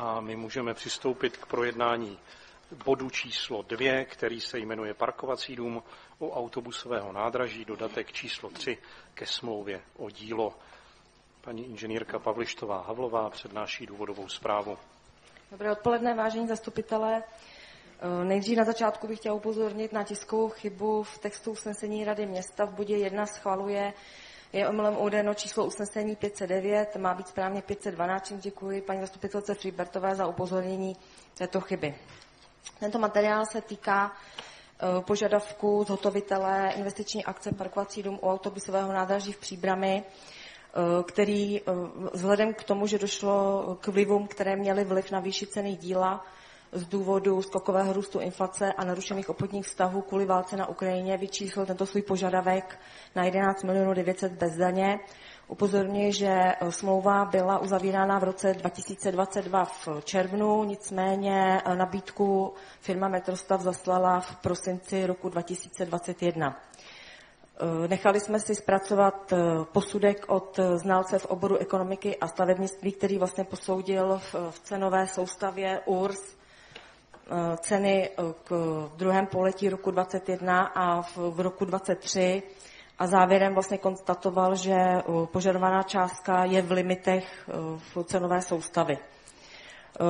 a my můžeme přistoupit k projednání bodu číslo 2, který se jmenuje Parkovací dům u autobusového nádraží, dodatek číslo 3 ke smlouvě o dílo. Paní inženýrka Pavlištová Havlová přednáší důvodovou zprávu. Dobré odpoledne, vážení zastupitelé. Nejdřív na začátku bych chtěla upozornit na tiskovou chybu v textu usnesení Rady města. V bodě 1 schvaluje, je omylem uvedeno číslo usnesení 509, má být správně 512, čím děkuji paní zastupitelce Fribertové za upozornění této chyby. Tento materiál se týká požadavku zhotovitele investiční akce Parkovací dům u autobusového nádraží v Příbrami, který vzhledem k tomu, že došlo k vlivům, které měly vliv na výši ceny díla z důvodu skokového růstu inflace a narušených obchodních vztahů kvůli válce na Ukrajině, vyčíslil tento svůj požadavek na 11 900 000 bez daně. Upozorňuji, že smlouva byla uzavírána v roce 2022 v červnu, nicméně nabídku firma Metrostav zaslala v prosinci roku 2021. Nechali jsme si zpracovat posudek od znalce v oboru ekonomiky a stavebnictví, který vlastně posoudil v cenové soustavě URS ceny k druhém pololetí roku 2021 a v roku 2023 a závěrem vlastně konstatoval, že požadovaná částka je v limitech v cenové soustavy.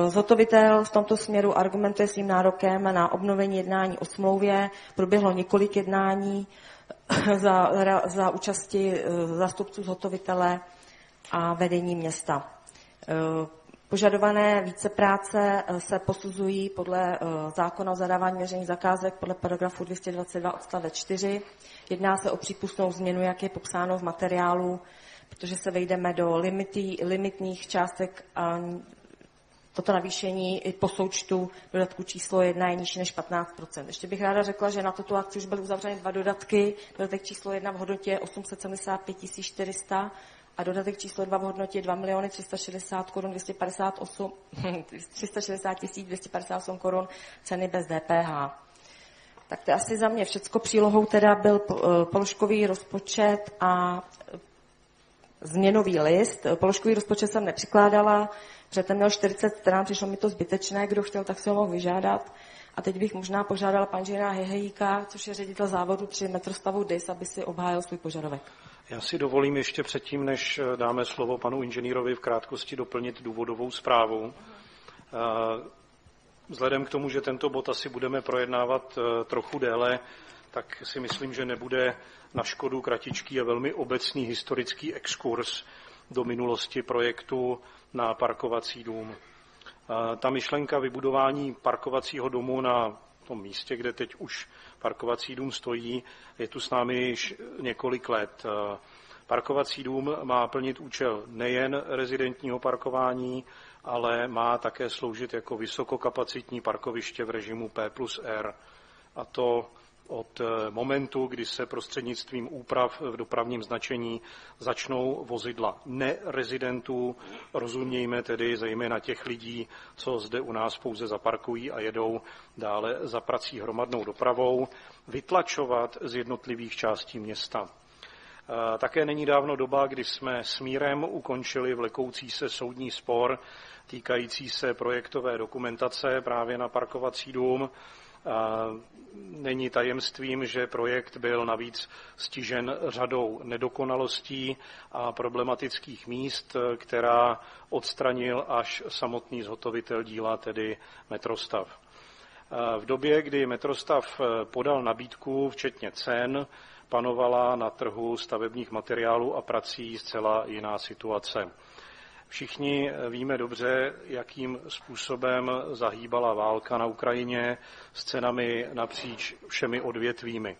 Zhotovitel v tomto směru argumentuje svým nárokem na obnovení jednání o smlouvě. Proběhlo několik jednání za účasti zástupců zhotovitele a vedení města. Požadované vícepráce se posuzují podle zákona o zadávání veřejných zakázek podle paragrafu 222 odstavec 4. Jedná se o přípustnou změnu, jak je popsáno v materiálu, protože se vejdeme do limitních částek a toto navýšení i po součtu dodatku číslo 1 je nižší než 15%. Ještě bych ráda řekla, že na tuto akci už byly uzavřeny 2 dodatky. Dodatek číslo 1 v hodnotě 875 400 a dodatek číslo 2 v hodnotě 2 360 258 korun ceny bez DPH. Tak to je asi za mě všecko. Přílohou teda byl položkový rozpočet a změnový list. Položkový rozpočet jsem nepřikládala, protože ten měl 40 stran, přišlo mi to zbytečné, kdo chtěl, tak se ho mohl vyžádat. A teď bych možná požádala pana inženýra Hehejíka, což je ředitel závodu 3 Metrostavu DIS, aby si obhájil svůj požadavek. Já si dovolím ještě předtím, než dáme slovo panu inženýrovi, v krátkosti doplnit důvodovou zprávu. Vzhledem k tomu, že tento bod asi budeme projednávat trochu déle, tak si myslím, že nebude na škodu kratičký a velmi obecný historický exkurs do minulosti projektu na parkovací dům. Ta myšlenka vybudování parkovacího domu na tom místě, kde teď už parkovací dům stojí, je tu s námi již několik let. Parkovací dům má plnit účel nejen rezidentního parkování, ale má také sloužit jako vysokokapacitní parkoviště v režimu P+R. A to od momentu, kdy se prostřednictvím úprav v dopravním značení začnou vozidla nerezidentů, rozumějme tedy zejména těch lidí, co zde u nás pouze zaparkují a jedou dále za prací hromadnou dopravou, vytlačovat z jednotlivých částí města. Také není dávno doba, kdy jsme s mírem ukončili vlekoucí se soudní spor týkající se projektové dokumentace právě na parkovací dům. Není tajemstvím, že projekt byl navíc stižen řadou nedokonalostí a problematických míst, která odstranil až samotný zhotovitel díla, tedy Metrostav. V době, kdy Metrostav podal nabídku, včetně cen, panovala na trhu stavebních materiálů a prací zcela jiná situace. Všichni víme dobře, jakým způsobem zahýbala válka na Ukrajině s cenami napříč všemi odvětvími.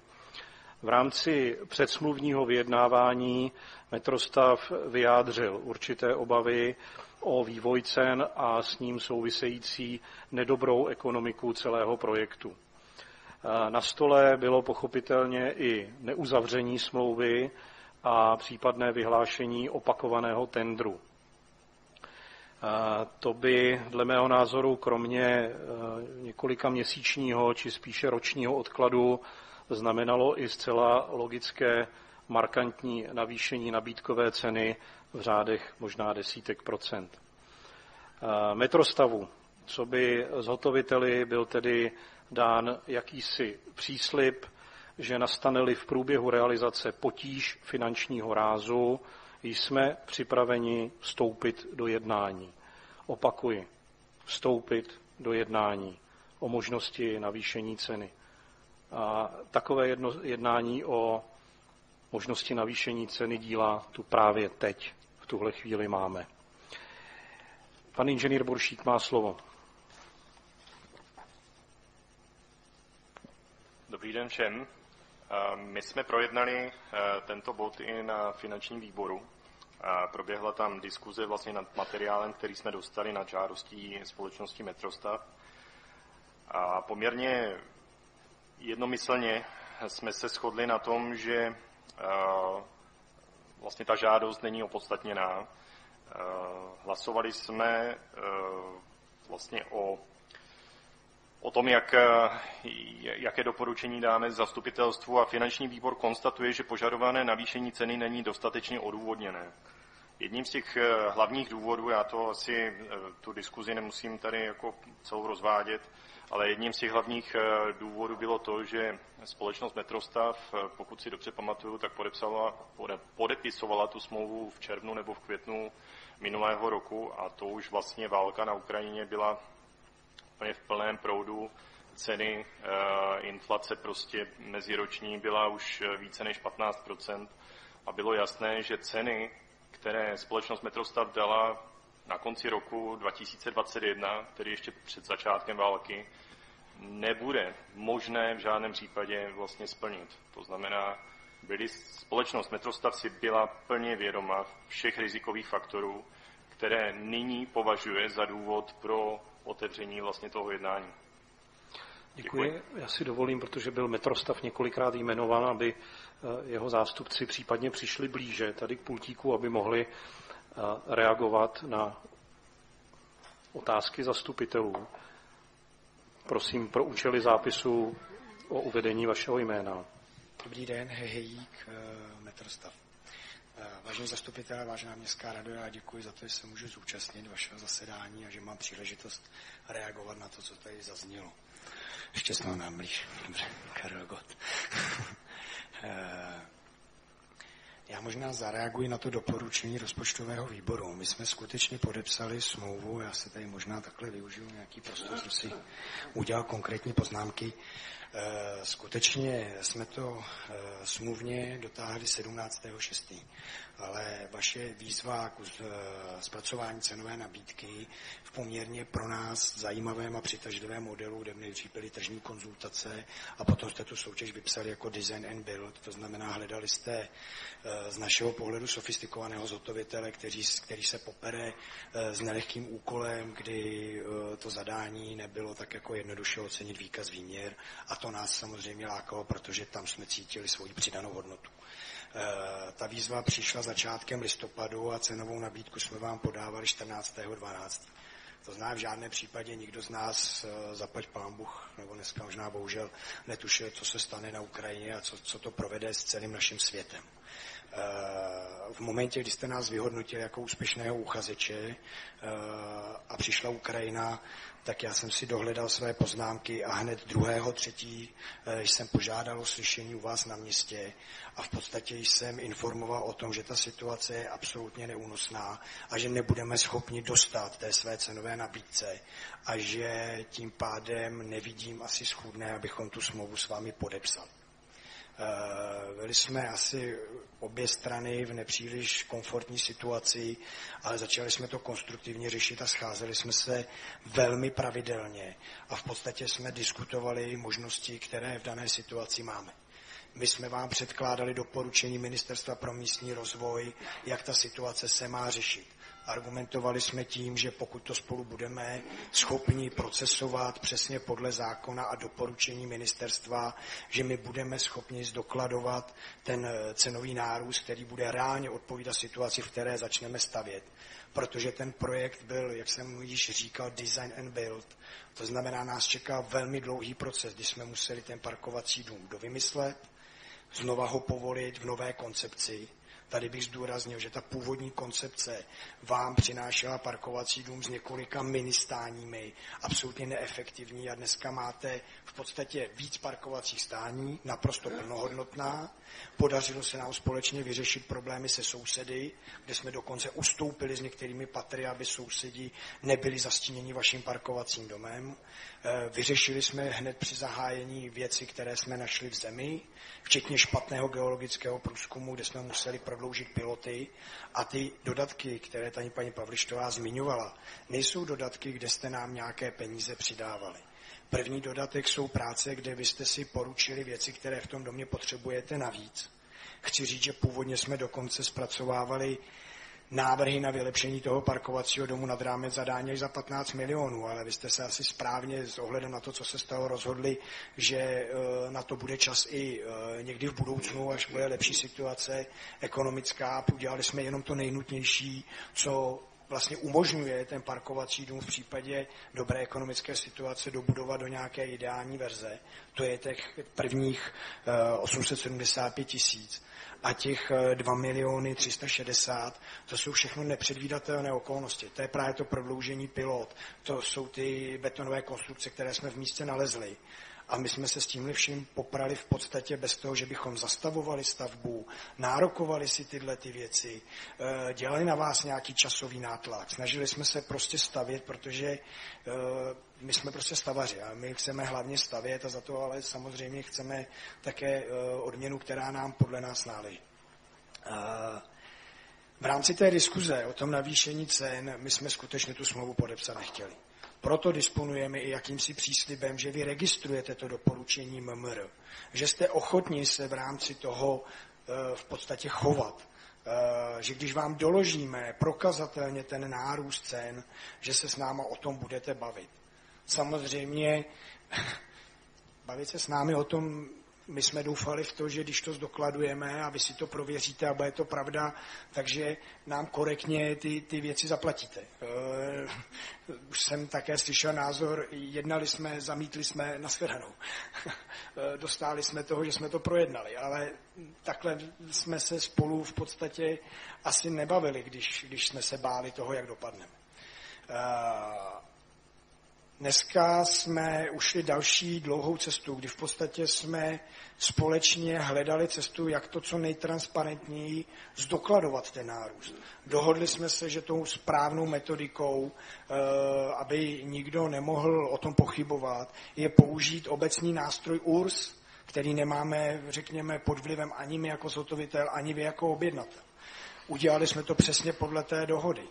V rámci předsmluvního vyjednávání Metrostav vyjádřil určité obavy o vývoj cen a s ním související nedobrou ekonomiku celého projektu. Na stole bylo pochopitelně i neuzavření smlouvy a případné vyhlášení opakovaného tendru. To by dle mého názoru kromě několika měsíčního či spíše ročního odkladu znamenalo i zcela logické markantní navýšení nabídkové ceny v řádech možná desítek procent. Metrostavu, co by zhotoviteli byl tedy dán jakýsi příslib, že nastane-li v průběhu realizace potíž finančního rázu, jsme připraveni vstoupit do jednání. Opakuji, vstoupit do jednání o možnosti navýšení ceny. A takové jednání o možnosti navýšení ceny díla tu právě teď, v tuhle chvíli máme. Pan inženýr Boršík má slovo. Dobrý den všem. My jsme projednali tento bod i na finančním výboru. Proběhla tam diskuze vlastně nad materiálem, který jsme dostali nad žádostí společnosti Metrostav. A poměrně jednomyslně jsme se shodli na tom, že vlastně ta žádost není opodstatněná. Hlasovali jsme vlastně o tom, jaké doporučení dáme zastupitelstvu, a finanční výbor konstatuje, že požadované navýšení ceny není dostatečně odůvodněné. Jedním z těch hlavních důvodů, já to asi tu diskuzi nemusím tady jako celou rozvádět, ale jedním z těch hlavních důvodů bylo to, že společnost Metrostav, pokud si dobře pamatuju, tak podepisovala tu smlouvu v červnu nebo v květnu minulého roku, a to už vlastně válka na Ukrajině byla v plném proudu. Ceny, inflace prostě meziroční byla už více než 15% a bylo jasné, že ceny, které společnost Metrostav dala na konci roku 2021, tedy ještě před začátkem války, nebude možné v žádném případě vlastně splnit. To znamená, společnost Metrostav si byla plně vědoma všech rizikových faktorů, které nyní považuje za důvod pro otevření vlastně toho jednání. Děkuji. Já si dovolím, protože byl Metrostav několikrát jmenován, aby jeho zástupci případně přišli blíže tady k pultíku, aby mohli reagovat na otázky zastupitelů. Prosím pro účely zápisu o uvedení vašeho jména. Dobrý den, Hejík, Metrostav. Vážení zastupitelé, vážená městská rado, já děkuji za to, že se můžu zúčastnit vašeho zasedání a že mám příležitost reagovat na to, co tady zaznělo. Šťastnou nám blíž. Dobře, Karel Gott. Já možná zareaguji na to doporučení rozpočtového výboru. My jsme skutečně podepsali smlouvu, já se tady možná takhle využiju nějaký prostor, jsem si udělal konkrétní poznámky. Skutečně jsme to smluvně dotáhli 17.6., ale vaše výzva k zpracování cenové nabídky v poměrně pro nás zajímavém a přitažlivém modelu, kde nejdřív byly tržní konzultace a potom jste tu soutěž vypsali jako design and build, to znamená hledali jste z našeho pohledu sofistikovaného zhotovitele, který se popere s nelehkým úkolem, kdy to zadání nebylo tak jako jednoduše ocenit výkaz výměr, a to nás samozřejmě lákalo, protože tam jsme cítili svoji přidanou hodnotu. Ta výzva přišla začátkem listopadu a cenovou nabídku jsme vám podávali 14.12. To znamená, v žádném případě nikdo z nás, zaplať pán Bůh, nebo dneska možná bohužel, netušil, co se stane na Ukrajině a co to provede s celým naším světem. V momentě, kdy jste nás vyhodnotili jako úspěšného uchazeče a přišla Ukrajina, tak já jsem si dohledal své poznámky a hned 2.3. jsem požádal o slyšení u vás na městě a v podstatě jsem informoval o tom, že ta situace je absolutně neúnosná a že nebudeme schopni dostat té své cenové nabídce a že tím pádem nevidím asi schůdné, abychom tu smlouvu s vámi podepsali. Byli jsme asi obě strany v nepříliš komfortní situaci, ale začali jsme to konstruktivně řešit a scházeli jsme se velmi pravidelně a v podstatě jsme diskutovali možnosti, které v dané situaci máme. My jsme vám předkládali doporučení Ministerstva pro místní rozvoj, jak ta situace se má řešit. Argumentovali jsme tím, že pokud to spolu budeme schopni procesovat přesně podle zákona a doporučení ministerstva, že my budeme schopni zdokladovat ten cenový nárůst, který bude reálně odpovídat situaci, v které začneme stavět. Protože ten projekt byl, jak jsem již říkal, design and build. To znamená, nás čeká velmi dlouhý proces, kdy jsme museli ten parkovací dům dovymyslet, znova ho povolit v nové koncepci. Tady bych zdůraznil, že ta původní koncepce vám přinášela parkovací dům s několika ministáními, absolutně neefektivní a dneska máte v podstatě víc parkovacích stání, naprosto plnohodnotná. Podařilo se nám společně vyřešit problémy se sousedy, kde jsme dokonce ustoupili s některými patry, aby sousedi nebyli zastíněni vaším parkovacím domem. Vyřešili jsme hned při zahájení věci, které jsme našli v zemi, včetně špatného geologického průzkumu, kde jsme museli prodloužit piloty. A ty dodatky, které tady paní Pavlištová zmiňovala, nejsou dodatky, kde jste nám nějaké peníze přidávali. První dodatek jsou práce, kde vy jste si poručili věci, které v tom domě potřebujete navíc. Chci říct, že původně jsme dokonce zpracovávali návrhy na vylepšení toho parkovacího domu nad rámec zadání až za 15 milionů, ale vy jste se asi správně s ohledem na to, co se stalo, rozhodli, že na to bude čas i někdy v budoucnu, až bude lepší situace ekonomická. Udělali jsme jenom to nejnutnější, co vlastně umožňuje ten parkovací dům v případě dobré ekonomické situace dobudovat do nějaké ideální verze. To je těch prvních 875 000. A těch 2 360 000, to jsou všechno nepředvídatelné okolnosti. To je právě to prodloužení pilot, to jsou ty betonové konstrukce, které jsme v místě nalezli. A my jsme se s tímhle vším poprali v podstatě bez toho, že bychom zastavovali stavbu, nárokovali si tyhle ty věci, dělali na vás nějaký časový nátlak. Snažili jsme se prostě stavět, protože my jsme prostě stavaři a my chceme hlavně stavět a za to ale samozřejmě chceme také odměnu, která nám podle nás náleží. V rámci té diskuze o tom navýšení cen my jsme skutečně tu smlouvu podepsat nechtěli. Proto disponujeme i jakýmsi příslibem, že vy registrujete to doporučení MMR, že jste ochotní se v rámci toho v podstatě chovat, že když vám doložíme prokazatelně ten nárůst cen, že se s náma o tom budete bavit. Samozřejmě bavit se s námi o tom, my jsme doufali v to, že když to zdokladujeme a vy si to prověříte a bude to pravda, takže nám korektně ty věci zaplatíte. Už jsem také slyšel názor, jednali jsme, zamítli jsme, nashledanou. Dostali jsme toho, že jsme to projednali, ale takhle jsme se spolu v podstatě asi nebavili, když jsme se báli toho, jak dopadneme. Dneska jsme ušli další dlouhou cestu, kdy v podstatě jsme společně hledali cestu, jak to co nejtransparentněji zdokladovat ten nárůst. Dohodli jsme se, že tou správnou metodikou, aby nikdo nemohl o tom pochybovat, je použít obecný nástroj URS, který nemáme, řekněme, pod vlivem ani my jako zhotovitel, ani vy jako objednatel. Udělali jsme to přesně podle té dohody.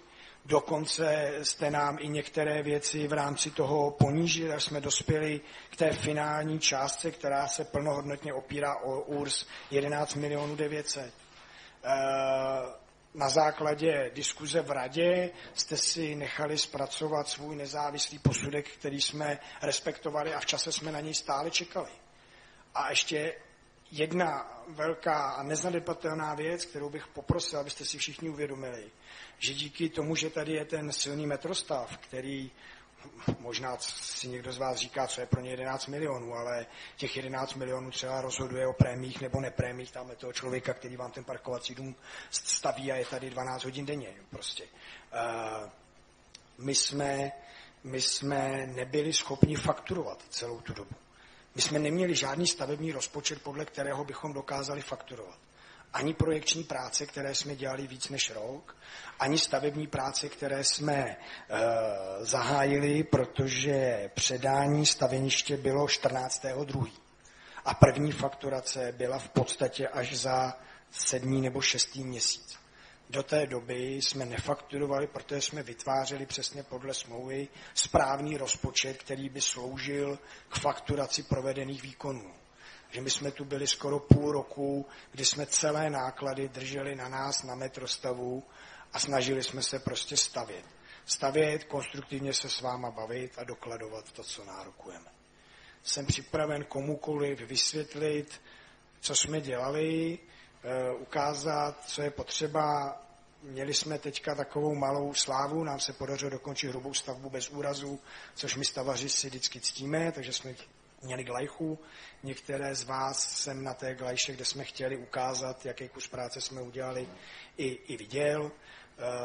Dokonce jste nám i některé věci v rámci toho ponížili, až jsme dospěli k té finální částce, která se plnohodnotně opírá o URS 11 900 000. Na základě diskuze v radě jste si nechali zpracovat svůj nezávislý posudek, který jsme respektovali a v čase jsme na něj stále čekali. A ještě jedna velká a nezanedbatelná věc, kterou bych poprosil, abyste si všichni uvědomili, že díky tomu, že tady je ten silný metrostav, který možná si někdo z vás říká, co je pro ně 11 milionů, ale těch 11 milionů třeba rozhoduje o prémích nebo neprémích tamhle toho člověka, který vám ten parkovací dům staví a je tady 12 hodin denně. Prostě. My jsme nebyli schopni fakturovat celou tu dobu. My jsme neměli žádný stavební rozpočet, podle kterého bychom dokázali fakturovat. Ani projekční práce, které jsme dělali víc než rok, ani stavební práce, které jsme zahájili, protože předání staveniště bylo 14.2. A první fakturace byla v podstatě až za 7. nebo 6. měsíc. Do té doby jsme nefakturovali, protože jsme vytvářeli přesně podle smlouvy správný rozpočet, který by sloužil k fakturaci provedených výkonů. Že my jsme tu byli skoro půl roku, kdy jsme celé náklady drželi na nás, na metrostavu a snažili jsme se prostě stavět. Stavět, konstruktivně se s váma bavit a dokladovat to, co nárokujeme. Jsem připraven komukoliv vysvětlit, co jsme dělali, ukázat, co je potřeba. Měli jsme teďka takovou malou slávu, nám se podařilo dokončit hrubou stavbu bez úrazu, což my stavaři si vždycky ctíme, takže jsme měli glajchu. Některé z vás jsem na té glajše, kde jsme chtěli ukázat, jaký kus práce jsme udělali, i viděl.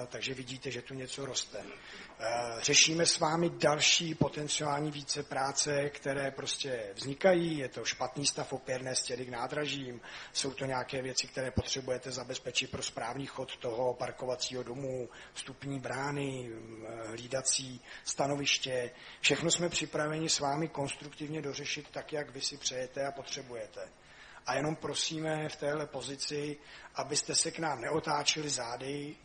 Takže vidíte, že tu něco roste. Řešíme s vámi další potenciální více práce, které prostě vznikají. Je to špatný stav opěrné stěny k nádražím, jsou to nějaké věci, které potřebujete zabezpečit pro správný chod toho parkovacího domu, vstupní brány, hlídací stanoviště. Všechno jsme připraveni s vámi konstruktivně dořešit tak, jak vy si přejete a potřebujete. A jenom prosíme v téhle pozici, abyste se k nám neotáčeli zády.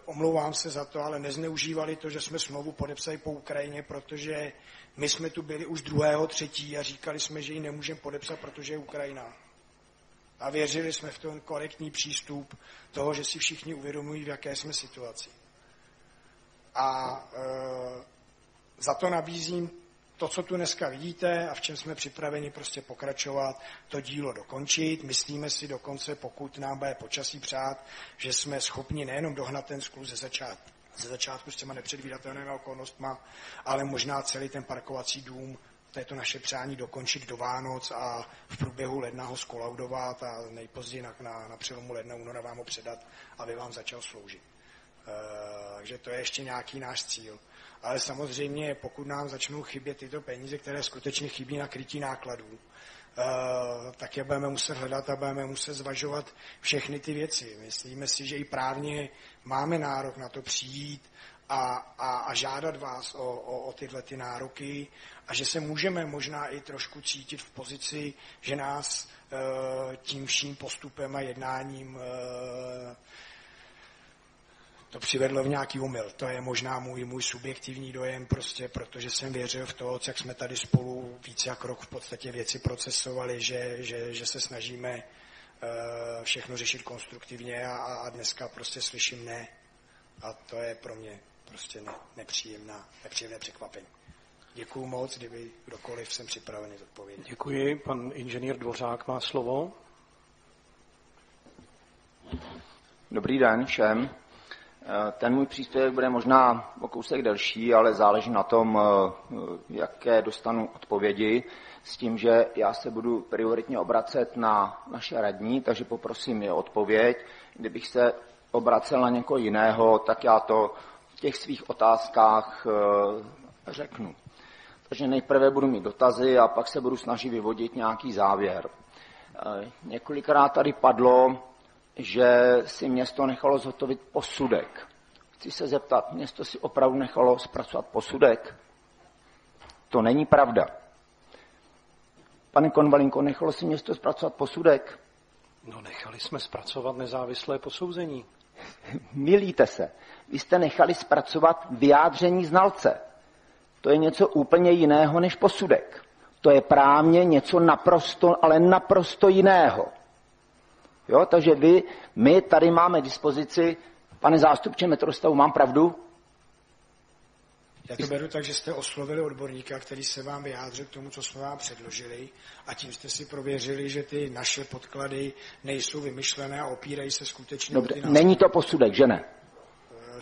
Omlouvám se za to, ale nezneužívali to, že jsme smlouvu podepsali po Ukrajině, protože my jsme tu byli už 2.3. a říkali jsme, že ji nemůžeme podepsat, protože je Ukrajina. A věřili jsme v ten korektní přístup toho, že si všichni uvědomují, v jaké jsme situaci. A za to nabízím to, co tu dneska vidíte a v čem jsme připraveni prostě pokračovat, to dílo dokončit. Myslíme si dokonce, pokud nám bude počasí přát, že jsme schopni nejenom dohnat ten skluz ze začátku s těma nepředvídatelnými okolnostma, ale možná celý ten parkovací dům, to je to naše přání, dokončit do Vánoc a v průběhu ledna ho skolaudovat a nejpozději na přelomu ledna února vám ho předat, aby vám začal sloužit. Takže to je ještě nějaký náš cíl. Ale samozřejmě, pokud nám začnou chybět tyto peníze, které skutečně chybí na krytí nákladů, tak je budeme muset hledat a budeme muset zvažovat všechny ty věci. Myslíme si, že i právně máme nárok na to přijít a žádat vás o tyhle ty nároky a že se můžeme možná i trošku cítit v pozici, že nás tím vším postupem a jednáním to přivedlo v nějaký omyl. To je možná můj subjektivní dojem, prostě, protože jsem věřil v to, jak jsme tady spolu více jak rok v podstatě věci procesovali, že se snažíme všechno řešit konstruktivně a dneska prostě slyším ne. A to je pro mě prostě nepříjemné překvapení. Děkuju moc, kdyby kdokoliv jsem připravený odpovědět. Děkuji. Pan inženýr Dvořák má slovo. Dobrý den všem. Ten můj příspěvek bude možná o kousek delší, ale záleží na tom, jaké dostanu odpovědi, s tím, že já se budu prioritně obracet na naše radní, takže poprosím je odpověď. Kdybych se obracel na někoho jiného, tak já to v těch svých otázkách řeknu. Takže nejprve budu mít dotazy a pak se budu snažit vyvodit nějaký závěr. Několikrát tady padlo, že si město nechalo zhotovit posudek. Chci se zeptat, město si opravdu nechalo zpracovat posudek? To není pravda. Pane Konvalinko, nechalo si město zpracovat posudek? No, nechali jsme zpracovat nezávislé posouzení. Mýlíte se. Vy jste nechali zpracovat vyjádření znalce. To je něco úplně jiného než posudek. To je právně něco naprosto, ale naprosto jiného. Jo, takže my tady máme dispozici, pane zástupče metrostavu, mám pravdu? Já to beru tak, že jste oslovili odborníka, který se vám vyjádřil k tomu, co jsme vám předložili a tím jste si prověřili, že ty naše podklady nejsou vymyšlené a opírají se skutečně. Dobře, není to posudek, že ne?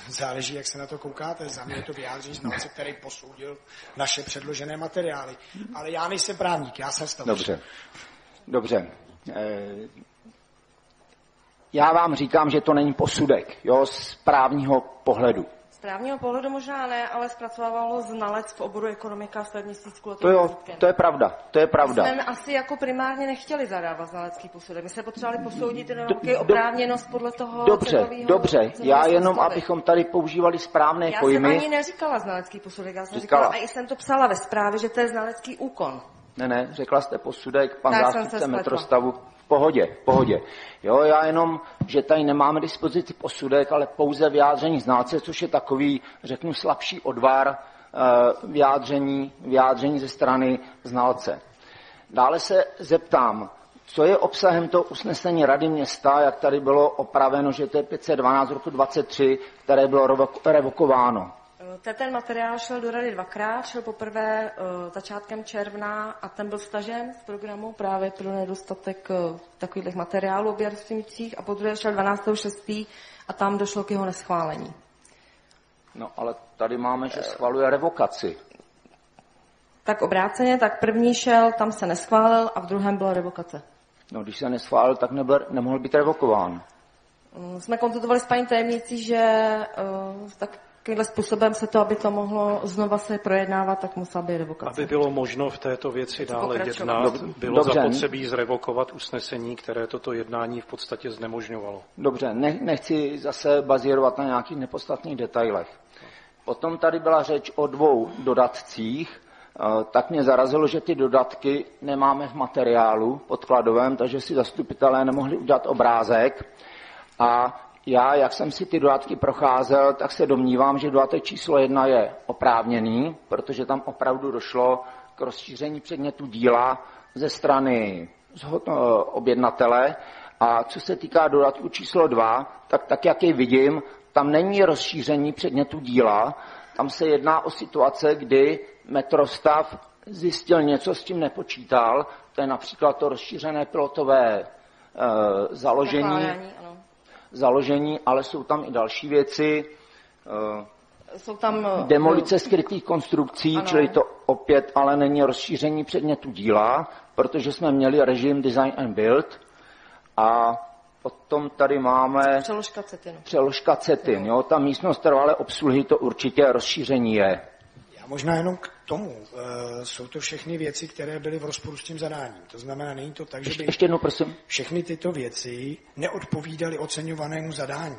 Záleží, jak se na to koukáte. Za mě je to vyjádření znalce, který posoudil naše předložené materiály. Ale já nejsem právník, já jsem stavebník. Dobře. Já vám říkám, že to není posudek, jo, z právního pohledu. Z právního pohledu možná ne, ale zpracovávalo znalec v oboru ekonomika, stavebnictví, To jo, to je pravda, to je pravda. My jsme asi jako primárně nechtěli zadávat znalecký posudek. My jsme potřebovali posoudit nějakou oprávněnost podle toho Dobře, já jenom, abychom tady používali správné pojmy. Já jsem ani neříkala znalecký posudek, já jsem říkala, a i jsem to psala ve zprávě, že to je znalecký úkon. Ne, řekla jste posudek, pan zástupce metrostavu. V pohodě. Jo, já jenom, že tady nemáme dispozici posudek, ale pouze vyjádření znalce, což je takový, řeknu, slabší odvar vyjádření ze strany znalce. Dále se zeptám, co je obsahem toho usnesení Rady města, jak tady bylo opraveno, že to je 512 roku 23, které bylo revokováno. Ten materiál šel do Rady dvakrát, šel poprvé začátkem června a ten byl stažen z programu právě pro nedostatek takových materiálů objasňujících a podruhé šel 12.6. a tam došlo k jeho neschválení. No ale tady máme, že schvaluje revokaci. Tak obráceně, tak první šel, tam se neschválil a v druhém byla revokace. No, když se neschválil, tak nemohl být revokován. Jsme konzultovali s paní tajemnicí, že takovýmhle způsobem se to, aby to mohlo znova se projednávat, tak musela být revokace. Aby bylo možno v této věci dále jednat, bylo zapotřebí zrevokovat usnesení, které toto jednání v podstatě znemožňovalo. Dobře, nechci zase bazírovat na nějakých nepodstatných detailech. Potom tady byla řeč o 2 dodatcích, tak mě zarazilo, že ty dodatky nemáme v materiálu podkladovém, takže si zastupitelé nemohli udělat obrázek. A já, jak jsem si ty dodatky procházel, tak se domnívám, že dodatek číslo 1 je oprávněný, protože tam opravdu došlo k rozšíření předmětu díla ze strany objednatele. A co se týká dodatku číslo 2, tak jak jej vidím, tam není rozšíření předmětu díla, tam se jedná o situace, kdy metrostav zjistil něco, s čím nepočítal, to je například to rozšířené pilotové založení, ale jsou tam i další věci. Jsou tam demolice skrytých konstrukcí, ano. Čili to opět ale není rozšíření předmětu díla, protože jsme měli režim design and build a potom tady máme přeložka cetin. Jo? Ta místnost trvalé obsluhy to určitě rozšíření je. Já možná jenom k tomu. Jsou to všechny věci, které byly v rozporu s tím zadáním. To znamená, není to tak, že by ještě jednou, prosím. Všechny tyto věci neodpovídaly oceňovanému zadání.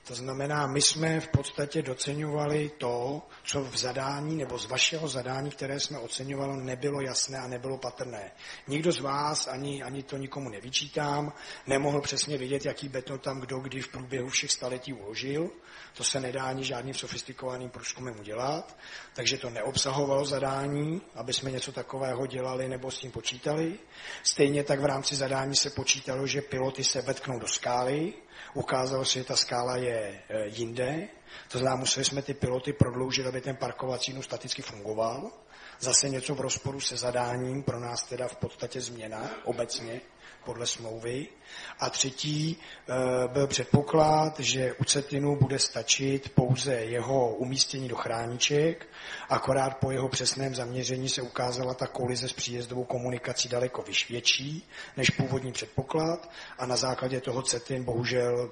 To znamená, my jsme v podstatě doceňovali to, co v zadání nebo z vašeho zadání, které jsme oceňovali, nebylo jasné a nebylo patrné. Nikdo z vás, ani to nikomu nevyčítám, nemohl přesně vědět, jaký beton tam kdo kdy v průběhu všech staletí uložil. To se nedá ani žádným sofistikovaným průzkumem udělat. Takže to neobsahovalo zadání, aby jsme něco takového dělali nebo s tím počítali. Stejně tak v rámci zadání se počítalo, že piloty se vetknou do skály. Ukázalo se, že ta skála je jinde, to znamená, museli jsme ty piloty prodloužit, aby ten parkovací staticky fungoval. Zase něco v rozporu se zadáním, pro nás teda v podstatě změna obecně podle smlouvy. A třetí byl předpoklad, že u cetinu bude stačit pouze jeho umístění do chrániček, akorát po jeho přesném zaměření se ukázala ta kolize s příjezdovou komunikací daleko větší než původní předpoklad a na základě toho cetin bohužel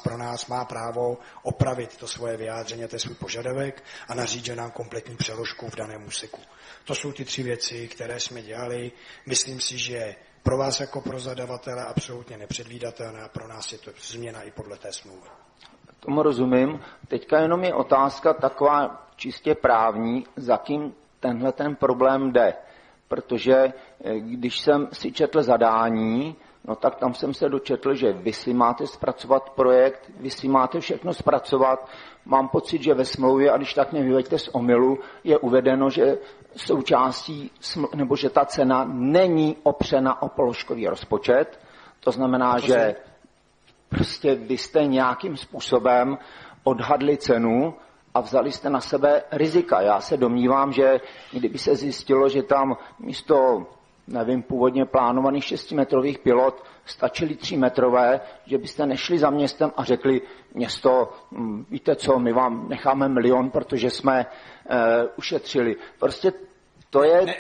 pro nás má právo opravit to svoje vyjádření, to je svůj požadavek a nařídit, že nám kompletní přeložku v daném úseku. To jsou ty 3 věci, které jsme dělali. Myslím si, že pro vás jako pro zadavatele absolutně nepředvídatelné a pro nás je to změna i podle té smlouvy. Tomu rozumím. Teďka jenom je otázka taková čistě právní, za kým tenhle ten problém jde. Protože když jsem si četl zadání, no tak tam jsem se dočetl, že vy si máte zpracovat projekt, vy si máte všechno zpracovat. Mám pocit, že ve smlouvě, a když tak mě vyveďte z omylu, je uvedeno, že součástí, nebo že ta cena není opřena o položkový rozpočet. To znamená, že prostě vy jste nějakým způsobem odhadli cenu a vzali jste na sebe rizika. Já se domnívám, že kdyby se zjistilo, že tam místo původně plánovaných 6metrových pilot stačily 3metrové, že byste nešli za městem a řekli, město, víte co, my vám necháme 1 000 000, protože jsme ušetřili. Prostě to je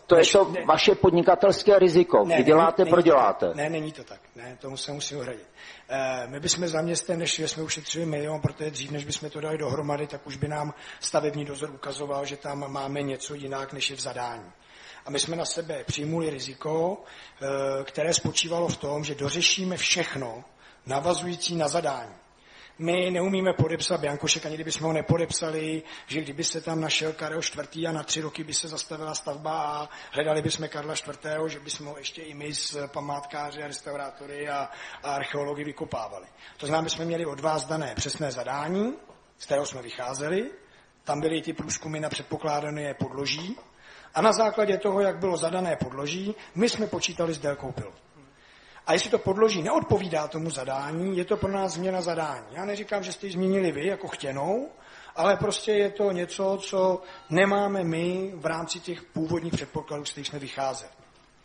to je to vaše podnikatelské riziko. Vy děláte, proděláte. Ne, není to tak. Ne, tomu se musím ohradit. My bychom za městem nešli, jsme ušetřili 1 000 000, protože dřív, než bychom to dali dohromady, tak už by nám stavební dozor ukazoval, že tam máme něco jinak, než je v zadání. A my jsme na sebe přijmuli riziko, které spočívalo v tom, že dořešíme všechno navazující na zadání. My neumíme podepsat biankošek, ani kdybychom ho nepodepsali, že kdyby se tam našel Karel IV. A na 3 roky by se zastavila stavba a hledali bychom Karla IV., že bychom ho ještě i my s památkáři a restaurátory a archeology vykopávali. To znamená, že jsme měli od vás dané přesné zadání, z kterého jsme vycházeli, tam byly ty průzkumy na předpokládané podloží a na základě toho, jak bylo zadané podloží, my jsme počítali s délkou pilot. A jestli to podloží neodpovídá tomu zadání, je to pro nás změna zadání. Já neříkám, že jste ji změnili vy jako chtěnou, ale prostě je to něco, co nemáme my v rámci těch původních předpokladů, z kterých jsme vycházeli.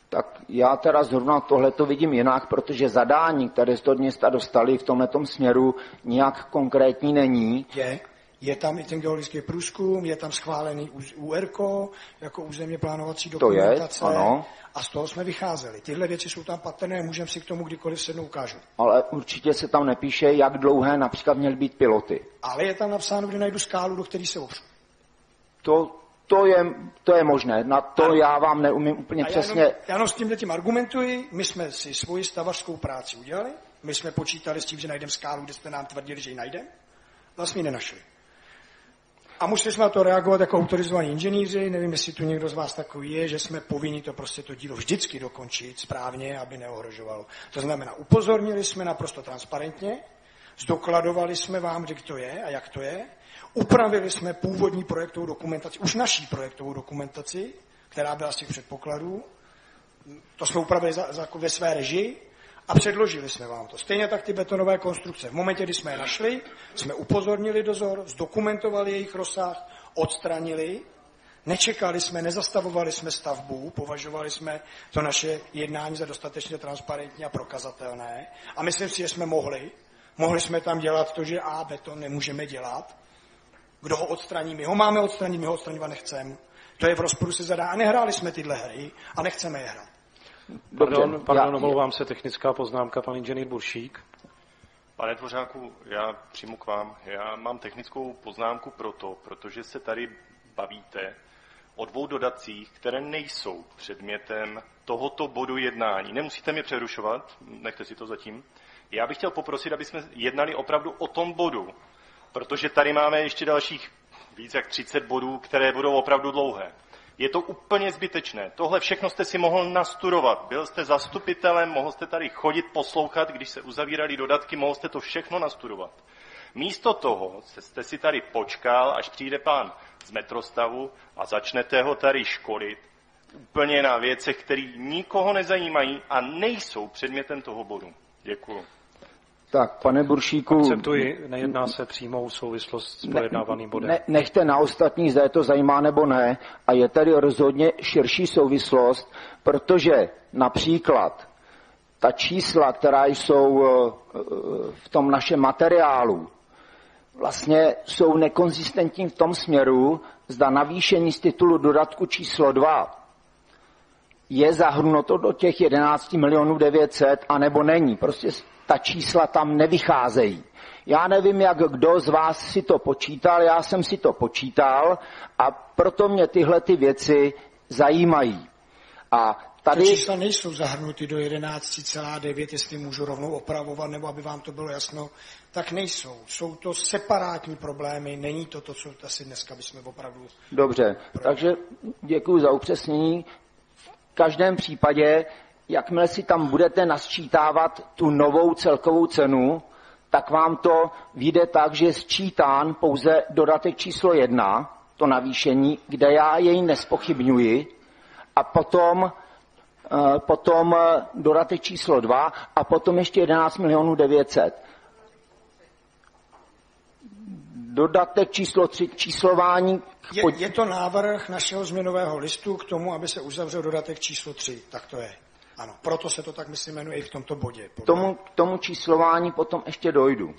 Tak já teda zrovna tohle to vidím jinak, protože zadání, které jste od města dostali v tomhletom směru, nijak konkrétní není. Je tam i ten geologický průzkum, je tam schválený URKO jako územně plánovací dokumentace. To je, ano. A z toho jsme vycházeli. Tyhle věci jsou tam patrné, můžeme si k tomu kdykoliv sednout ukážu. Ale určitě se tam nepíše, jak dlouhé například měly být piloty. Ale je tam napsáno, kde najdu skálu, do které se opřu. To je možné. Na to já vám neumím úplně přesně. Já jenom s tím argumentuji. My jsme si svoji stavařskou práci udělali. My jsme počítali s tím, že najdeme skálu, kde jste nám tvrdili, že ji najdeme. Vlastně ji nenašli. A museli jsme na to reagovat jako autorizovaní inženýři. Nevím, jestli tu někdo z vás takový je, že jsme povinni to dílo vždycky dokončit správně, aby neohrožovalo. To znamená, upozornili jsme naprosto transparentně, zdokladovali jsme vám, kde to je a jak to je. Upravili jsme původní projektovou dokumentaci, už naší projektovou dokumentaci, která byla z těch předpokladů. To jsme upravili ve své režii a předložili jsme vám to. Stejně tak ty betonové konstrukce. V momentě, kdy jsme je našli, jsme upozornili dozor, zdokumentovali jejich rozsah, odstranili, nečekali jsme, nezastavovali jsme stavbu, považovali jsme to naše jednání za dostatečně transparentní a prokazatelné. A myslím si, že jsme mohli. Mohli jsme tam dělat to, že beton nemůžeme dělat. Kdo ho odstraní? My ho máme odstranit, my ho odstraňovat nechceme. To je v rozporu se zadá. A nehráli jsme tyhle hry a nechceme je hrát. Pardon, omlouvám se, technická poznámka, pan inženýr Buršík. Pane Dvořáku, já přijmu k vám. Já mám technickou poznámku protože se tady bavíte o 2 dodatcích, které nejsou předmětem tohoto bodu jednání. Nemusíte mě přerušovat, nechte si to zatím. Já bych chtěl poprosit, aby jsme jednali opravdu o tom bodu, protože tady máme ještě dalších víc jak 30 bodů, které budou opravdu dlouhé. Je to úplně zbytečné. Tohle všechno jste si mohl nastudovat. Byl jste zastupitelem, mohl jste tady chodit, poslouchat, když se uzavíraly dodatky, mohl jste to všechno nastudovat. Místo toho jste si tady počkal, až přijde pán z metrostavu a začnete ho tady školit úplně na věcech, které nikoho nezajímají a nejsou předmětem toho bodu. Děkuju. Tak, pane Buršíku... Akceptuji, nejedná se přímou souvislost s projednávaným bodem. Nechte na ostatní, zda je to zajímá nebo ne. A je tady rozhodně širší souvislost, protože například ta čísla, která jsou v tom našem materiálu, vlastně jsou nekonzistentní v tom směru, zda navýšení z titulu dodatku číslo 2 je zahrnuto do těch 11 900 000, anebo není. Prostě ta čísla tam nevycházejí. Já nevím, jak kdo z vás si to počítal, já jsem si to počítal a proto mě tyhle ty věci zajímají. A tady... Ty čísla nejsou zahrnuty do 11,9, jestli můžu rovnou opravovat, nebo aby vám to bylo jasno, tak nejsou. Jsou to separátní problémy, není to, co asi dneska bychom opravdu... Dobře, takže děkuji za upřesnění. V každém případě, jakmile si tam budete nasčítávat tu novou celkovou cenu, tak vám to vyjde tak, že je sčítán pouze dodatek číslo 1, to navýšení, kde já jej nespochybňuji, a potom dodatek číslo 2 a potom ještě 11 900 000. Dodatek číslo 3, číslování... Je to návrh našeho změnového listu k tomu, aby se uzavřel dodatek číslo 3, tak to je. Ano, proto se to tak, myslím, jmenuje i v tomto bodě. K tomu číslování potom ještě dojdu.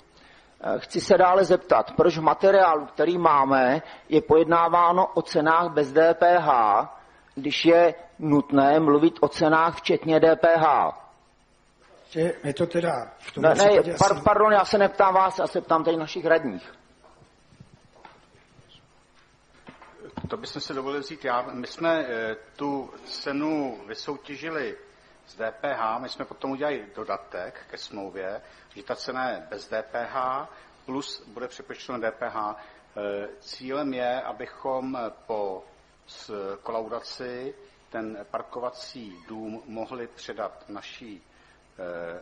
Chci se dále zeptat, proč v materiálu, který máme, je pojednáváno o cenách bez DPH, když je nutné mluvit o cenách včetně DPH. Je to teda... Pardon, já se neptám vás, já se ptám tady našich radních. To bychom se dovolili vzít. My jsme tu cenu vysoutěžili z DPH, my jsme potom udělali dodatek ke smlouvě, že ta cena je bez DPH, plus bude přepočteno DPH. Cílem je, abychom po kolaudaci ten parkovací dům mohli předat naší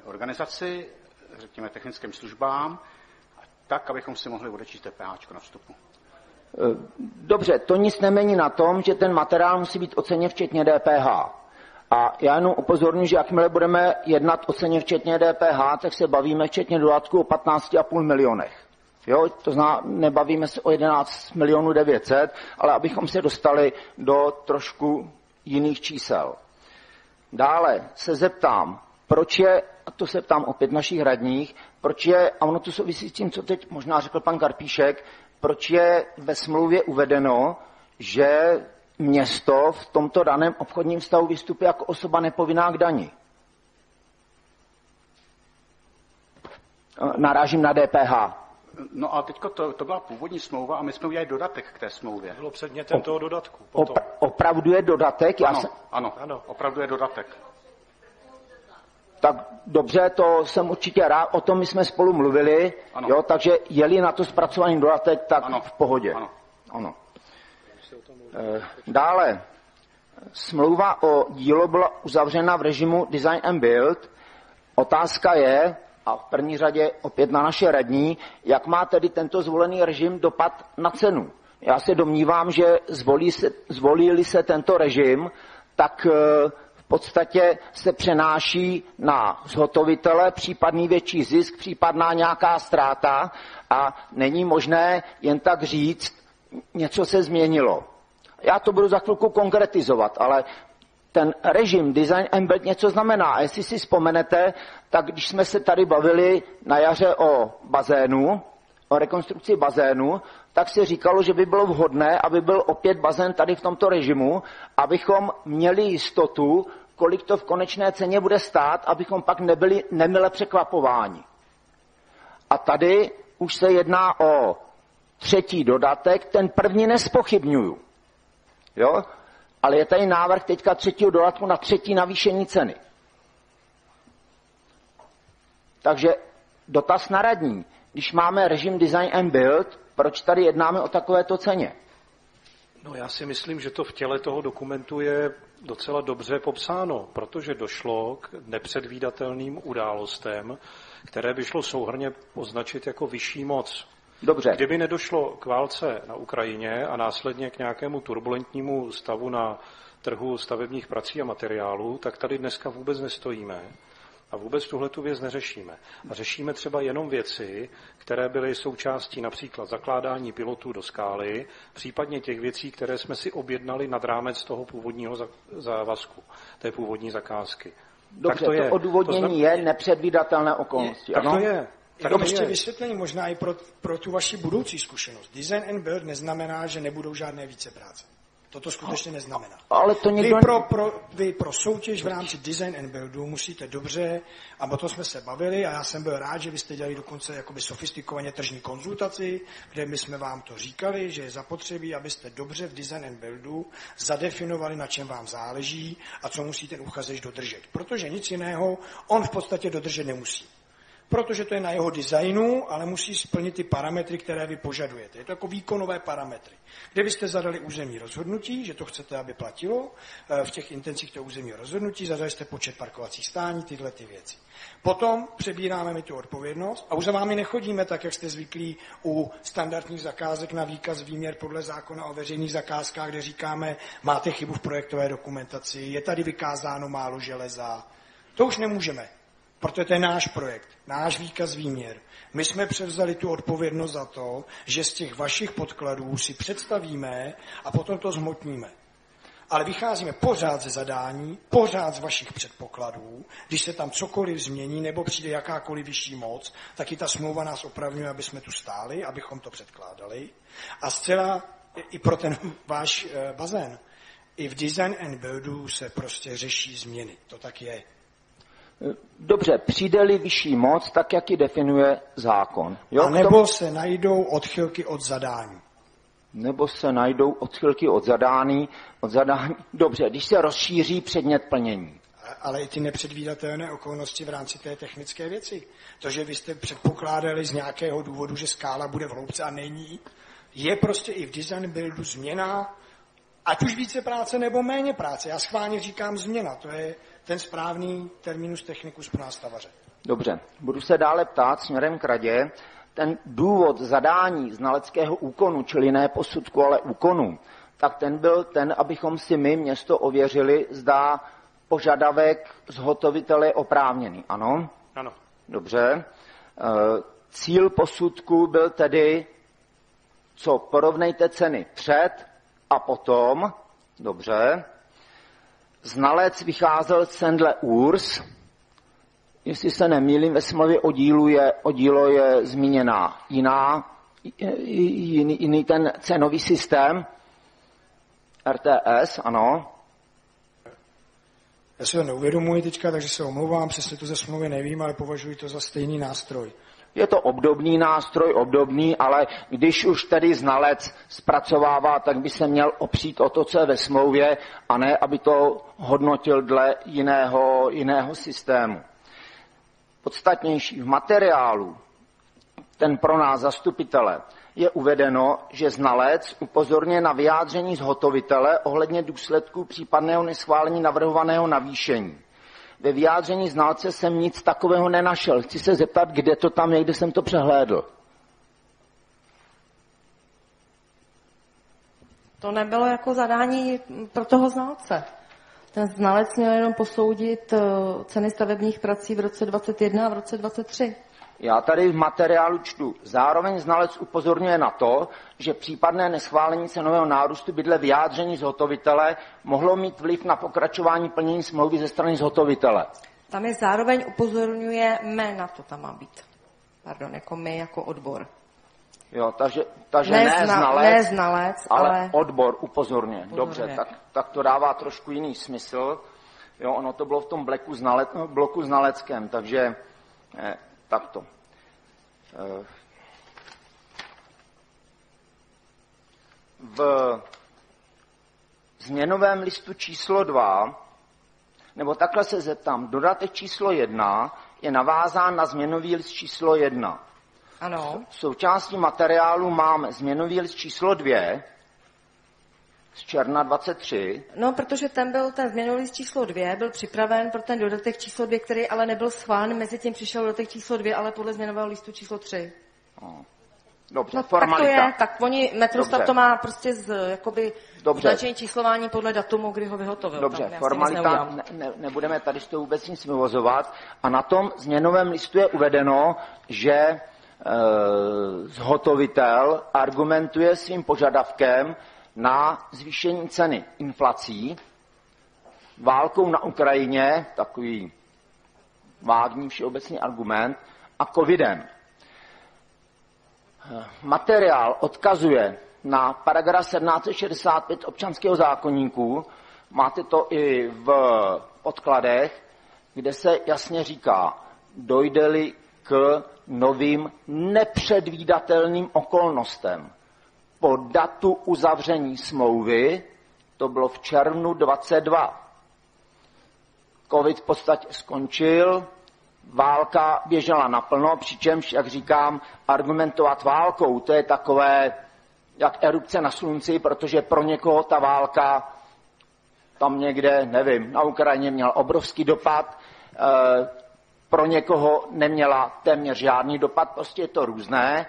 organizaci, řekněme technickým službám, tak, abychom si mohli odečíst DPH na vstupu. Dobře, to nic nemění na tom, že ten materiál musí být oceněn včetně DPH. A já jenom upozorňuji, že jakmile budeme jednat o ceně včetně DPH, tak se bavíme včetně dodatku o 15,5 milionech. Jo, to znamená, nebavíme se o 11 900 000, ale abychom se dostali do trošku jiných čísel. Dále se zeptám, proč je, a to se ptám opět našich radních, proč je, a ono to souvisí s tím, co teď možná řekl pan Karpíšek, proč je ve smlouvě uvedeno, že město v tomto daném obchodním vztahu vystupuje jako osoba nepovinná k dani. Narážím na DPH. No a teďko to byla původní smlouva a my jsme udělali dodatek k té smlouvě. Bylo předmětem toho dodatku. Opravdu je dodatek? Ano, opravdu je dodatek. Tak dobře, to jsem určitě rád, o tom my jsme spolu mluvili, jo, takže je-li na to zpracovaný dodatek, tak v pohodě. Ano. Dále, smlouva o dílo byla uzavřena v režimu Design and Build. Otázka je, a v první řadě opět na naše radní, jak má tedy tento zvolený režim dopad na cenu. Já se domnívám, že zvolí-li se tento režim, tak v podstatě se přenáší na zhotovitele případný větší zisk, případná nějaká ztráta a není možné jen tak říct, něco se změnilo. Já to budu za chvilku konkretizovat, ale ten režim Design and Build něco znamená. A jestli si vzpomenete, tak když jsme se tady bavili na jaře o bazénu, o rekonstrukci bazénu, tak se říkalo, že by bylo vhodné, aby byl opět bazén tady v tomto režimu, abychom měli jistotu, kolik to v konečné ceně bude stát, abychom pak nebyli nemile překvapováni. A tady už se jedná o třetí dodatek, ten první nezpochybňuju. Jo? Ale je tady návrh teďka třetího dodatku na třetí navýšení ceny. Takže dotaz na radní. Když máme režim Design and Build, proč tady jednáme o takovéto ceně? No já si myslím, že to v těle toho dokumentu je docela dobře popsáno, protože došlo k nepředvídatelným událostem, které by šlo souhrnně označit jako vyšší moc. Dobře. Kdyby nedošlo k válce na Ukrajině a následně k nějakému turbulentnímu stavu na trhu stavebních prací a materiálů, tak tady dneska vůbec nestojíme a vůbec tuhletu věc neřešíme. A řešíme třeba jenom věci, které byly součástí například zakládání pilotů do skály, případně těch věcí, které jsme si objednali nad rámec toho původního závazku, té původní zakázky. Dobře, to odůvodnění je nepředvídatelné okolnosti. Tak to je. Jenom ještě vysvětlení možná i pro tu vaši budoucí zkušenost. Design and Build neznamená, že nebudou žádné vícepráce. Toto skutečně neznamená. Ale to někdo... Vy pro soutěž v rámci Design and Buildu musíte dobře, a o tom jsme se bavili, a já jsem byl rád, že vy jste dělali dokonce jakoby sofistikovaně tržní konzultaci, kde my jsme vám to říkali, že je zapotřebí, abyste dobře v Design and Buildu zadefinovali, na čem vám záleží a co musí ten uchazeč dodržet. Protože nic jiného on v podstatě dodržet nemusí. Protože to je na jeho designu, ale musí splnit ty parametry, které vy požadujete. Je to jako výkonové parametry. Kde byste zadali územní rozhodnutí, že to chcete, aby platilo, v těch intencích toho územního rozhodnutí, zadali jste počet parkovacích stání, tyhle ty věci. Potom přebíráme my tu odpovědnost a už za vámi nechodíme tak, jak jste zvyklí u standardních zakázek na výkaz výměr podle zákona o veřejných zakázkách, kde říkáme, máte chybu v projektové dokumentaci, je tady vykázáno málo železa. To už nemůžeme. Protože to je náš projekt, náš výkaz výměr. My jsme převzali tu odpovědnost za to, že z těch vašich podkladů si představíme a potom to zhmotníme. Ale vycházíme pořád ze zadání, pořád z vašich předpokladů. Když se tam cokoliv změní nebo přijde jakákoliv vyšší moc, tak i ta smlouva nás opravňuje, aby jsme tu stáli, abychom to předkládali. A zcela i pro ten váš bazén, i v Design and Buildu se prostě řeší změny. To tak je. Dobře, přijde-li vyšší moc, tak jak ji definuje zákon. Jo, a nebo se najdou odchylky od zadání. Nebo se najdou odchylky od zadání. Dobře, když se rozšíří předmět plnění. Ale i ty nepředvídatelné okolnosti v rámci té technické věci. To, že vy jste předpokládali z nějakého důvodu, že skála bude v hloubce a není, je prostě i v design buildu změna, ať už více práce nebo méně práce. Já schválně říkám změna, to je ten správný terminus technicus pro nástavaře. Dobře, budu se dále ptát směrem k radě. Ten důvod zadání znaleckého úkonu, čili ne posudku, ale úkonu, tak ten byl ten, abychom si my, město, ověřili, zda požadavek zhotovitele je oprávněný. Ano? Ano. Dobře. Cíl posudku byl tedy, co porovnejte ceny před a potom. Dobře. Znalec vycházel z Sandler Urs. Jestli se nemýlím, ve smlouvě o dílo je zmíněna jiný ten cenový systém, RTS, ano. Já si to neuvědomuji teďka, takže se omlouvám, přesně to ze smlouvy nevím, ale považuji to za stejný nástroj. Je to obdobný nástroj, ale když už tedy znalec zpracovává, tak by se měl opřít o to, co je ve smlouvě, a ne, aby to hodnotil dle jiného systému. Podstatnější v materiálu, ten pro nás zastupitele, je uvedeno, že znalec upozorňuje na vyjádření zhotovitele ohledně důsledků případného neschválení navrhovaného navýšení. Ve vyjádření znalce jsem nic takového nenašel. Chci se zeptat, kde to tam je, kde jsem to přehlédl. To nebylo jako zadání pro toho znalce. Ten znalec měl jenom posoudit ceny stavebních prací v roce 2021 a v roce 2023. Já tady v materiálu čtu. Zároveň znalec upozorňuje na to, že případné neschválení cenového nárůstu by dle vyjádření zhotovitele mohlo mít vliv na pokračování plnění smlouvy ze strany zhotovitele. Tam je zároveň upozorňujeme na to, tam má být. Pardon, jako my, jako odbor. Jo, takže ne znalec, ale odbor upozorňuje. Dobře, tak to dává trošku jiný smysl. Jo, ono to bylo v tom bloku znaleckém, takže takto. V změnovém listu číslo 2, nebo takhle se zeptám, dodatek číslo 1 je navázán na změnový list číslo 1. Ano. V součástí materiálu máme změnový list číslo 2 z června 23. No, protože ten změnový list číslo 2 byl připraven pro ten dodatek číslo 2, který ale nebyl schválen, mezi tím přišel dodatek číslo 2, ale podle změnového listu číslo 3. Dobře, no, formalita. Tak to je, tak oni, Metrostat to má prostě značení číslování podle datumu, kdy ho vyhotovil. Dobře, formalita, nebudeme tady s tou vůbec nic vyvozovat. A na tom změnovém listu je uvedeno, že zhotovitel argumentuje svým požadavkem na zvýšení ceny inflací, válkou na Ukrajině, takový vágní všeobecný argument, a covidem. Materiál odkazuje na paragraf 1765 občanského zákoníku, máte to i v podkladech, kde se jasně říká, dojde-li k novým nepředvídatelným okolnostem. Po datu uzavření smlouvy, to bylo v červnu 22. Covid v podstatě skončil, válka běžela naplno, přičemž, jak říkám, argumentovat válkou, to je takové, jak erupce na slunci, protože pro někoho ta válka tam někde, nevím, na Ukrajině měla obrovský dopad, pro někoho neměla téměř žádný dopad, prostě je to různé.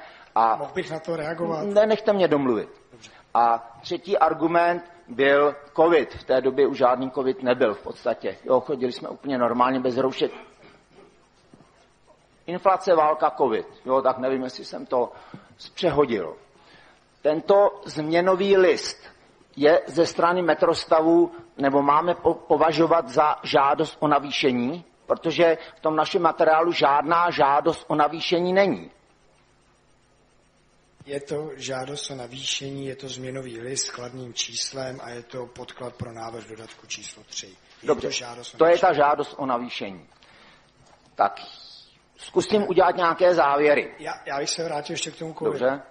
Mohl bych na to reagovat? Nechte mě domluvit. Dobře. A třetí argument byl covid. V té době už žádný covid nebyl v podstatě. Jo, chodili jsme úplně normálně bez roušek. Inflace, válka, covid. Jo, tak nevím, jestli jsem to přehodil. Tento změnový list je ze strany Metrostavu, nebo máme považovat za žádost o navýšení, protože v tom našem materiálu žádná žádost o navýšení není. Je to žádost o navýšení, je to změnový list s kladným číslem a je to podklad pro návrh dodatku číslo 3. Dobře, to je ta žádost o navýšení. Tak zkusím udělat nějaké závěry. Já bych se vrátil ještě k tomu covidu. Dobře.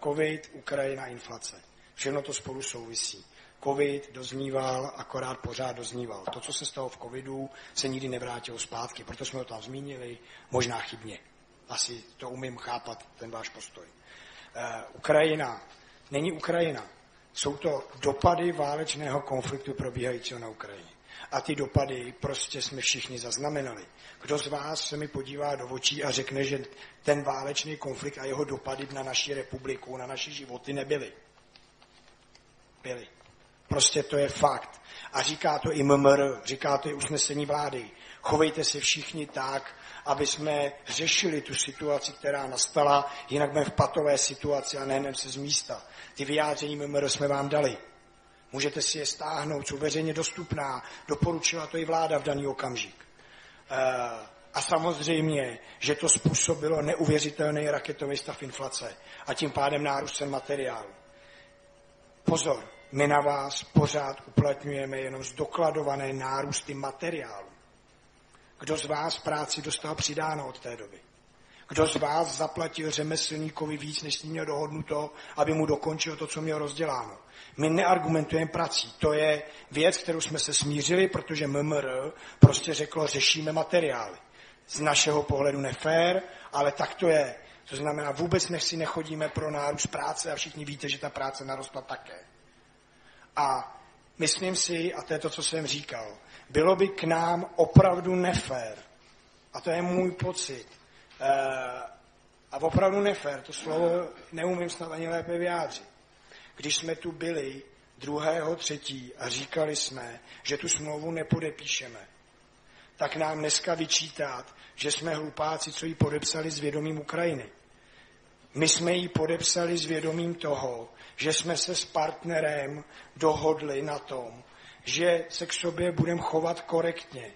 Covid, Ukrajina, inflace. Všechno to spolu souvisí. Covid dozníval, akorát pořád dozníval. To, co se stalo v covidu, se nikdy nevrátilo zpátky, proto jsme ho tam zmínili, možná chybně. Asi to umím chápat, ten váš postoj. Ukrajina není Ukrajina. Jsou to dopady válečného konfliktu probíhajícího na Ukrajině. A ty dopady prostě jsme všichni zaznamenali. Kdo z vás se mi podívá do očí a řekne, že ten válečný konflikt a jeho dopady na naši republiku, na naše životy nebyly? Byly. Prostě to je fakt. A říká to i MMR, říká to i usnesení vlády. Chovejte se všichni tak, aby jsme řešili tu situaci, která nastala, jinak budeme v patové situaci a nehneme se z místa. Ty vyjádření MMR jsme vám dali. Můžete si je stáhnout, jsou veřejně dostupná, doporučila to i vláda v daný okamžik. A samozřejmě, že to způsobilo neuvěřitelný raketový stav inflace a tím pádem nárůst cen materiálu. Pozor, my na vás pořád uplatňujeme jenom zdokladované nárůsty materiálu. Kdo z vás práci dostal přidáno od té doby? Kdo z vás zaplatil řemeslníkovi víc, než s ním měl dohodnuto, aby mu dokončil to, co měl rozděláno? My neargumentujeme prací. To je věc, kterou jsme se smířili, protože MMR prostě řeklo, řešíme materiály. Z našeho pohledu nefér, ale tak to je. To znamená, vůbec si nechodíme pro nárůst práce a všichni víte, že ta práce narostla také. A myslím si, a to je to, co jsem říkal, bylo by k nám opravdu nefér, a to je můj pocit, a opravdu nefér, to slovo neumím snad ani lépe vyjádřit. Když jsme tu byli 2.3. a říkali jsme, že tu smlouvu nepodepíšeme, tak nám dneska vyčítat, že jsme hlupáci, co ji podepsali s vědomím Ukrajiny. My jsme ji podepsali s vědomím toho, že jsme se s partnerem dohodli na tom, že se k sobě budeme chovat korektně.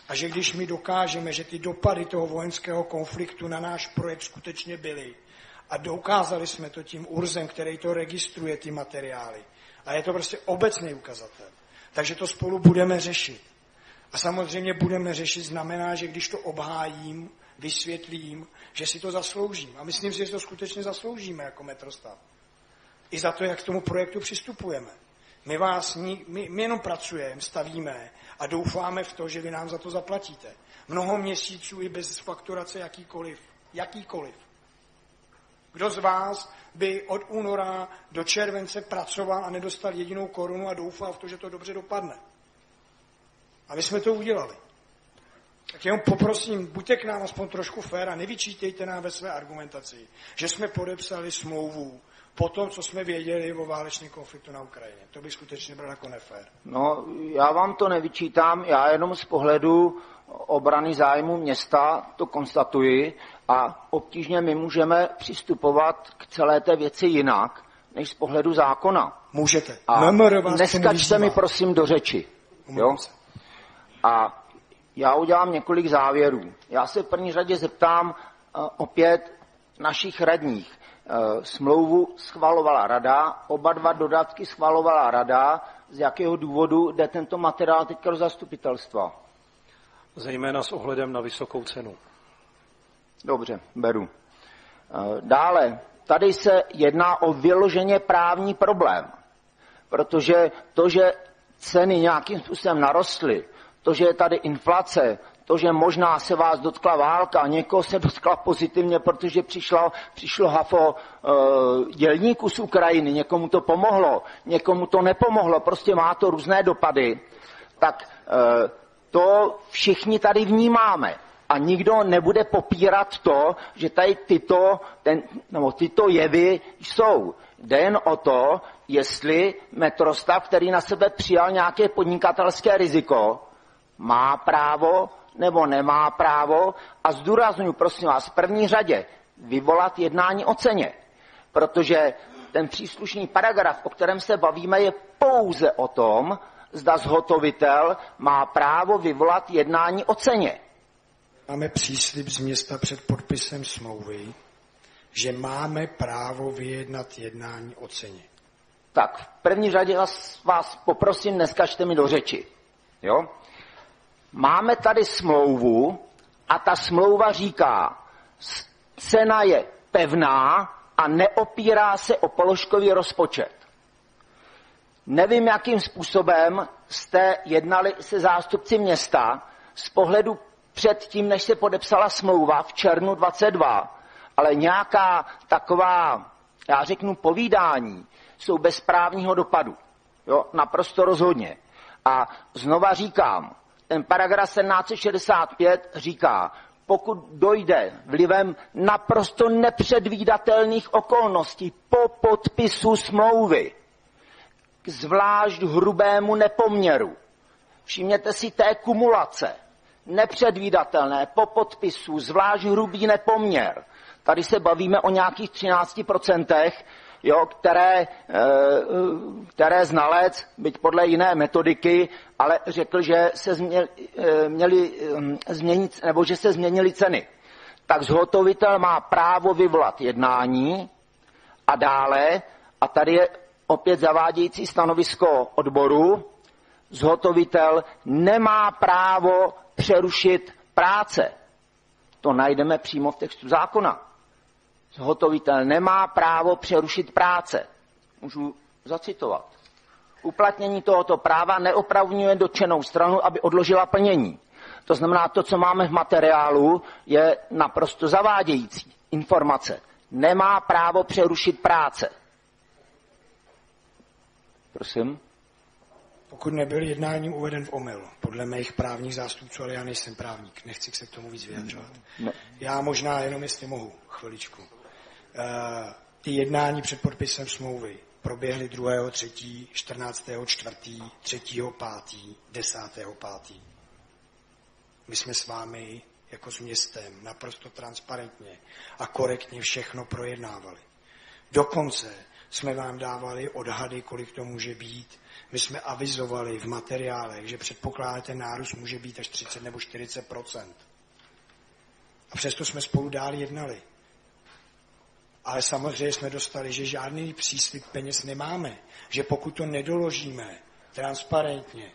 A že když my dokážeme, že ty dopady toho vojenského konfliktu na náš projekt skutečně byly, a dokázali jsme to tím URZem, který to registruje, ty materiály. A je to prostě obecný ukazatel. Takže to spolu budeme řešit. A samozřejmě budeme řešit znamená, že když to obhájím, vysvětlím, že si to zasloužím. A myslím si, že to skutečně zasloužíme jako Metrostav. I za to, jak k tomu projektu přistupujeme. My jenom pracujeme, stavíme a doufáme v to, že vy nám za to zaplatíte. Mnoho měsíců i bez fakturace jakýkoliv. Kdo z vás by od února do července pracoval a nedostal jedinou korunu a doufal v to, že to dobře dopadne? A my jsme to udělali. Tak jenom poprosím, buďte k nám aspoň trošku fér a nevyčítejte nám ve své argumentaci, že jsme podepsali smlouvu po tom, co jsme věděli o válečném konfliktu na Ukrajině. To by skutečně bylo jako nefér. No, já vám to nevyčítám, já jenom z pohledu obrany zájmu města to konstatuji a obtížně my můžeme přistupovat k celé té věci jinak, než z pohledu zákona. Můžete. A neskačte mi prosím do řeči. Jo? A já udělám několik závěrů. Já se v první řadě zeptám opět našich radních. Smlouvu schvalovala rada, oba dva dodatky schvalovala rada. Z jakého důvodu jde tento materiál teď do zastupitelstva? Zejména s ohledem na vysokou cenu. Dobře, beru. Dále, tady se jedná o vyloženě právní problém, protože to, že ceny nějakým způsobem narostly, to, že je tady inflace, to, že možná se vás dotkla válka, někoho se dotkla pozitivně, protože přišlo hafo dělníků z Ukrajiny, někomu to pomohlo, někomu to nepomohlo, prostě má to různé dopady, tak to všichni tady vnímáme. A nikdo nebude popírat to, že tady tyto jevy jsou. Jde jen o to, jestli Metrostav, který na sebe přijal nějaké podnikatelské riziko, má právo nebo nemá právo. A zdůraznuju, prosím vás, v první řadě vyvolat jednání o ceně. Protože ten příslušný paragraf, o kterém se bavíme, je pouze o tom, zda zhotovitel má právo vyvolat jednání o ceně. Máme příslib z města před podpisem smlouvy, že máme právo vyjednat jednání o ceně. Tak, v první řadě vás poprosím, neskačte mi do řeči. Jo? Máme tady smlouvu a ta smlouva říká, cena je pevná a neopírá se o položkový rozpočet. Nevím, jakým způsobem jste jednali se zástupci města z pohledu předtím, než se podepsala smlouva v červnu 22, ale nějaká taková, já řeknu, povídání jsou bez právního dopadu. Jo, naprosto rozhodně. A znova říkám, ten paragraf 1765 říká, pokud dojde vlivem naprosto nepředvídatelných okolností po podpisu smlouvy k zvlášť hrubému nepoměru, všimněte si té kumulace, nepředvídatelné, po podpisu, zvlášť hrubý nepoměr. Tady se bavíme o nějakých 13%, jo, které znalec, byť podle jiné metodiky, ale řekl, že se že se změnily ceny. Tak zhotovitel má právo vyvolat jednání a dále, a tady je opět zavádějící stanovisko odboru, zhotovitel nemá právo přerušit práce. To najdeme přímo v textu zákona. Zhotovitel nemá právo přerušit práce. Můžu zacitovat. Uplatnění tohoto práva neopravňuje dotčenou stranu, aby odložila plnění. To znamená, to, co máme v materiálu, je naprosto zavádějící informace. Nemá právo přerušit práce. Prosím. Pokud nebyl jednáním uveden v omyl, podle mých právních zástupců, ale já nejsem právník, nechci se k tomu víc vyjadřovat. No. Já možná jenom, jestli mohu, chviličku. Ty jednání před podpisem smlouvy proběhly 2.3., 14.4., 3.5., 10.5. My jsme s vámi jako s městem naprosto transparentně a korektně všechno projednávali. Dokonce jsme vám dávali odhady, kolik to může být. My jsme avizovali v materiálech, že předpokládáte, ten nárůst může být až 30 nebo 40%. A přesto jsme spolu dál jednali. Ale samozřejmě jsme dostali, že žádný příslib peněz nemáme. Že pokud to nedoložíme transparentně,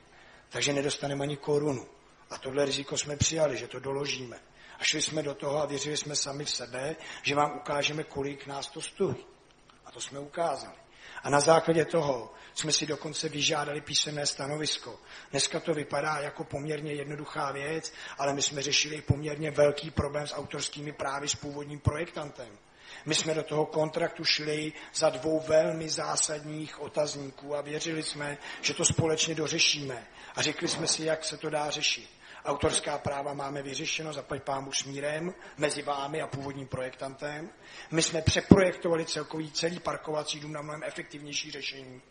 takže nedostaneme ani korunu. A tohle riziko jsme přijali, že to doložíme. A šli jsme do toho a věřili jsme sami v sebe, že vám ukážeme, kolik nás to stojí. A to jsme ukázali. A na základě toho jsme si dokonce vyžádali písemné stanovisko. Dneska to vypadá jako poměrně jednoduchá věc, ale my jsme řešili poměrně velký problém s autorskými právy s původním projektantem. My jsme do toho kontraktu šli za 2 velmi zásadních otazníků a věřili jsme, že to společně dořešíme. A řekli jsme si, jak se to dá řešit. Autorská práva máme vyřešeno zaplať pámu smírem mezi vámi a původním projektantem. My jsme přeprojektovali celý parkovací dům na mnohem efektivnější řešení.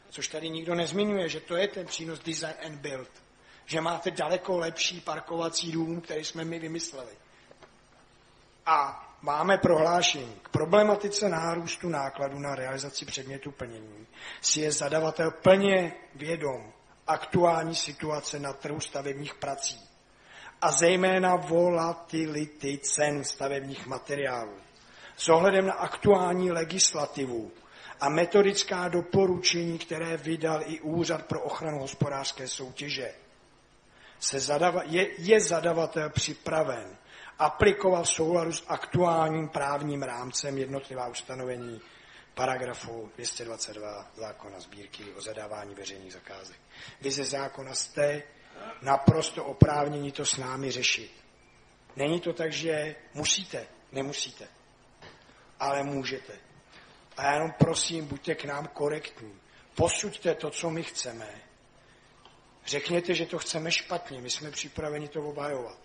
Což tady nikdo nezmiňuje, že to je ten přínos design and build. Že máte daleko lepší parkovací dům, který jsme my vymysleli. A máme prohlášení. K problematice nárůstu nákladů na realizaci předmětu plnění si je zadavatel plně vědom aktuální situace na trhu stavebních prací a zejména volatility cen stavebních materiálů. S ohledem na aktuální legislativu a metodická doporučení, které vydal i Úřad pro ochranu hospodářské soutěže, je zadavatel připraven aplikovat v souladu s aktuálním právním rámcem jednotlivá ustanovení paragrafu 222 zákona sbírky o zadávání veřejných zakázek. Vy ze zákona jste naprosto oprávněni to s námi řešit. Není to tak, že musíte, nemusíte, ale můžete. A já jenom prosím, buďte k nám korektní. Posuďte to, co my chceme. Řekněte, že to chceme špatně, my jsme připraveni to obhajovat.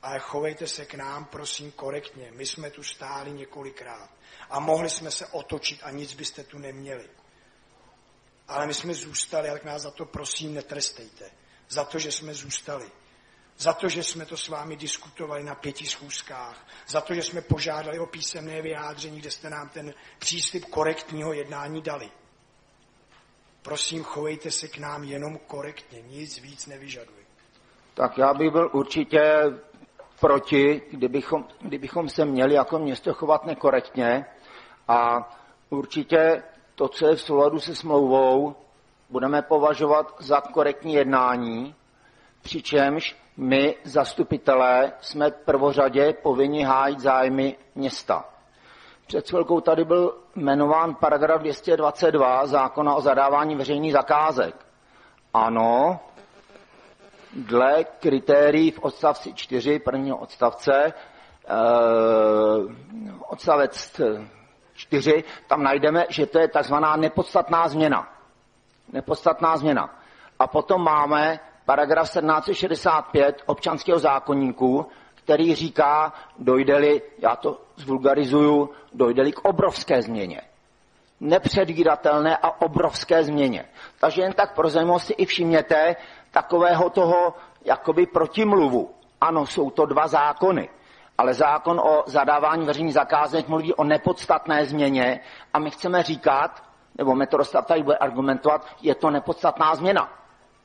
Ale chovejte se k nám, prosím, korektně. My jsme tu stáli několikrát a mohli jsme se otočit a nic byste tu neměli. Ale my jsme zůstali, ale nás za to prosím netrestejte. Za to, že jsme zůstali. Za to, že jsme to s vámi diskutovali na 5 schůzkách. Za to, že jsme požádali o písemné vyjádření, kde jste nám ten příslib korektního jednání dali. Prosím, chovejte se k nám jenom korektně, nic víc nevyžaduji. Tak já bych byl určitě proti, kdybychom se měli jako město chovat nekorektně a určitě to, co je v souladu se smlouvou, budeme považovat za korektní jednání, přičemž my, zastupitelé, jsme prvořadě povinni hájit zájmy města. Před chvilkou tady byl jmenován paragraf 222 zákona o zadávání veřejných zakázek. Ano, dle kritérií v odstavci 4 prvního odstavce, odstavec 4, tam najdeme, že to je takzvaná nepodstatná změna. Nepodstatná změna. A potom máme paragraf 1765 občanského zákoníku, který říká, dojde-li, já to zvulgarizuju, dojde-li k obrovské změně. Nepředvídatelné a obrovské změně. Takže jen tak pro zajímavost si i všimněte takového toho jakoby protimluvu. Ano, jsou to 2 zákony, ale zákon o zadávání veřejných zakázek mluví o nepodstatné změně a my chceme říkat, nebo Metrostav tady bude argumentovat, je to nepodstatná změna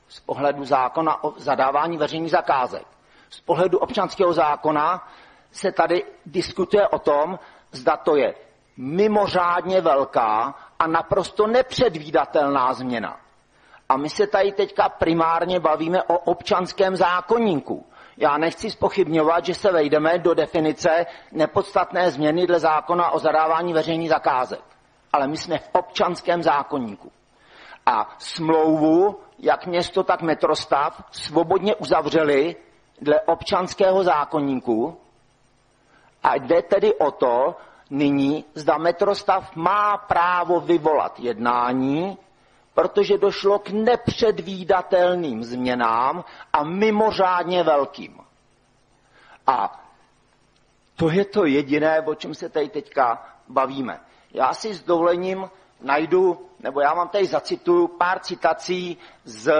z pohledu zákona o zadávání veřejných zakázek. Z pohledu občanského zákona se tady diskutuje o tom, zda to je mimořádně velká a naprosto nepředvídatelná změna. A my se tady teďka primárně bavíme o občanském zákoníku. Já nechci zpochybňovat, že se vejdeme do definice nepodstatné změny dle zákona o zadávání veřejných zakázek. Ale my jsme v občanském zákoníku. A smlouvu, jak město, tak Metrostav, svobodně uzavřeli dle občanského zákoníku. A jde tedy o to, nyní, zda Metrostav má právo vyvolat jednání, protože došlo k nepředvídatelným změnám a mimořádně velkým. A to je to jediné, o čem se tady teďka bavíme. Já si s dovolením najdu, nebo já vám tady zacituju pár citací z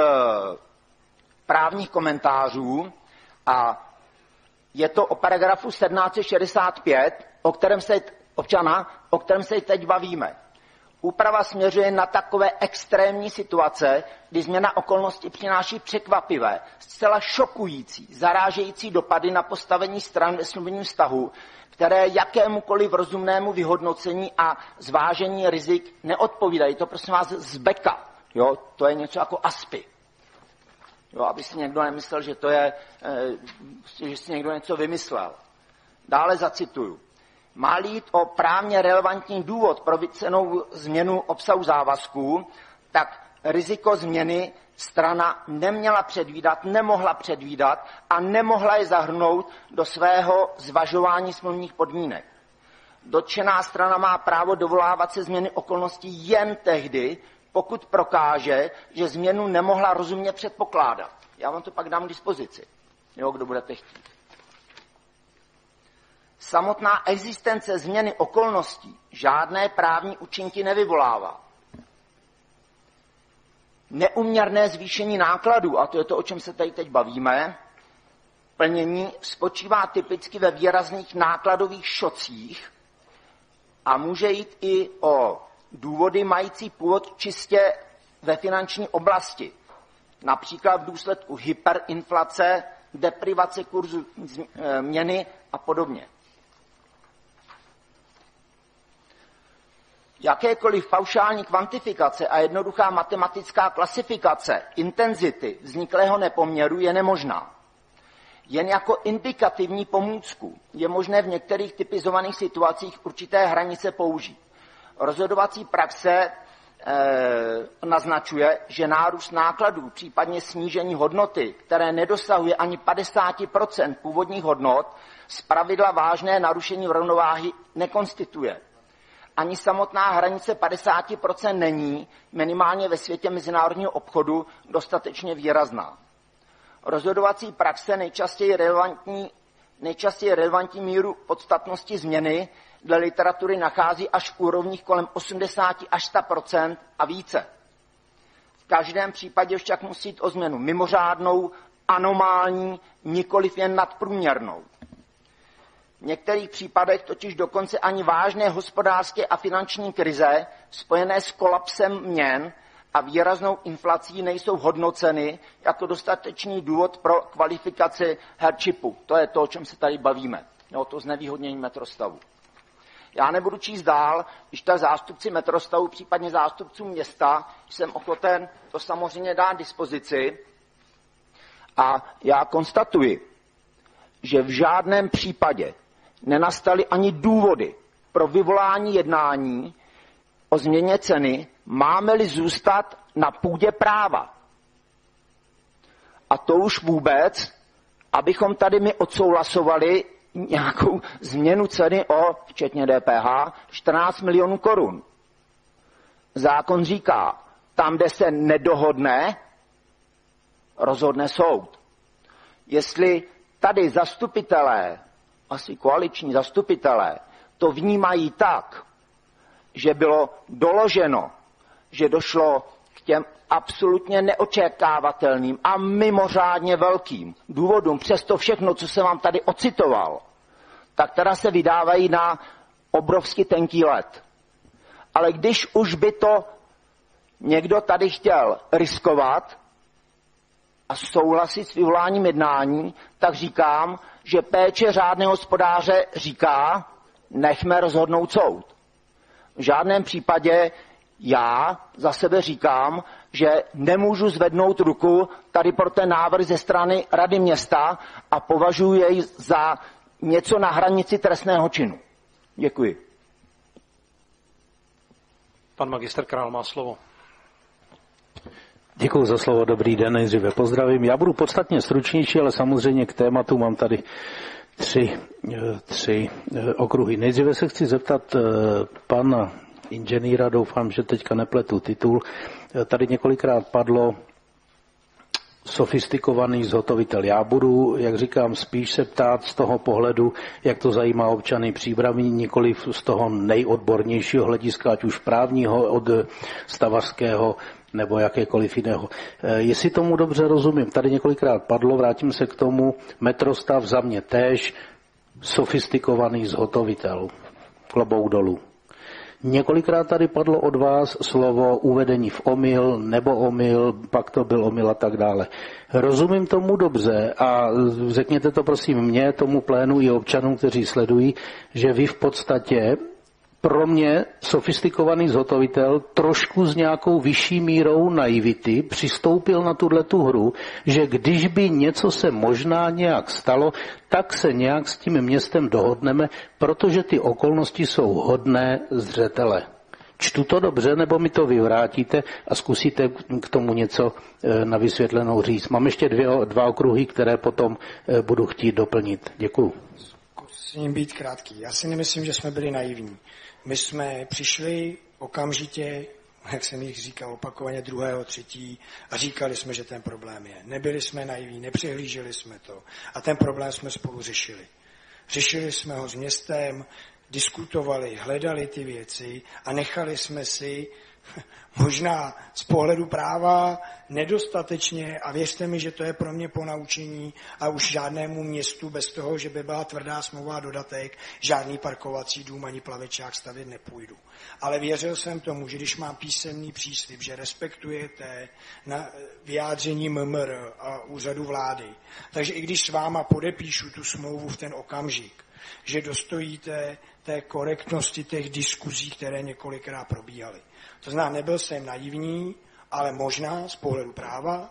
právních komentářů a je to o paragrafu 1765, o kterém se teď bavíme. Úprava směřuje na takové extrémní situace, kdy změna okolností přináší překvapivé, zcela šokující, zarážející dopady na postavení stran ve smluvním vztahu, které jakémukoliv rozumnému vyhodnocení a zvážení rizik neodpovídají. To prosím vás z Beka. Jo? To je něco jako ASPI. Jo, aby si někdo nemyslel, že to je, že si někdo něco vymyslel. Dále zacituju. Má-li jít o právně relevantní důvod pro vycenou změnu obsahu závazků, tak riziko změny strana neměla předvídat, nemohla předvídat a nemohla je zahrnout do svého zvažování smluvních podmínek. Dotčená strana má právo dovolávat se změny okolností jen tehdy, pokud prokáže, že změnu nemohla rozumně předpokládat. Já vám to pak dám k dispozici, jo, kdo budete chtít. Samotná existence změny okolností žádné právní účinky nevyvolává. Neúměrné zvýšení nákladů, a to je to, o čem se tady teď bavíme, plnění spočívá typicky ve výrazných nákladových šocích a může jít i o důvody mající původ čistě ve finanční oblasti, například v důsledku hyperinflace, deprivace kurzu měny a podobně. Jakékoliv paušální kvantifikace a jednoduchá matematická klasifikace intenzity vzniklého nepoměru je nemožná. Jen jako indikativní pomůcku je možné v některých typizovaných situacích určité hranice použít. Rozhodovací praxe naznačuje, že nárůst nákladů, případně snížení hodnoty, které nedosahuje ani 50% původních hodnot, zpravidla vážné narušení rovnováhy nekonstituje. Ani samotná hranice 50% není, minimálně ve světě mezinárodního obchodu, dostatečně výrazná. Rozhodovací praxe nejčastěji relevantní míru podstatnosti změny dle literatury nachází až v úrovních kolem 80 až 100% a více. V každém případě však musí jít o změnu mimořádnou, anomální, nikoliv jen nadprůměrnou. V některých případech totiž dokonce ani vážné hospodářské a finanční krize spojené s kolapsem měn a výraznou inflací nejsou hodnoceny jako dostatečný důvod pro kvalifikaci hardshipu. To je to, o čem se tady bavíme. Jo, to znevýhodnění Metrostavu. Já nebudu číst dál, když tak zástupci Metrostavu, případně zástupcům města, jsem ochoten to samozřejmě dát dispozici. A já konstatuji, že v žádném případě nenastaly ani důvody pro vyvolání jednání o změně ceny, máme-li zůstat na půdě práva. A to už vůbec, abychom tady my odsouhlasovali nějakou změnu ceny o, včetně DPH, 14 milionů korun. Zákon říká, tam, kde se nedohodne, rozhodne soud. Jestli tady zastupitelé, asi koaliční zastupitelé, to vnímají tak, že bylo doloženo, že došlo k těm absolutně neočekávatelným a mimořádně velkým důvodům, přesto všechno, co jsem vám tady ocitoval, tak teda se vydávají na obrovsky tenký led. Ale když už by to někdo tady chtěl riskovat a souhlasit s vyvoláním jednání, tak říkám, že péče řádného hospodáře říká, nechme rozhodnout soud. V žádném případě já za sebe říkám, že nemůžu zvednout ruku tady pro ten návrh ze strany Rady města a považuji jej za něco na hranici trestného činu. Děkuji. Pan magistr Král má slovo. Děkuji za slovo, dobrý den, nejdříve pozdravím. Já budu podstatně stručnější, ale samozřejmě k tématu mám tady tři okruhy. Nejdříve se chci zeptat pana inženýra, doufám, že teďka nepletu titul. Tady několikrát padlo sofistikovaný zhotovitel. Já budu, jak říkám, spíš se ptát z toho pohledu, jak to zajímá občany Příbrami, nikoliv z toho nejodbornějšího hlediska, ať už právního, od stavařského nebo jakékoliv jiného. Jestli tomu dobře rozumím, tady několikrát padlo, vrátím se k tomu, metrostav za mě též, sofistikovaný zhotovitel. Klobouk dolů. Několikrát tady padlo od vás slovo uvedení v omyl, nebo omyl, pak to byl omyl a tak dále. Rozumím tomu dobře a řekněte to prosím mně, tomu plénu i občanům, kteří sledují, že vy v podstatě pro mě sofistikovaný zhotovitel trošku s nějakou vyšší mírou naivity přistoupil na tuhletu hru, že když by něco se možná nějak stalo, tak se nějak s tím městem dohodneme, protože ty okolnosti jsou hodné zřetele. Čtu to dobře, nebo mi to vyvrátíte a zkusíte k tomu něco na vysvětlenou říct. Mám ještě dva okruhy, které potom budu chtít doplnit. Děkuju. Zkusím být krátký. Já si nemyslím, že jsme byli naivní. My jsme přišli okamžitě, jak jsem jich říkal opakovaně, 2., 3. a říkali jsme, že ten problém je. Nebyli jsme naivní, nepřehlíželi jsme to a ten problém jsme spolu řešili. Řešili jsme ho s městem, diskutovali, hledali ty věci a nechali jsme si možná z pohledu práva nedostatečně, a věřte mi, že to je pro mě ponaučení a už žádnému městu bez toho, že by byla tvrdá smlouva dodatek, žádný parkovací dům ani plavečák stavět nepůjdu. Ale věřil jsem tomu, že když mám písemný příslib, že respektujete na vyjádření MMR a úřadu vlády, takže i když s váma podepíšu tu smlouvu v ten okamžik, že dostojíte té korektnosti těch diskuzí, které několikrát probíhaly. To znamená, nebyl jsem naivní, ale možná z pohledu práva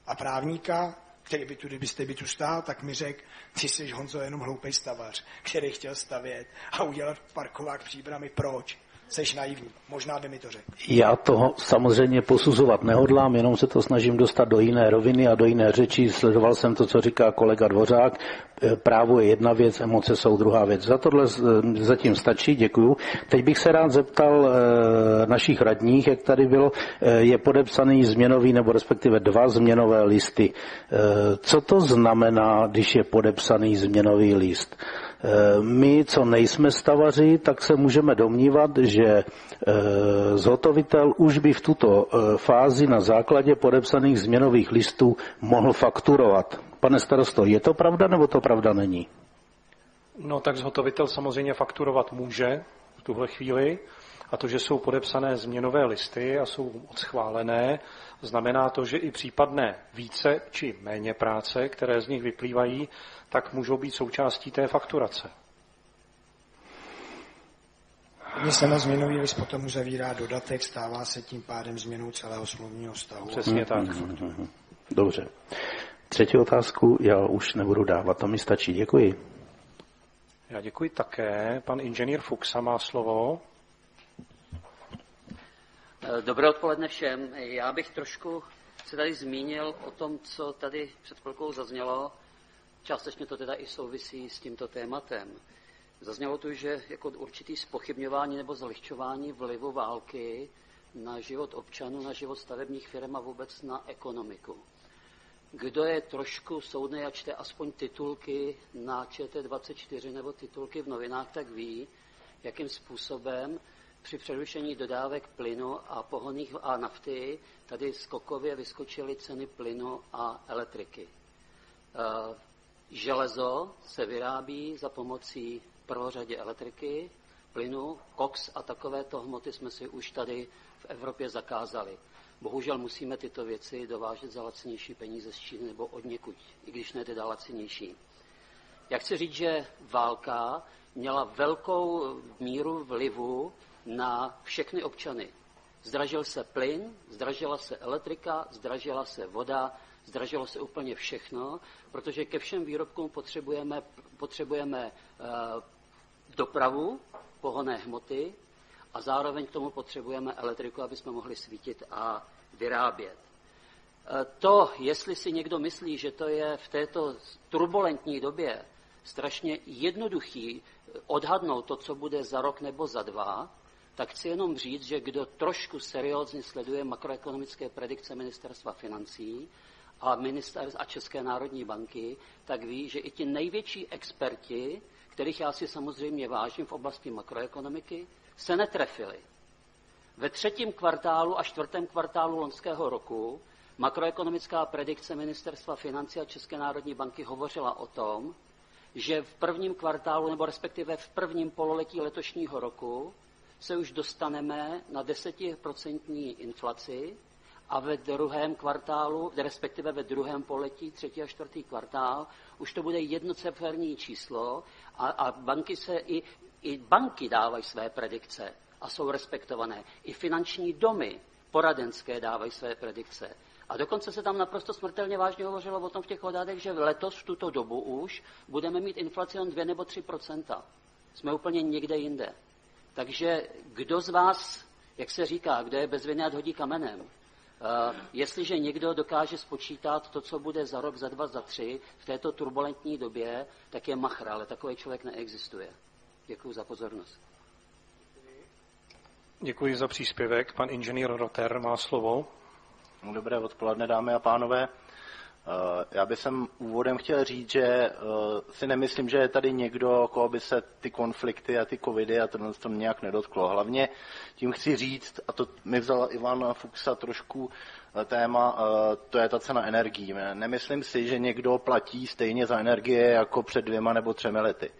a právníka, který by tu, kdybyste by tu stál, tak mi řekl, ty jsi, Honzo, jenom hloupej stavař, který chtěl stavět a udělat parkovák Příbrami. Proč? Seš naivní. Možná by mi to řekl. Já toho samozřejmě posuzovat nehodlám, jenom se to snažím dostat do jiné roviny a do jiné řeči. Sledoval jsem to, co říká kolega Dvořák. Právo je jedna věc, emoce jsou druhá věc. Za tohle zatím stačí, děkuju. Teď bych se rád zeptal našich radních, jak tady bylo, je podepsaný změnový, nebo respektive 2 změnové listy. Co to znamená, když je podepsaný změnový list? My, co nejsme stavaři, tak se můžeme domnívat, že zhotovitel už by v tuto fázi na základě podepsaných změnových listů mohl fakturovat. Pane starosto, je to pravda, nebo to pravda není? No tak zhotovitel samozřejmě fakturovat může v tuhle chvíli. A to, že jsou podepsané změnové listy a jsou odschválené, znamená to, že i případné více či méně práce, které z nich vyplývají, tak můžou být součástí té fakturace. Když se na změnový list potom uzavírá dodatek, stává se tím pádem změnou celého smluvního vztahu. Přesně tak. Dobře. Třetí otázku já už nebudu dávat, to mi stačí. Děkuji. Já děkuji také. Pan inženýr Fuxa má slovo. Dobré odpoledne všem. Já bych trošku se tady zmínil o tom, co tady před chvilkou zaznělo. Částečně to teda i souvisí s tímto tématem. Zaznělo tu, že jako určitý zpochybňování nebo zlehčování vlivu války na život občanů, na život stavebních firm a vůbec na ekonomiku. Kdo je trošku soudnej a čte aspoň titulky na ČT24 nebo titulky v novinách, tak ví, jakým způsobem při přerušení dodávek plynu a pohonných a nafty tady skokově vyskočily ceny plynu a elektriky. Železo se vyrábí za pomocí prvořadě elektriky, plynu, koks a takovéto hmoty jsme si už tady v Evropě zakázali. Bohužel musíme tyto věci dovážet za lacnější peníze z Číny nebo odněkud, i když ne teda lacinější. Já chci říct, že válka měla velkou míru vlivu na všechny občany. Zdražil se plyn, zdražila se elektrika, zdražila se voda, zdražilo se úplně všechno, protože ke všem výrobkům potřebujeme dopravu, pohonné hmoty a zároveň k tomu potřebujeme elektriku, aby jsme mohli svítit a vyrábět. To, jestli si někdo myslí, že to je v této turbulentní době strašně jednoduchý odhadnout to, co bude za rok nebo za dva, tak chci jenom říct, že kdo trošku seriózně sleduje makroekonomické predikce Ministerstva financí a České národní banky, tak ví, že i ti největší experti, kterých já si samozřejmě vážím v oblasti makroekonomiky, se netrefili. Ve 3. kvartálu a 4. kvartálu loňského roku makroekonomická predikce Ministerstva financí a České národní banky hovořila o tom, že v 1. kvartálu, nebo respektive v 1. pololetí letošního roku se už dostaneme na 10% inflaci a ve 2. kvartálu, respektive ve 2. pololetí, 3. a 4. kvartál, už to bude jednociferní číslo a banky i banky dávají své predikce a jsou respektované. I finanční domy poradenské dávají své predikce. A dokonce se tam naprosto smrtelně vážně hovořilo o tom v těch odhadech, že letos v tuto dobu už budeme mít inflaci jen 2 nebo 3%. Jsme úplně někde jinde. Takže kdo z vás, jak se říká, kdo je bez viny, ať hodí kamenem. Jestliže někdo dokáže spočítat to, co bude za rok, za 2, za 3 v této turbulentní době, tak je machr, ale takový člověk neexistuje. Děkuji za pozornost. Děkuji za příspěvek. Pan inženýr Rotter má slovo. Dobré odpoledne, dámy a pánové. Já bych úvodem chtěl říct, že si nemyslím, že je tady někdo, koho by se ty konflikty a ty covidy a to nějak nedotklo. Hlavně tím chci říct, a to mi vzal Ivan Fuksa trošku téma, to je ta cena energií. Nemyslím si, že někdo platí stejně za energie jako před 2 nebo 3 lety.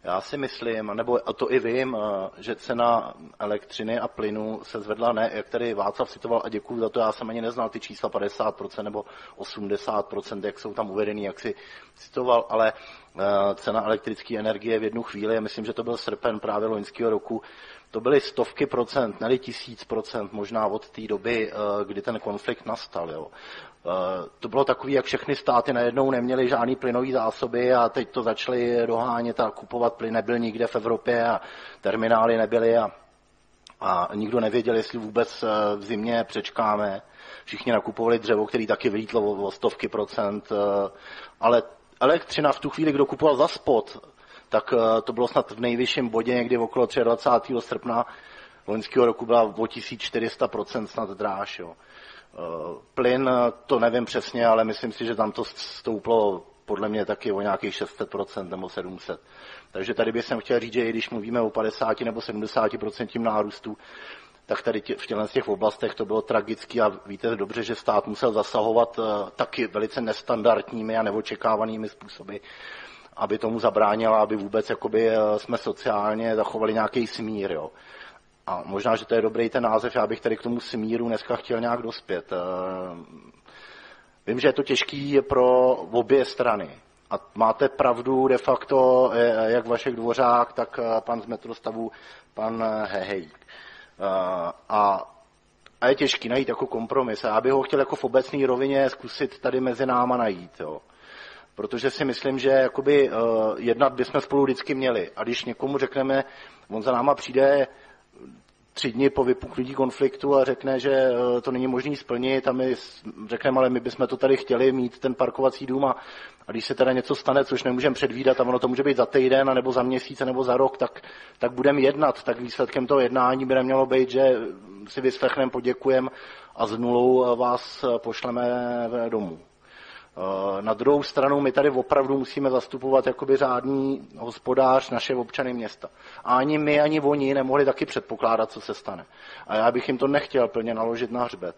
Já si myslím, nebo to i vím, že cena elektřiny a plynu se zvedla, ne, jak tady Václav citoval, a děkuju za to, já jsem ani neznal ty čísla 50% nebo 80%, jak jsou tam uvedený, jak si citoval, ale cena elektrické energie v jednu chvíli, myslím, že to byl srpen právě loňského roku, to byly stovky procent, ne 1000% možná od té doby, kdy ten konflikt nastal. Jo. To bylo takový, jak všechny státy najednou neměly žádný plynový zásoby a teď to začaly dohánět a kupovat plyn nebyl nikde v Evropě a terminály nebyly a nikdo nevěděl, jestli vůbec v zimě přečkáme. Všichni nakupovali dřevo, který taky vylítlo o stovky procent, ale elektřina v tu chvíli, kdo kupoval za spot, tak to bylo snad v nejvyšším bodě, někdy okolo 23. srpna loňského roku byla o 1400% snad dráž. Jo. Plyn, to nevím přesně, ale myslím si, že tam to stouplo podle mě taky o nějakých 600% nebo 700%. Takže tady bych chtěl říct, že i když mluvíme o 50 nebo 70% nárůstu, tak tady v těch oblastech to bylo tragické a víte dobře, že stát musel zasahovat taky velice nestandardními a neočekávanými způsoby, aby tomu zabránila, aby vůbec jakoby jsme sociálně zachovali nějaký smír. Jo. A možná, že to je dobrý ten název, já bych tady k tomu smíru dneska chtěl nějak dospět. Vím, že je to těžký pro obě strany. A máte pravdu de facto, jak Vašek Dvořák, tak pan z Metrostavu, pan Hehejk. A je těžký najít jako kompromis. A já bych ho chtěl jako v obecné rovině zkusit tady mezi náma najít. Jo. Protože si myslím, že jakoby, jednat bychom spolu vždycky měli. A když někomu řekneme, on za náma přijde 3 dny po vypuknutí konfliktu a řekne, že to není možné splnit a my řekneme, ale my bychom to tady chtěli mít, ten parkovací dům a když se teda něco stane, což nemůžeme předvídat a ono to může být za týden, nebo za měsíc, nebo za rok, tak budeme jednat. Tak výsledkem toho jednání by nemělo být, že si vyslechneme, poděkujeme a s nulou vás pošleme domů. Na druhou stranu my tady opravdu musíme zastupovat jakoby řádný hospodář naše občany města. A ani my, ani oni nemohli taky předpokládat, co se stane. A já bych jim to nechtěl plně naložit na hřbet.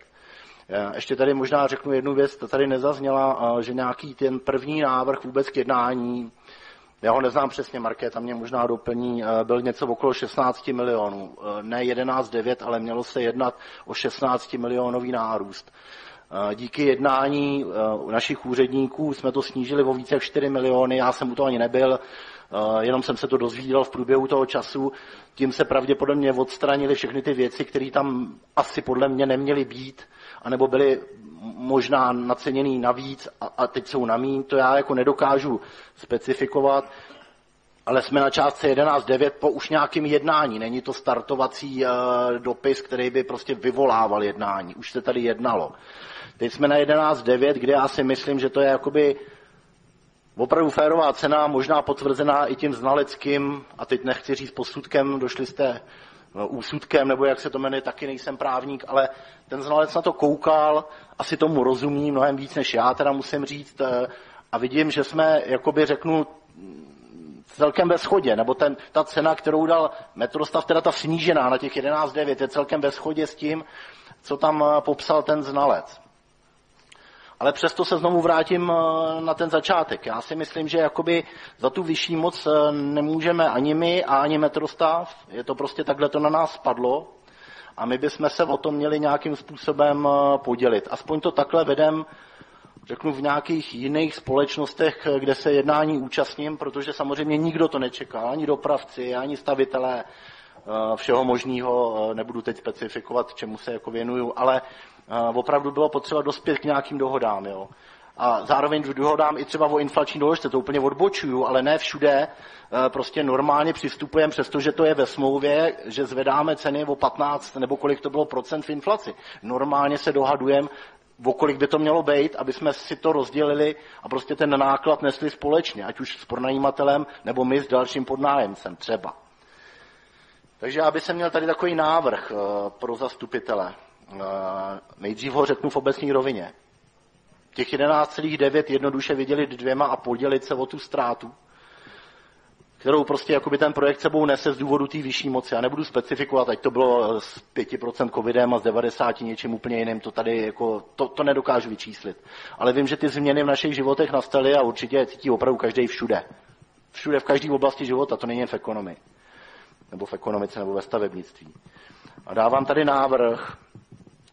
Ještě tady možná řeknu jednu věc, to tady nezazněla, že nějaký ten první návrh vůbec k jednání, já ho neznám přesně, Markéta mě možná doplní, byl něco okolo 16 milionů. Ne 11,9, ale mělo se jednat o 16 milionový nárůst. Díky jednání našich úředníků jsme to snížili o více jak 4 miliony, já jsem u toho ani nebyl, jenom jsem se to dozvídal v průběhu toho času. Tím se pravděpodobně odstranily všechny ty věci, které tam asi podle mě neměly být, anebo byly možná naceněný navíc a teď jsou na míň. To já jako nedokážu specifikovat, ale jsme na částce 11,9 po už nějakým jednání. Není to startovací dopis, který by prostě vyvolával jednání. Už se tady jednalo. Teď jsme na 11,9, kde já si myslím, že to je jakoby opravdu férová cena, možná potvrzená i tím znaleckým, a teď nechci říct posudkem, došli jste úsudkem, nebo jak se to jmenuje, taky nejsem právník, ale ten znalec na to koukal, asi tomu rozumí mnohem víc než já, teda musím říct, a vidím, že jsme, jakoby řeknu, celkem ve shodě, nebo ta cena, kterou dal Metrostav, teda ta snížená na těch 11,9, je celkem ve shodě s tím, co tam popsal ten znalec. Ale přesto se znovu vrátím na ten začátek. Já si myslím, že jakoby za tu vyšší moc nemůžeme ani my a ani Metrostav. Je to prostě takhle, to na nás spadlo a my bychom se o to měli nějakým způsobem podělit. Aspoň to takhle vedem, řeknu, v nějakých jiných společnostech, kde se jednání účastním, protože samozřejmě nikdo to nečekal, ani dopravci, ani stavitelé všeho možného, nebudu teď specifikovat, čemu se jako věnuju, ale opravdu bylo potřeba dospět k nějakým dohodám. Jo. A zároveň dohodám i třeba o inflační doložce, to úplně odbočuju, ale ne všude prostě normálně přistupujeme, přestože to je ve smlouvě, že zvedáme ceny o 15 nebo kolik to bylo procent v inflaci. Normálně se dohadujeme, o kolik by to mělo být, aby jsme si to rozdělili a prostě ten náklad nesli společně, ať už s pronajímatelem nebo my s dalším podnájemcem třeba. Takže já bych měl tady takový návrh pro zastupitele. Nejdřív ho řeknu v obecní rovině. Těch 11,9 jednoduše vydělit dvěma a podělit se o tu ztrátu, kterou prostě jakoby ten projekt sebou nese z důvodu té vyšší moci. Já nebudu specifikovat, ať to bylo s 5% covidem a s 90 něčím úplně jiným, to tady jako, to nedokážu vyčíslit. Ale vím, že ty změny v našich životech nastaly a určitě cítí opravdu každý všude. Všude, v každé oblasti života, to není jen v ekonomii. Nebo v ekonomice, nebo ve stavebnictví. A dávám tady návrh.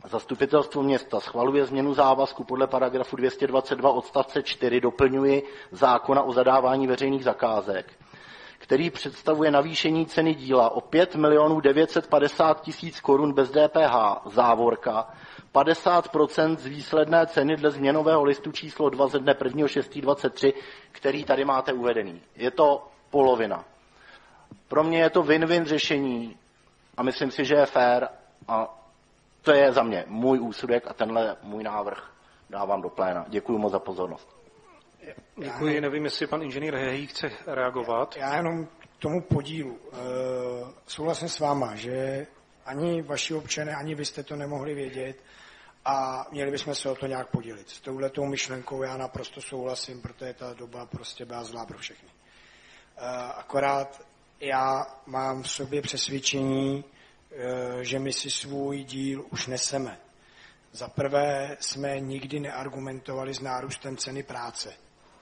Zastupitelstvo města schvaluje změnu závazku podle paragrafu 222 odstavce 4, doplňuji zákona o zadávání veřejných zakázek, který představuje navýšení ceny díla o 5 950 000 korun bez DPH, závorka, 50% z výsledné ceny dle změnového listu číslo 2 ze dne 1.6.23, který tady máte uvedený. Je to polovina. Pro mě je to win-win řešení a myslím si, že je fér a to je za mě můj úsudek a tenhle můj návrh dávám do pléna. Děkuji moc za pozornost. Děkuji, nevím, jestli pan inženýr Hehý chce reagovat. Já jenom k tomu podílu. Souhlasím s váma, že ani vaši občané, ani vy jste to nemohli vědět a měli bychom se o to nějak podělit. S touhletou myšlenkou já naprosto souhlasím, protože ta doba prostě byla zlá pro všechny. Akorát já mám v sobě přesvědčení, že my si svůj díl už neseme. Za prvé jsme nikdy neargumentovali s nárůstem ceny práce.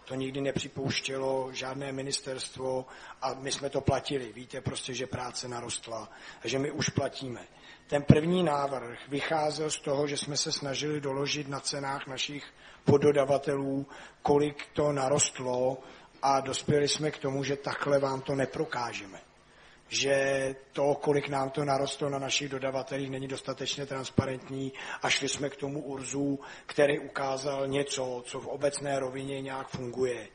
To nikdy nepřipouštělo žádné ministerstvo a my jsme to platili. Víte prostě, že práce narostla a že my už platíme. Ten první návrh vycházel z toho, že jsme se snažili doložit na cenách našich poddodavatelů, kolik to narostlo a dospěli jsme k tomu, že takhle vám to neprokážeme. Že to, kolik nám to narostlo na našich dodavatelích, není dostatečně transparentní a šli jsme k tomu URZu, který ukázal něco, co v obecné rovině nějak funguje.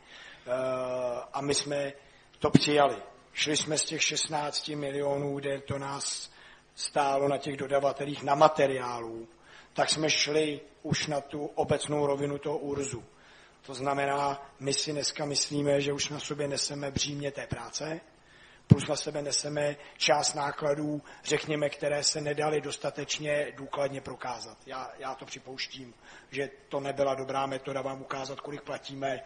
A my jsme to přijali. Šli jsme z těch 16 milionů, kde to nás stálo na těch dodavatelích na materiálů, tak jsme šli už na tu obecnou rovinu toho URZu. To znamená, my si dneska myslíme, že už na sobě neseme břímě té práce, plus na sebe neseme část nákladů, řekněme, které se nedaly dostatečně důkladně prokázat. Já to připouštím, že to nebyla dobrá metoda vám ukázat, kolik platíme,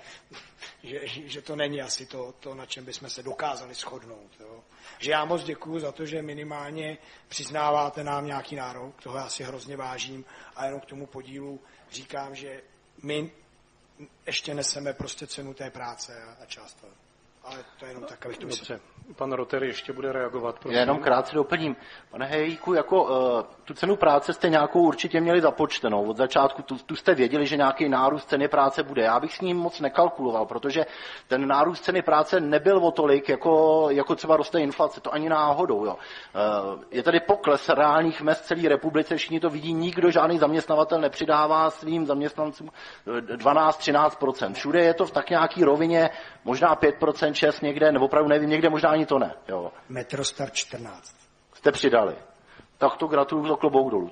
že to není asi to, na čem bychom se dokázali shodnout. Jo. Že já moc děkuju za to, že minimálně přiznáváte nám nějaký nárok, toho já si hrozně vážím a jenom k tomu podílu říkám, že my ještě neseme prostě cenu té práce a část. Ale to je jenom tak, abych to Dobře, pan Roter ještě bude reagovat. Prosím. Já jenom krátce doplním. Pane Hejíku, tu cenu práce jste nějakou určitě měli započtenou. Od začátku tu jste věděli, že nějaký nárůst ceny práce bude. Já bych s ním moc nekalkuloval, protože ten nárůst ceny práce nebyl o tolik, jako třeba roste inflace. To ani náhodou. Jo. Je tady pokles reálných mezd celé republice, všichni to vidí, nikdo, žádný zaměstnavatel nepřidává svým zaměstnancům 12-13%. Všude je to v tak nějaký rovině, možná 5%, 6 někde, nebo opravdu nevím, někde možná ani to ne. Jo. Metrostar 14. Jste přidali. Tak to gratuluju za klobouk dolů.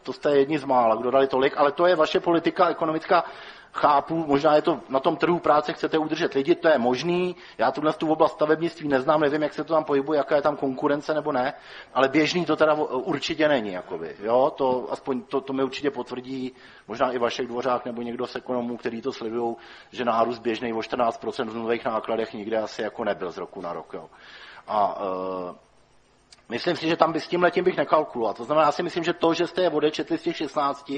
To jste jedni z mála, kdo dali tolik, ale to je vaše politika ekonomická. Chápu, možná je to na tom trhu práce, chcete udržet lidi, to je možný. Já tu oblast stavebnictví neznám, nevím, jak se to tam pohybuje, jaká je tam konkurence nebo ne, ale běžný to teda určitě není. Jakoby. Jo, to mi určitě potvrdí možná i Vašek Dvořák nebo někdo z ekonomů, který to sledují, že nárůst běžný o 14% v nových nákladech nikde asi jako nebyl z roku na rok. Jo. A myslím si, že tam by s tím letím bych nekalkuloval. To znamená, já si myslím, že to, že jste je odečetli z těch 16,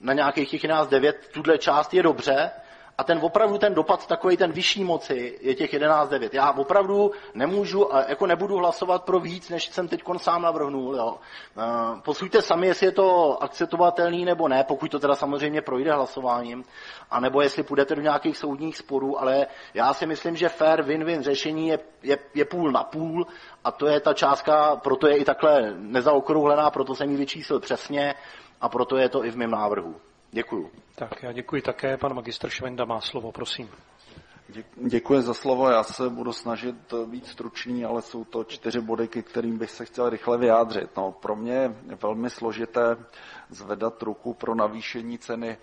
na nějakých těch 11,9, tuhle část je dobře a opravdu ten dopad takový ten vyšší moci je těch 11,9. Já opravdu nemůžu a jako nebudu hlasovat pro víc, než jsem teď sám navrhnul. Jo. Posuďte sami, jestli je to akceptovatelný nebo ne, pokud to teda samozřejmě projde hlasováním, anebo jestli půjdete do nějakých soudních sporů, ale já si myslím, že fair win-win řešení je půl na půl a to je ta částka, proto je i takhle nezaokrouhlená, proto jsem ji vyčíslil přesně, a proto je to i v mém návrhu. Děkuju. Tak, já děkuji také. Pan magistr Švenda má slovo, prosím. Děkuji za slovo. Já se budu snažit být stručný, ale jsou to 4 body, ke kterým bych se chtěl rychle vyjádřit. No, pro mě je velmi složité zvedat ruku pro navýšení ceny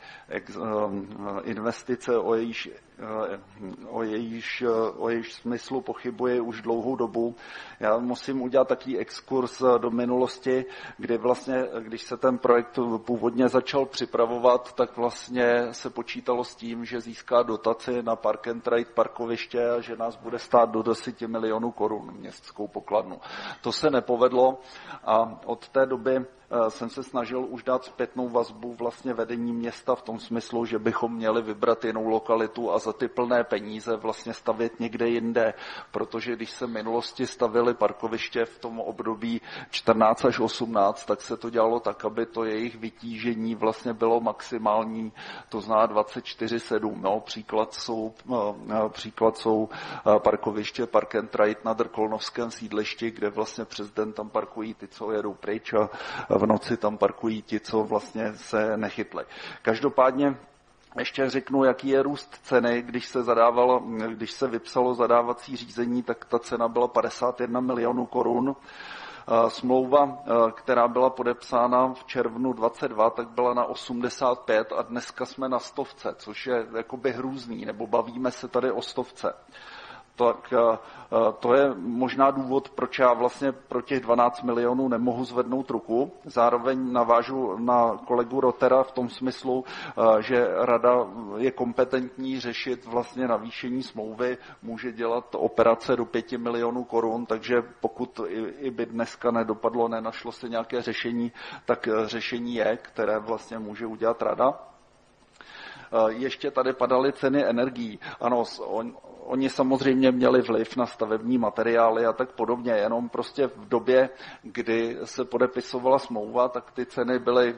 investice, o jejíž smyslu pochybuji už dlouhou dobu. Já musím udělat takový exkurs do minulosti, kdy vlastně, když se ten projekt původně začal připravovat, tak vlastně se počítalo s tím, že získá dotaci na park and ride parkoviště a že nás bude stát do 10 milionů korun městskou pokladnu. To se nepovedlo a od té doby jsem se snažil už dát zpětnou vazbu vlastně vedení města v tom smyslu, že bychom měli vybrat jinou lokalitu a za ty plné peníze vlastně stavět někde jinde, protože když se v minulosti stavily parkoviště v tom období 14 až 18, tak se to dělalo tak, aby to jejich vytížení vlastně bylo maximální, to zná 24/7. No, příklad jsou parkoviště Park and Ride na Drkolnovském sídlišti, kde vlastně přes den tam parkují ty, co jedou pryč a v noci tam parkují ti, co vlastně se nechytli. Každopádně ještě řeknu, jaký je růst ceny. Když se vypsalo zadávací řízení, tak ta cena byla 51 milionů korun. Smlouva, která byla podepsána v červnu 22, tak byla na 85 a dneska jsme na 100, což je jakoby hrůzný, nebo bavíme se tady o 100. Tak to je možná důvod, proč já vlastně pro těch 12 milionů nemohu zvednout ruku. Zároveň navážu na kolegu Rotera v tom smyslu, že rada je kompetentní řešit vlastně navýšení smlouvy, může dělat operace do 5 milionů korun, takže pokud i by dneska nenašlo se nějaké řešení, tak řešení je, které vlastně může udělat rada. Ještě tady padaly ceny energií. Ano, oni samozřejmě měli vliv na stavební materiály a tak podobně, jenom prostě v době, kdy se podepisovala smlouva, tak ty ceny byly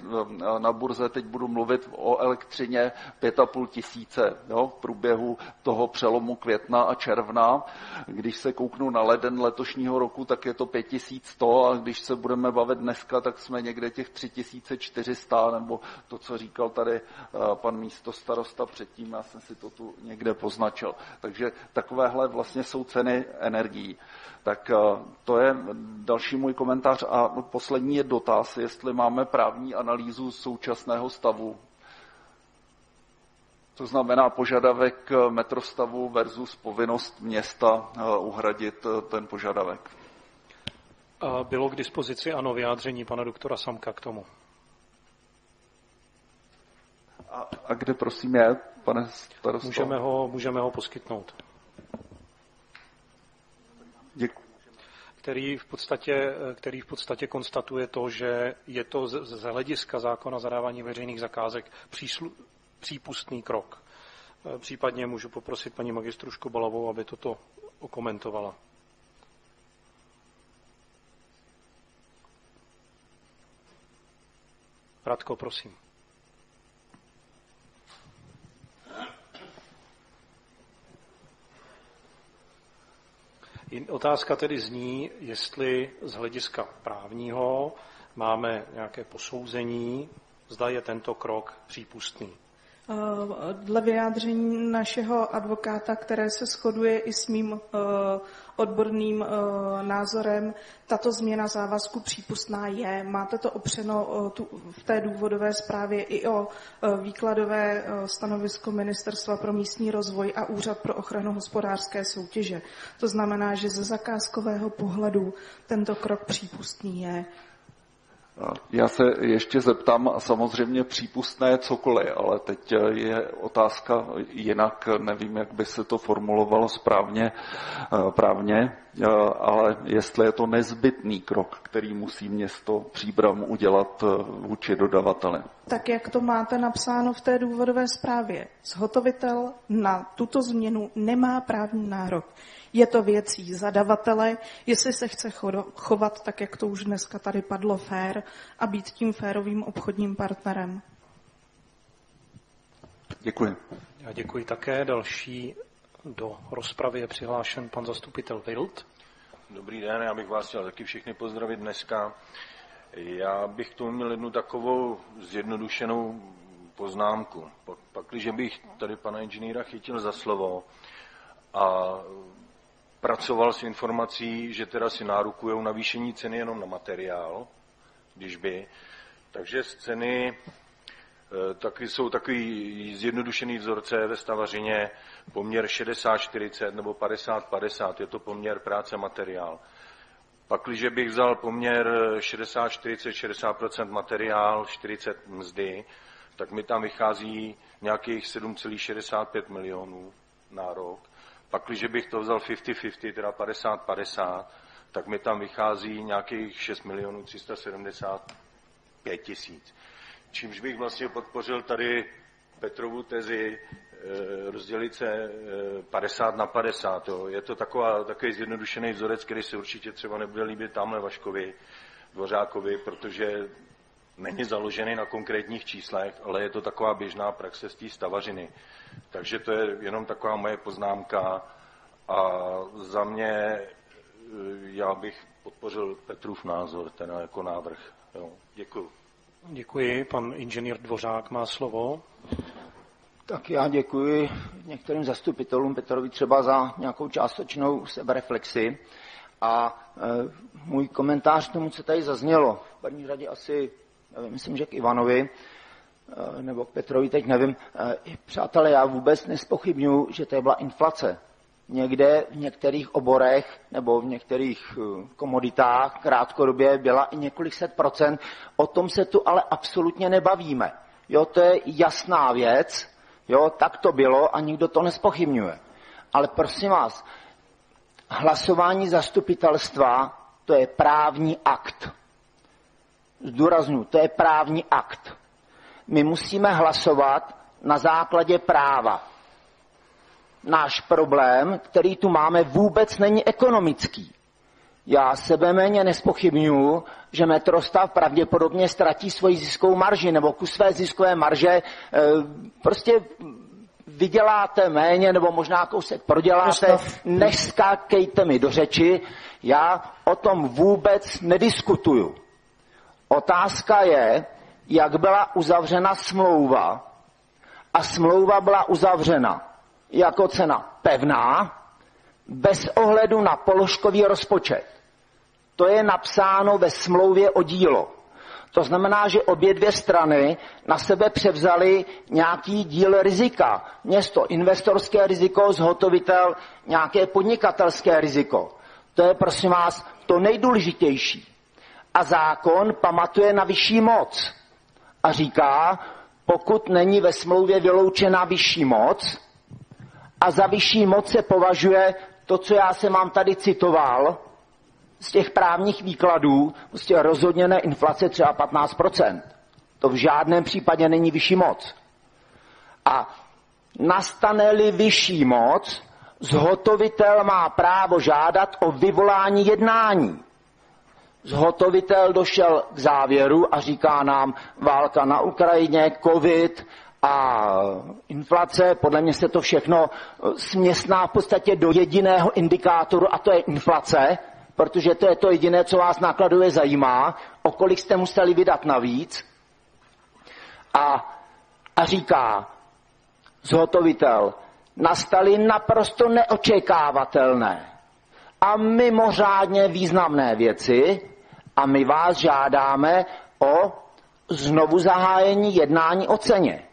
na burze, teď budu mluvit o elektřině 5,5 tisíce, jo, v průběhu toho přelomu května a června. Když se kouknu na leden letošního roku, tak je to 5100 a když se budeme bavit dneska, tak jsme někde těch 3400, nebo to, co říkal tady pan místostarosta předtím, já jsem si to tu někde poznačil. Takže takovéhle vlastně jsou ceny energií. Tak to je další můj komentář a poslední je dotaz, jestli máme právní analýzu současného stavu. To znamená požadavek metrostavu versus povinnost města uhradit ten požadavek. Bylo k dispozici, ano, vyjádření pana doktora Samka k tomu. A kde prosím je, pane starosto? Můžeme ho poskytnout. Děkuji. Který v podstatě konstatuje to, že je to z hlediska zákona zadávání veřejných zakázek přípustný krok. Případně můžu poprosit paní magistru Škobalovou, aby toto okomentovala. Radko, prosím. Otázka tedy zní, jestli z hlediska právního máme nějaké posouzení, zda je tento krok přípustný. Dle vyjádření našeho advokáta, které se shoduje i s mým odborným názorem, tato změna závazku přípustná je. Máte to opřeno v té důvodové zprávě i o výkladové stanovisko Ministerstva pro místní rozvoj a Úřad pro ochranu hospodářské soutěže. To znamená, že ze zakázkového pohledu tento krok přípustný je. Já se ještě zeptám, samozřejmě přípustné cokoliv, ale teď je otázka jinak, nevím, jak by se to formulovalo právně, ale jestli je to nezbytný krok, který musí město Příbram udělat vůči dodavateli. Tak, jak to máte napsáno v té důvodové zprávě, zhotovitel na tuto změnu nemá právní nárok. Je to věcí zadavatele, jestli se chce chovat tak, jak to už dneska tady padlo, fér a být tím férovým obchodním partnerem. Děkuji. Já děkuji také. Další do rozpravy je přihlášen pan zastupitel Wild. Dobrý den, já bych vás chtěl taky všechny pozdravit dneska. Já bych k tomu měl jednu takovou zjednodušenou poznámku. Pakliže bych tady pana inženýra chytil za slovo a pracoval s informací, že teda si nárukujou navýšení ceny jenom na materiál, takže z ceny taky jsou takový zjednodušený vzorce ve stavařině, poměr 60-40 nebo 50-50, je to poměr práce materiál. Pakliže bych vzal poměr 60-40, 60% materiál, 40 mzdy, tak mi tam vychází nějakých 7,65 milionů na rok. Pakliže bych to vzal 50-50, teda 50-50, tak mi tam vychází nějakých 6 milionů 375 tisíc. Čímž bych vlastně podpořil tady Petrovu tezi rozdělit se 50 na 50. Jo. Je to takový zjednodušený vzorec, který se určitě třeba nebude líbit tamhle Vaškovi, Dvořákovi, protože není založený na konkrétních číslech, ale je to taková běžná praxe z té stavařiny. Takže to je jenom taková moje poznámka a za mě já bych podpořil Petrův názor, ten jako návrh. Jo. Děkuji. Děkuji. Pan inženýr Dvořák má slovo. Tak já děkuji některým zastupitelům Petrovi třeba za nějakou částečnou sebereflexi a můj komentář k tomu, co tady zaznělo. V první řadě asi, nevím, myslím, že k Ivanovi, nebo k Petrovi, teď nevím. Přátelé, já vůbec nespochybnuju, že to byla inflace. Někde v některých oborech nebo v některých komoditách krátkodobě byla i několik set procent. O tom se tu ale absolutně nebavíme. Jo, to je jasná věc, jo, tak to bylo a nikdo to nespochybňuje. Ale prosím vás, hlasování zastupitelstva, to je právní akt. Zdůraznuju, to je právní akt. My musíme hlasovat na základě práva. Náš problém, který tu máme, vůbec není ekonomický. Já sebeméně nespochybnuju, že Metrostav pravděpodobně ztratí svoji ziskovou marži, nebo kus své ziskové marže prostě vyděláte méně, nebo možná kousek proděláte, neskákejte mi do řeči, já o tom vůbec nediskutuju. Otázka je, jak byla uzavřena smlouva a smlouva byla uzavřena jako cena pevná, bez ohledu na položkový rozpočet. To je napsáno ve smlouvě o dílo. To znamená, že obě dvě strany na sebe převzaly nějaký díl rizika. Město investorské riziko, zhotovitel nějaké podnikatelské riziko. To je, prosím vás, to nejdůležitější. A zákon pamatuje na vyšší moc a říká, pokud není ve smlouvě vyloučena vyšší moc, a za vyšší moc se považuje to, co já jsem vám tady citoval, z těch právních výkladů, prostě rozhodně ne inflace třeba 15%. To v žádném případě není vyšší moc. A nastane-li vyšší moc, zhotovitel má právo žádat o vyvolání jednání. Zhotovitel došel k závěru a říká nám válka na Ukrajině, covid a inflace, podle mě se to všechno směsná v podstatě do jediného indikátoru a to je inflace, protože to je to jediné, co vás nákladově zajímá, o kolik jste museli vydat navíc. A říká zhotovitel, nastaly naprosto neočekávatelné a mimořádně významné věci a my vás žádáme o znovu zahájení jednání o ceně.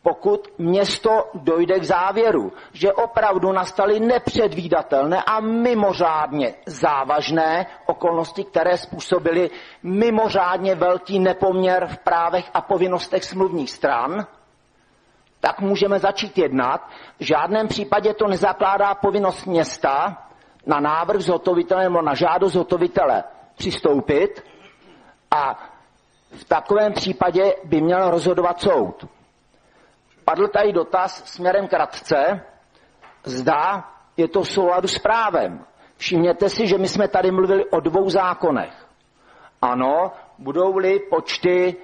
Pokud město dojde k závěru, že opravdu nastaly nepředvídatelné a mimořádně závažné okolnosti, které způsobily mimořádně velký nepoměr v právech a povinnostech smluvních stran, tak můžeme začít jednat. V žádném případě to nezakládá povinnost města na návrh zhotovitele nebo na žádost zhotovitele přistoupit a v takovém případě by měl rozhodovat soud. Padl tady dotaz směrem k radce, zda je to v souladu s právem. Všimněte si, že my jsme tady mluvili o 2 zákonech. Ano, budou-li počty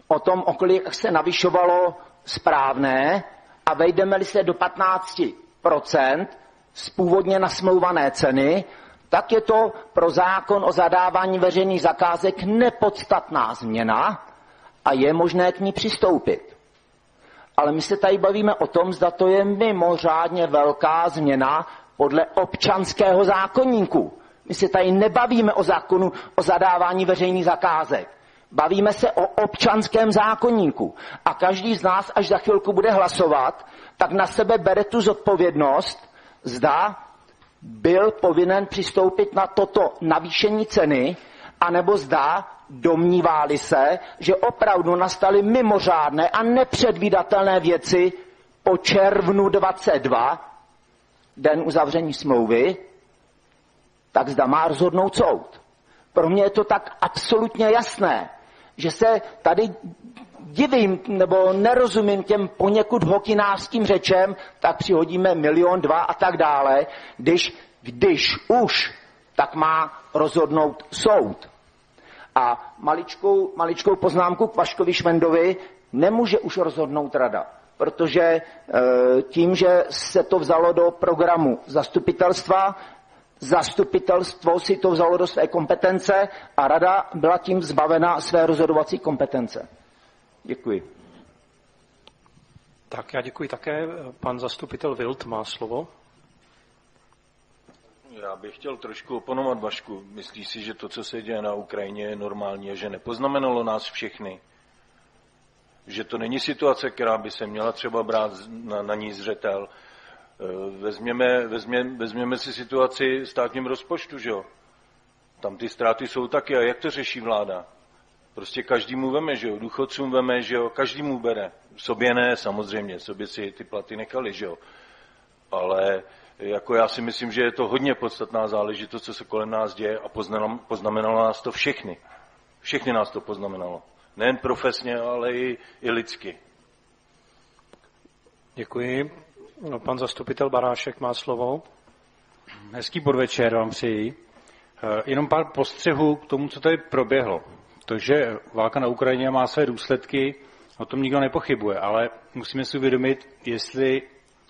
o tom, o kolik se navyšovalo správné a vejdeme-li se do 15% z původně nasmlouvané ceny, tak je to pro zákon o zadávání veřejných zakázek nepodstatná změna a je možné k ní přistoupit. Ale my se tady bavíme o tom, zda to je mimořádně velká změna podle občanského zákoníku. My se tady nebavíme o zákonu o zadávání veřejných zakázek. Bavíme se o občanském zákoníku. A každý z nás, až za chvilku bude hlasovat, tak na sebe bere tu zodpovědnost, zda byl povinen přistoupit na toto navýšení ceny, anebo zda domnívá-li se, že opravdu nastaly mimořádné a nepředvídatelné věci po červnu 22, den uzavření smlouvy, tak zda má rozhodnout soud. Pro mě je to tak absolutně jasné, že se tady divím nebo nerozumím těm poněkud hokynářským řečem, tak přihodíme 1, 2 miliony a tak dále, když už, tak má rozhodnout soud. A maličkou poznámku k Vaškovi Švendovi nemůže už rozhodnout rada, protože tím, že se to vzalo do programu zastupitelstva, zastupitelstvo si to vzalo do své kompetence a rada byla tím zbavena své rozhodovací kompetence. Děkuji. Tak já děkuji také. Pan zastupitel Wild má slovo. Já bych chtěl trošku oponovat Vašku. Myslíš si, že to, co se děje na Ukrajině, je normální a že nepoznamenalo nás všechny? Že to není situace, která by se měla třeba brát na ní zřetel. Vezměme si situaci státním rozpočtu, že jo? Tam ty ztráty jsou taky. A jak to řeší vláda? Prostě každému veme, že jo? Důchodcům veme, že jo? Každému bere. Sobě ne, samozřejmě. Sobě si ty platy nechali, že jo? Ale jako já si myslím, že je to hodně podstatná záležitost, co se kolem nás děje a poznamenalo nás to všechny. Všechny nás to poznamenalo. Nejen profesně, ale i lidsky. Děkuji. Pan zastupitel Barášek má slovo. Hezký podvečer vám přeji. Jenom pár postřehů k tomu, co tady proběhlo. To, že válka na Ukrajině má své důsledky, o tom nikdo nepochybuje, ale musíme si uvědomit, jestli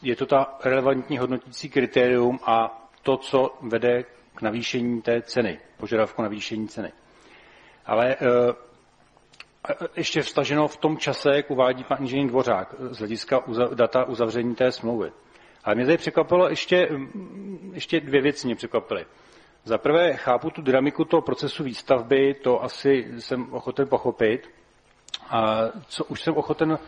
je to ta relevantní hodnotící kritérium a to, co vede k navýšení té ceny, požadavku navýšení ceny. Ale ještě vstaženo v tom čase, jak uvádí pan inženýr Dvořák, z hlediska data uzavření té smlouvy. Ale mě tady překvapilo ještě 2 věci mě překvapily. Za prvé chápu tu dynamiku toho procesu výstavby, to asi jsem ochoten pochopit. A co už jsem ochoten,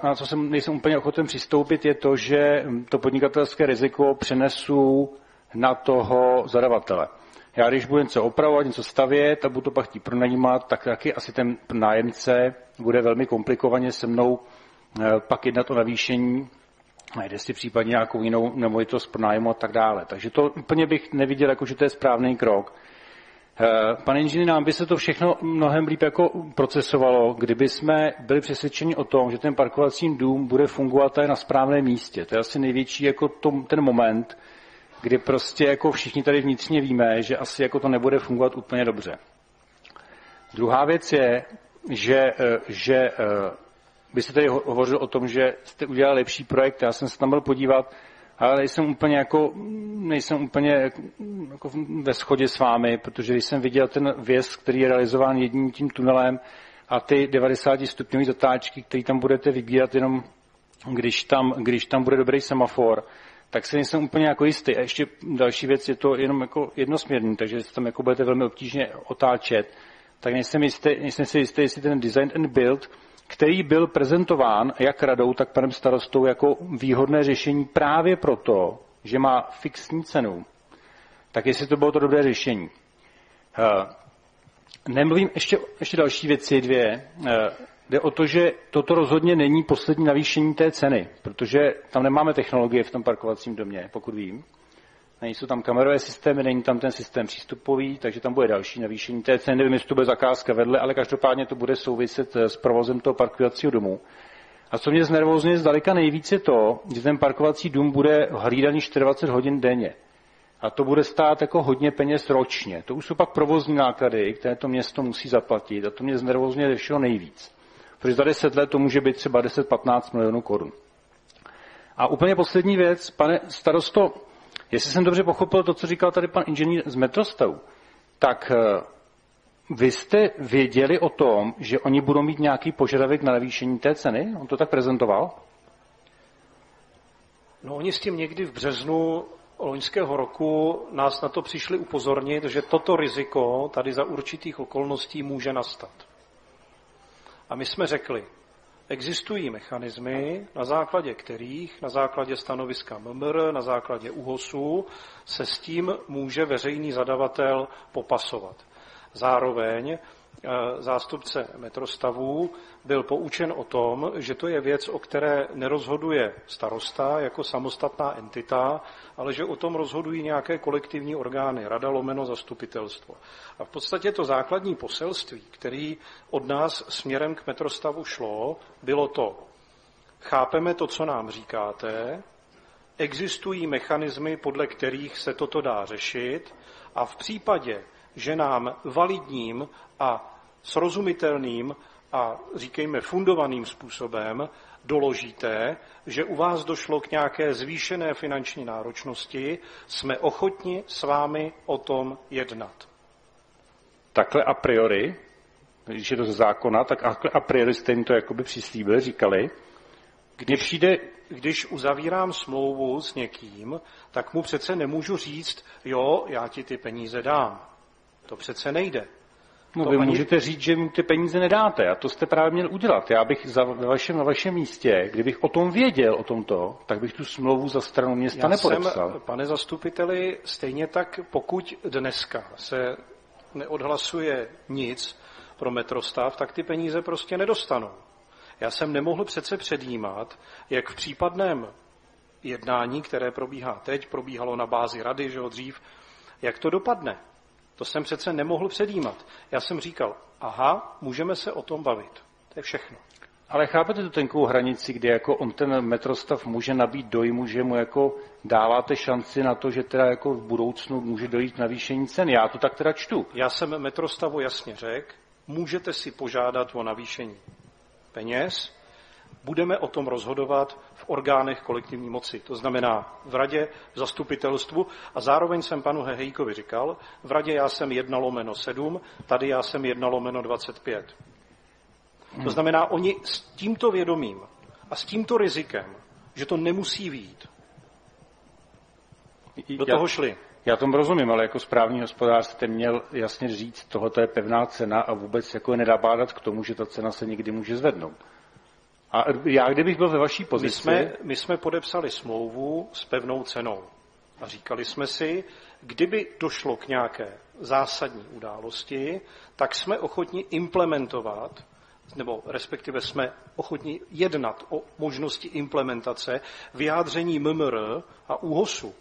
na co nejsem úplně ochoten přistoupit, je to, že to podnikatelské riziko přenesu na toho zadavatele. Já když budu něco opravovat, něco stavět a budu to pak chtít pronajímat, tak taky asi ten nájemce bude velmi komplikovaně se mnou pak jednat o navýšení, najde si případně nějakou jinou nemovitost pro nájmu a tak dále. Takže to úplně bych neviděl, jako že to je správný krok. Pane inženýr, nám by se to všechno mnohem líp jako procesovalo, kdyby jsme byli přesvědčeni o tom, že ten parkovací dům bude fungovat na správném místě. To je asi největší jako ten moment, kdy prostě jako všichni tady vnitřně víme, že asi jako to nebude fungovat úplně dobře. Druhá věc je, že byste tady hovořil o tom, že jste udělali lepší projekt, já jsem se tam byl podívat, ale nejsem úplně jako ve shodě s vámi, protože když jsem viděl ten vjezd, který je realizován jedním tím tunelem a ty 90-stupňové zatáčky, které tam budete vybírat jenom, když tam bude dobrý semafor, tak se nejsem úplně jako jistý. A ještě další věc, je to jenom jako jednosměrný, takže tam jako budete velmi obtížně otáčet, tak nejsem si jistý, jestli ten design and build, který byl prezentován jak radou, tak panem starostou jako výhodné řešení právě proto, že má fixní cenu, tak jestli to bylo to dobré řešení. Nemluvím ještě další věci dvě. Jde o to, že toto rozhodně není poslední navýšení té ceny, protože tam nemáme technologie v tom parkovacím domě, pokud vím. Nejsou tam kamerové systémy, není tam ten systém přístupový, takže tam bude další navýšení té ceny. Nevím, jestli to bude zakázka vedle, ale každopádně to bude souviset s provozem toho parkovacího domu. A co mě znervózňuje zdaleka nejvíc je to, že ten parkovací dům bude hlídaný 24 hodin denně. A to bude stát jako hodně peněz ročně. To už jsou pak provozní náklady, které to město musí zaplatit a to mě znervózňuje ze všeho nejvíc. Protože za 10 let to může být třeba 10-15 milionů korun. A úplně poslední věc, pane starosto, jestli jsem dobře pochopil to, co říkal tady pan inženýr z Metrostavu, tak vy jste věděli o tom, že oni budou mít nějaký požadavek na navýšení té ceny? On to tak prezentoval? No, oni s tím někdy v březnu loňského roku nás na to přišli upozornit, že toto riziko tady za určitých okolností může nastat. A my jsme řekli, existují mechanismy, na základě kterých, na základě stanoviska MMR, na základě ÚOHSu, se s tím může veřejný zadavatel popasovat. Zároveň zástupce Metrostavu byl poučen o tom, že to je věc, o které nerozhoduje starosta jako samostatná entita, ale že o tom rozhodují nějaké kolektivní orgány, rada lomeno zastupitelstvo. A v podstatě to základní poselství, který od nás směrem k Metrostavu šlo, bylo to: chápeme to, co nám říkáte, existují mechanismy, podle kterých se toto dá řešit, a v případě, že nám validním a srozumitelným a říkejme fundovaným způsobem doložíte, že u vás došlo k nějaké zvýšené finanční náročnosti, jsme ochotni s vámi o tom jednat. Takhle a priori, když je to ze zákona, tak a priori jste jim to jakoby přislíbili, říkali. Když uzavírám smlouvu s někým, tak mu přece nemůžu říct, jo, já ti ty peníze dám. To přece nejde. No vy můžete říct, že mu ty peníze nedáte a to jste právě měl udělat. Já bych na vašem místě, kdybych o tom věděl, o tomto, tak bych tu smlouvu za stranu města nepodepsal. Pane zastupiteli, stejně tak, pokud dneska se neodhlasuje nic pro Metrostav, tak ty peníze prostě nedostanou. Já jsem nemohl přece předjímat, jak v případném jednání, které probíhá teď, probíhalo na bázi rady, že ho dřív, jak to dopadne. To jsem přece nemohl předjímat. Já jsem říkal, aha, můžeme se o tom bavit. To je všechno. Ale chápete tu tenkou hranici, kdy jako on ten Metrostav může nabít dojmu, že mu jako dáváte šanci na to, že teda jako v budoucnu může dojít k navýšení cen. Já to tak teda čtu. Já jsem Metrostavu jasně řekl, můžete si požádat o navýšení peněz, budeme o tom rozhodovat v orgánech kolektivní moci. To znamená v radě, v zastupitelstvu, a zároveň jsem panu Hehejkovi říkal, v radě já jsem 1/7, tady já jsem 1/25. To znamená, oni s tímto vědomím a s tímto rizikem, že to nemusí vyjít, do toho šli. Já tomu rozumím, ale jako správný hospodář jste měl jasně říct, tohoto je pevná cena a vůbec jako nedabádat k tomu, že ta cena se někdy může zvednout. A já, kdybych byl ve vaší pozici... My jsme podepsali smlouvu s pevnou cenou a říkali jsme si, kdyby došlo k nějaké zásadní události, tak jsme ochotni implementovat, nebo respektive jsme ochotni jednat o možnosti implementace vyjádření MMR a ÚOHSu,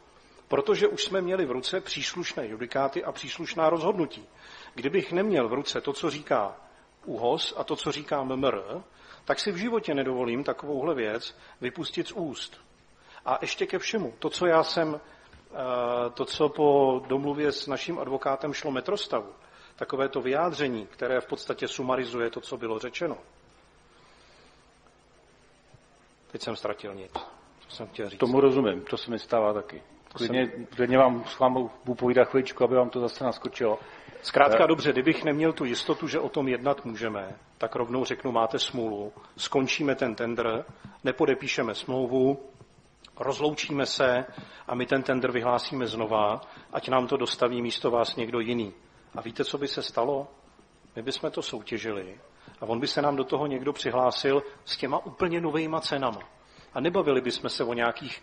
protože už jsme měli v ruce příslušné judikáty a příslušná rozhodnutí. Kdybych neměl v ruce to, co říká ÚOHS a to, co říká MMR, tak si v životě nedovolím takovouhle věc vypustit z úst. A ještě ke všemu, to, co po domluvě s naším advokátem šlo metrostavu, takové to vyjádření, které v podstatě sumarizuje to, co bylo řečeno. Teď jsem ztratil nic, co jsem chtěl říct. Tomu rozumím, to se mi stává taky. Klidně vám s vámi budu povídat chviličku, aby vám to zase naskočilo. Zkrátka dobře, kdybych neměl tu jistotu, že o tom jednat můžeme, tak rovnou řeknu, máte smůlu, skončíme ten tendr, nepodepíšeme smlouvu, rozloučíme se a my ten tendr vyhlásíme znova, ať nám to dostaví místo vás někdo jiný. A víte, co by se stalo? My bychom to soutěžili a on by se nám do toho někdo přihlásil s těma úplně novejma cenama. A nebavili bychom se o nějakých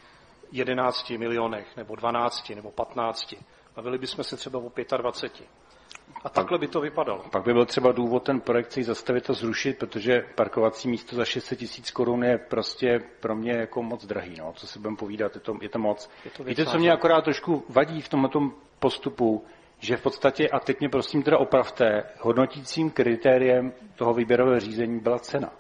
11 milionech, nebo 12, nebo 15. Bavili bychom se třeba o 25. A takhle by to vypadalo. Pak by byl třeba důvod ten projekt si zastavit a zrušit, protože parkovací místo za 600 000 korun je prostě pro mě jako moc drahý. No. Co si budeme povídat, je to moc. Víte, co mě akorát trošku vadí v tomto postupu, že v podstatě, a teď mě prosím teda opravte, hodnotícím kritériem toho výběrového řízení byla cena.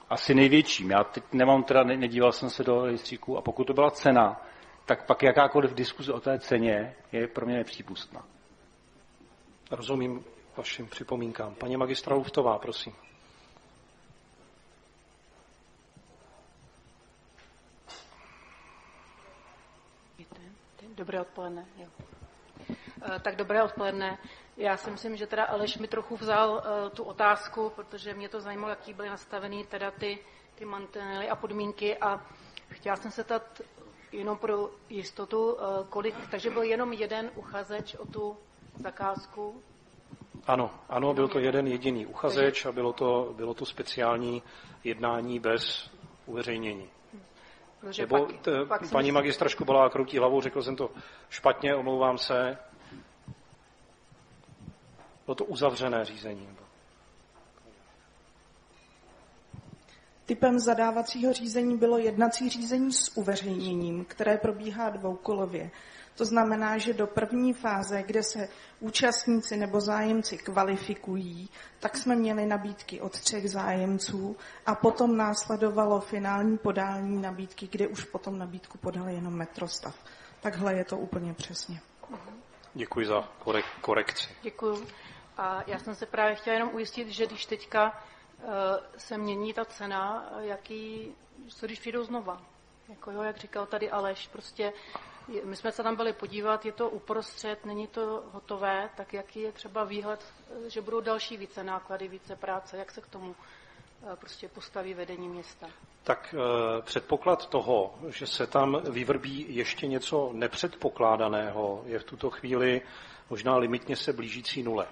Asi největším. Já teď nemám teda, nedíval jsem se do rejstříku, a pokud to byla cena, tak pak jakákoliv diskuze o té ceně je pro mě nepřípustná. Rozumím vašim připomínkám. Paní magistra Luftová, prosím. Dobré odpoledne. Jo. Tak dobré odpoledne. Já si myslím, že teda Aleš mi trochu vzal tu otázku, protože mě to zajímalo, jaký byly nastaveny teda ty mantinely a podmínky a chtěla jsem se ptat jenom pro jistotu, takže byl jenom jeden uchazeč o tu zakázku? Ano, byl to jeden jediný uchazeč a bylo to speciální jednání bez uveřejnění. Nebo paní magistra Škubalá kroutí hlavou, řekl jsem to špatně, omlouvám se. Bylo to uzavřené řízení. Typem zadávacího řízení bylo jednací řízení s uveřejněním, které probíhá dvoukolově. To znamená, že do první fáze, kde se účastníci nebo zájemci kvalifikují, tak jsme měli nabídky od 3 zájemců a potom následovalo finální podání nabídky, kde už potom nabídku podal jenom metrostav. Takhle je to úplně přesně. Děkuji za korekci. Děkuji. A já jsem se právě chtěla jenom ujistit, že když teďka se mění ta cena, co když přijdou znova? Jak říkal tady Aleš, prostě my jsme se tam byli podívat, je to uprostřed, není to hotové, tak jaký je třeba výhled, že budou další více náklady, více práce, jak se k tomu prostě postaví vedení města? Tak předpoklad toho, že se tam vyvrbí ještě něco nepředpokládaného, je v tuto chvíli možná limitně se blížící nule.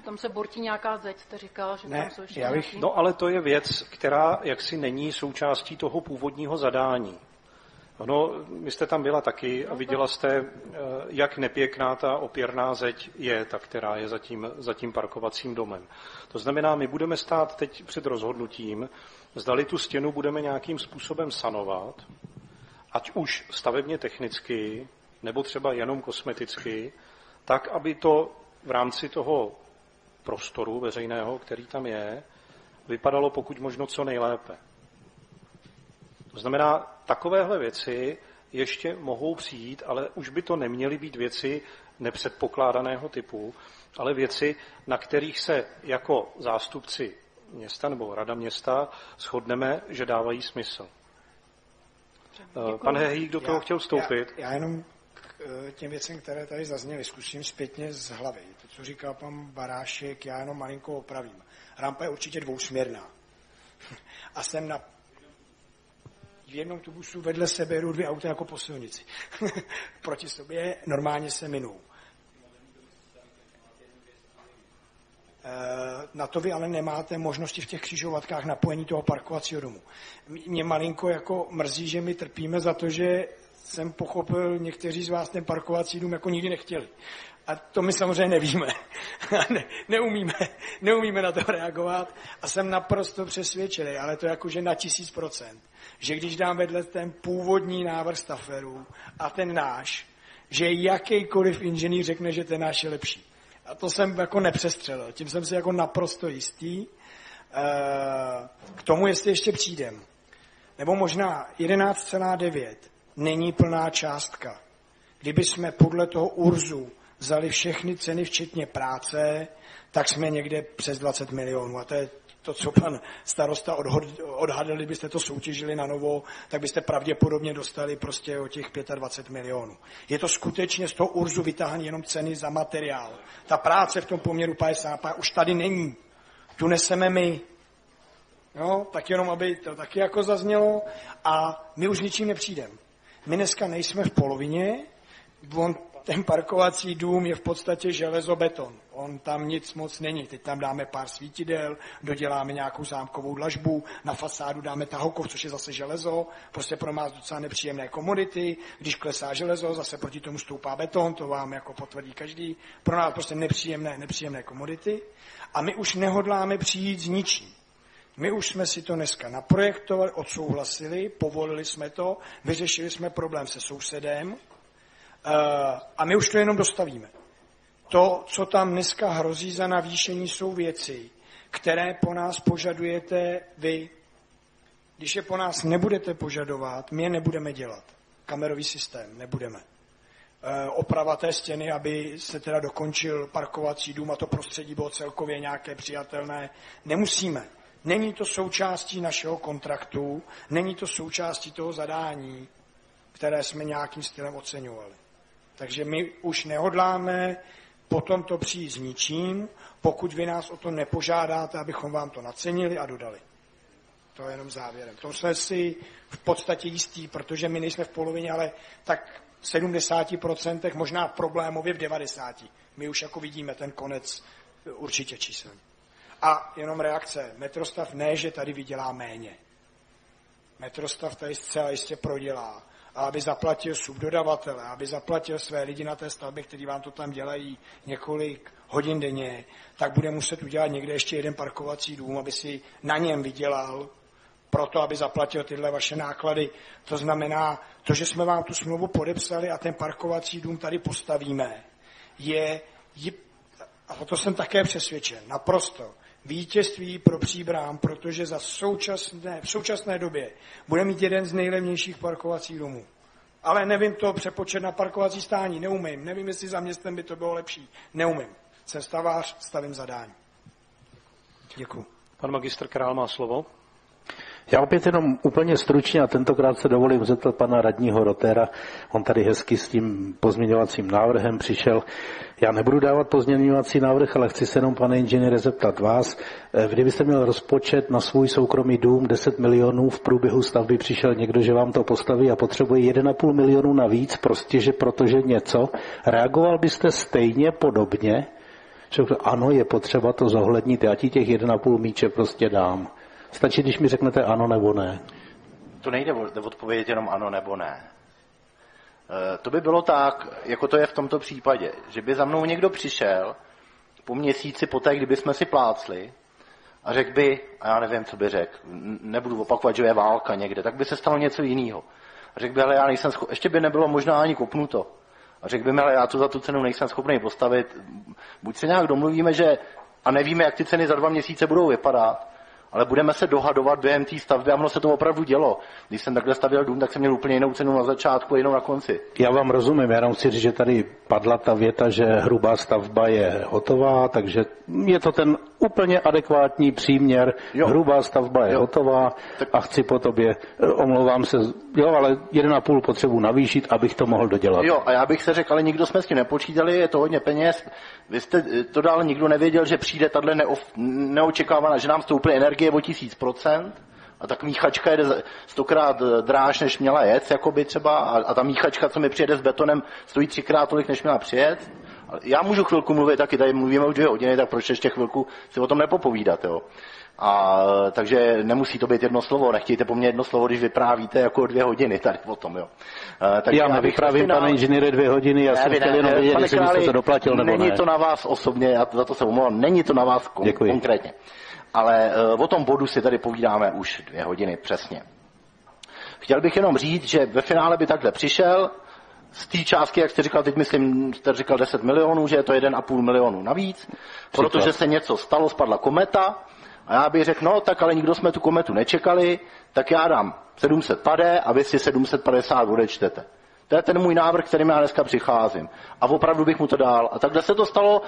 Tam se bortí nějaká zeď, jste říkal, že tam jsou ještě nějaký... No ale to je věc, která jaksi není součástí toho původního zadání. Vy jste tam byla taky a viděla jste, jak nepěkná ta opěrná zeď je, ta, která je za tím parkovacím domem. To znamená, my budeme stát teď před rozhodnutím, zdali tu stěnu budeme nějakým způsobem sanovat, ať už stavebně technicky, nebo třeba jenom kosmeticky, tak, aby to v rámci toho prostoru veřejného, který tam je, vypadalo pokud možno co nejlépe. To znamená, takovéhle věci ještě mohou přijít, ale už by to neměly být věci nepředpokládaného typu, ale věci, na kterých se jako zástupci města nebo rada města shodneme, že dávají smysl. Děkuji. Pan Hehík do toho chtěl vstoupit. Já jenom k těm věcem, které tady zazněly, zkusím zpětně z hlavy. To, co říkal pan Barášek, já jenom malinko opravím. Rampa je určitě dvousměrná. A jsem na... V jednom tubusu vedle sebe jedou 2 auta jako po silnici. Proti sobě normálně se minou. Na to vy ale nemáte možnosti v těch křižovatkách napojení toho parkovacího domu. Mě malinko jako mrzí, že my trpíme za to, že jsem pochopil, někteří z vás ten parkovací dům jako nikdy nechtěli. A to my samozřejmě nevíme. Neumíme na to reagovat a jsem naprosto přesvědčený, ale to jakože na 1000%, že když dám vedle ten původní návrh Stafferu a ten náš, že jakýkoliv inženýr řekne, že ten náš je lepší. A to jsem jako nepřestřelil. Tím jsem si jako naprosto jistý. K tomu, jestli ještě přijdem. Nebo možná 11,9 není plná částka. Kdyby jsme podle toho URZu vzali všechny ceny, včetně práce, tak jsme někde přes 20 milionů. A to je to, co pan starosta odhadl, kdybyste to soutěžili na novo, tak byste pravděpodobně dostali prostě o těch 25 milionů. Je to skutečně z toho URZu vytáhané jenom ceny za materiál. Ta práce v tom poměru 50 už tady není. Tu neseme my. No, tak jenom, aby to taky jako zaznělo. A my už ničím nepřijdeme. My dneska nejsme v polovině, ten parkovací dům je v podstatě železobeton. On tam nic moc není. Teď tam dáme pár svítidel, doděláme nějakou zámkovou dlažbu, na fasádu dáme tahokov, což je zase železo, prostě pro nás docela nepříjemné komodity. Když klesá železo, zase proti tomu stoupá beton, to vám jako potvrdí každý. Pro nás prostě nepříjemné komodity. A my už nehodláme přijít s ničím. My už jsme si to dneska naprojektovali, odsouhlasili, povolili jsme to, vyřešili jsme problém se sousedem, a my už to jenom dostavíme. To, co tam dneska hrozí za navýšení, jsou věci, které po nás požadujete vy. Když je po nás nebudete požadovat, my je nebudeme dělat. Kamerový systém nebudeme. Oprava té stěny, aby se teda dokončil parkovací dům a to prostředí bylo celkově nějaké přijatelné, nemusíme. Není to součástí našeho kontraktu, není to součástí toho zadání, které jsme nějakým stylem oceňovali. Takže my už nehodláme potom to přijít s ničím, pokud vy nás o to nepožádáte, abychom vám to nacenili a dodali. To je jenom závěrem. To jsme si v podstatě jistí, protože my nejsme v polovině, ale tak v 70%, možná problémově v 90%. My už jako vidíme ten konec určitě čísel. A jenom reakce. Metrostav ne, že tady vydělá méně. Metrostav tady zcela jistě prodělá. A aby zaplatil subdodavatele, aby zaplatil své lidi na té stavbě, kteří vám to tam dělají několik hodin denně, tak bude muset udělat někde ještě jeden parkovací dům, aby si na něm vydělal, proto aby zaplatil tyhle vaše náklady. To znamená, to, že jsme vám tu smlouvu podepsali a ten parkovací dům tady postavíme, a o to jsem také přesvědčen, naprosto vítězství pro Příbram, protože v současné době bude mít jeden z nejlevnějších parkovacích domů. Ale nevím to přepočet na parkovací stání, neumím. Nevím, jestli za městem by to bylo lepší. Neumím. Jsem stavář, stavím zadání. Děkuji. Pan magistr Král má slovo. Já opět jenom úplně stručně a tentokrát se dovolím zeptat pana radního Rotera. On tady hezky s tím pozměňovacím návrhem přišel. Já nebudu dávat pozměňovací návrh, ale chci se jenom, pane inženýre, zeptat vás. Kdybyste měl rozpočet na svůj soukromý dům 10 milionů, v průběhu stavby přišel někdo, že vám to postaví a potřebuje 1,5 milionu navíc, protože něco, reagoval byste stejně podobně? Že ano, je potřeba to zohlednit, já ti těch 1,5 míče prostě dám. Stačí, když mi řeknete ano nebo ne. To nejde odpovědět jenom ano nebo ne. To by bylo tak, jako to je v tomto případě, že by za mnou někdo přišel po měsíci poté, kdyby jsme si plácli a řekl by, a já nevím, co by řekl, nebudu opakovat, že je válka někde, tak by se stalo něco jiného. A řekl by, ale já nejsem schopný, ještě by nebylo možná ani kopnuto. A řekl by mi, ale já to za tu cenu nejsem schopný postavit. Buď se nějak domluvíme, že a nevíme, jak ty ceny za 2 měsíce budou vypadat, ale budeme se dohadovat během té stavby a ono se to opravdu dělo. Když jsem takhle stavěl dům, tak jsem měl úplně jinou cenu na začátku a jinou na konci. Já vám rozumím, já jenom chci říct, že tady padla ta věta, že hrubá stavba je hotová, takže je to ten úplně adekvátní příměr. Jo. Hrubá stavba je hotová a chci po tobě, omlouvám se, ale 1,5 potřebuji navýšit, abych to mohl dodělat. Jo, a já bych se řekl, ale nikdo jsme s tím nepočítali, je to hodně peněz. Vy jste to dál nikdo nevěděl, že přijde tahle neočekávaná, že nám stouply energie o 1000%. A tak míchačka jede 100krát dráž, než měla jet, jakoby třeba, a ta míchačka, co mi přijede s betonem, stojí 3krát tolik, než měla přijet. Já můžu chvilku mluvit, taky tady mluvíme už 2 hodiny, tak proč ještě chvilku si o tom nepopovídat, jo. A takže nemusí to být jedno slovo, nechtějte po mně jedno slovo, když vyprávíte jako 2 hodiny tady o tom, jo. Takže já nevyprávím, pane inženýre, 2 hodiny, já jsem chtěl jenom vědět, jestli byste to doplatil nebo ne. Není to na vás osobně, já za to se omlouvám, není to na vás konkrétně. Ale o tom bodu si tady povídáme už 2 hodiny přesně. Chtěl bych jenom říct, že ve finále by takhle přišel, z té částky, jak jste říkal, teď myslím, jste říkal 10 milionů, že je to 1,5 milionu navíc, protože se něco stalo, spadla kometa, a já bych řekl, no tak ale nikdo jsme tu kometu nečekali, tak já dám 700 pade a vy si 750 odečtete. To je ten můj návrh, kterým já dneska přicházím. A opravdu bych mu to dal. A takhle se to stalo.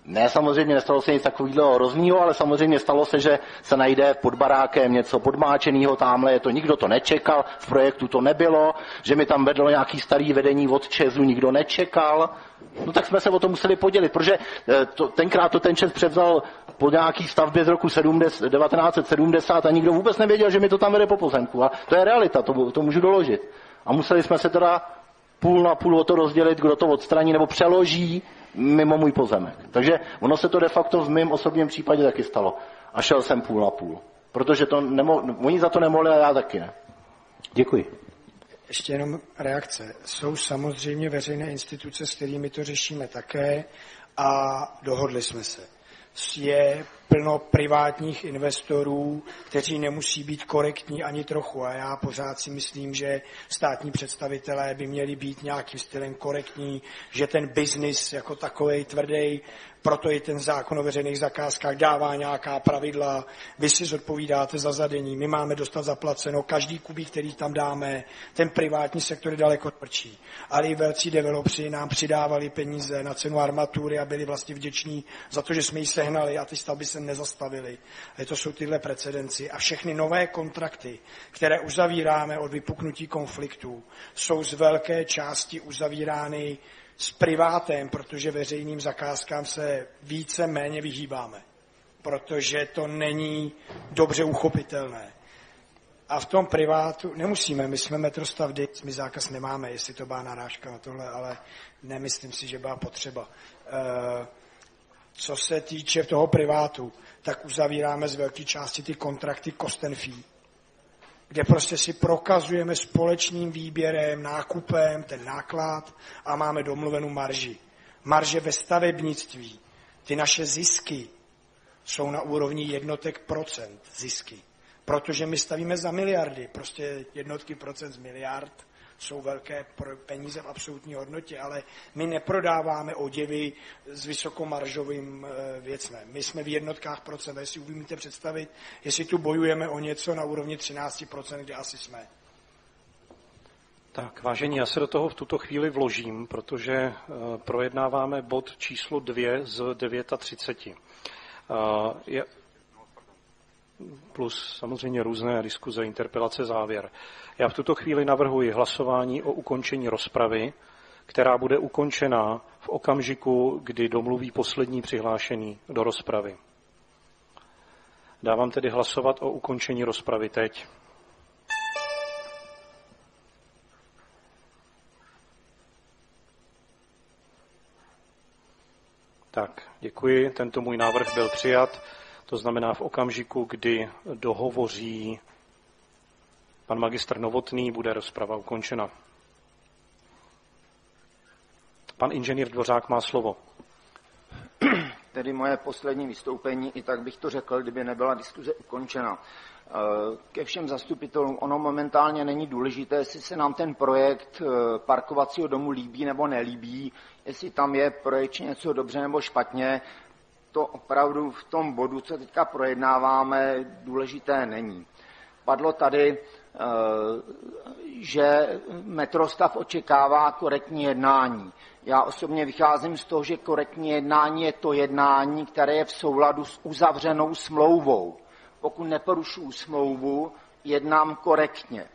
Ne, samozřejmě nestalo se nic takového hroznýho, ale samozřejmě stalo se, že se najde pod barákem něco podmáčenýho, tamhle je to, nikdo to nečekal, v projektu to nebylo, že mi tam vedlo nějaký starý vedení od ČEZu, nikdo nečekal. No tak jsme se o to museli podělit, protože tenkrát to ten ČEZ převzal po nějaký stavbě z roku 1970 a nikdo vůbec nevěděl, že mi to tam vede po pozemku. A to je realita, to můžu doložit. A museli jsme se teda půl na půl o to rozdělit, kdo to odstraní nebo přeloží mimo můj pozemek. Takže ono se to de facto v mém osobním případě taky stalo. A šel jsem půl na půl. Protože oni za to nemohli a já taky ne. Děkuji. Ještě jenom reakce. Jsou samozřejmě veřejné instituce, s kterými to řešíme také a dohodli jsme se. Je plno privátních investorů, kteří nemusí být korektní ani trochu. A já pořád si myslím, že státní představitelé by měli být nějakým stylem korektní, že ten biznis jako takovej tvrdý, proto i ten zákon o veřejných zakázkách dává nějaká pravidla, vy si zodpovídáte za zadení, my máme dostat zaplaceno, každý kubík, který tam dáme, ten privátní sektor je daleko tvrdší. Ale i velcí developři nám přidávali peníze na cenu armatury a byli vlastně vděční za to, že jsme ji sehnali a ty stavby se nezastavily. A to jsou tyhle precedenci. A všechny nové kontrakty, které uzavíráme od vypuknutí konfliktů, jsou z velké části uzavírány s privátem, protože veřejným zakázkám se více méně vyhýbáme, protože to není dobře uchopitelné. A v tom privátu nemusíme, my jsme metrostavdy, my zákaz nemáme, jestli to byla narážka na tohle, ale nemyslím si, že byla potřeba. Co se týče toho privátu, tak uzavíráme z velké části ty kontrakty cost and fee, kde prostě si prokazujeme společným výběrem, nákupem, ten náklad a máme domluvenou marži. Marže ve stavebnictví, ty naše zisky jsou na úrovni jednotek procent zisky. Protože my stavíme za miliardy, prostě jednotky procent z miliard jsou velké peníze v absolutní hodnotě, ale my neprodáváme oděvy s vysokomaržovým věcem. My jsme v jednotkách procent, jestli umíte představit, jestli tu bojujeme o něco na úrovni 13%, kde asi jsme. Tak, vážení, já se do toho v tuto chvíli vložím, protože projednáváme bod číslo 2 z 39. Plus samozřejmě různé diskuze, interpelace, závěr. Já v tuto chvíli navrhuji hlasování o ukončení rozpravy, která bude ukončena v okamžiku, kdy domluví poslední přihlášený do rozpravy. Dávám tedy hlasovat o ukončení rozpravy teď. Tak, děkuji. Tento můj návrh byl přijat. To znamená v okamžiku, kdy dohovoří pan magistr Novotný, bude rozprava ukončena. Pan inženýr Dvořák má slovo. Tedy moje poslední vystoupení, i tak bych to řekl, kdyby nebyla diskuze ukončena. Ke všem zastupitelům, ono momentálně není důležité, jestli se nám ten projekt parkovacího domu líbí nebo nelíbí, jestli tam je projekčně něco dobře nebo špatně, to opravdu v tom bodu, co teďka projednáváme, důležité není. Padlo tady, že Metrostav očekává korektní jednání. Já osobně vycházím z toho, že korektní jednání je to jednání, které je v souladu s uzavřenou smlouvou. Pokud neporušuju smlouvu, jednám korektně.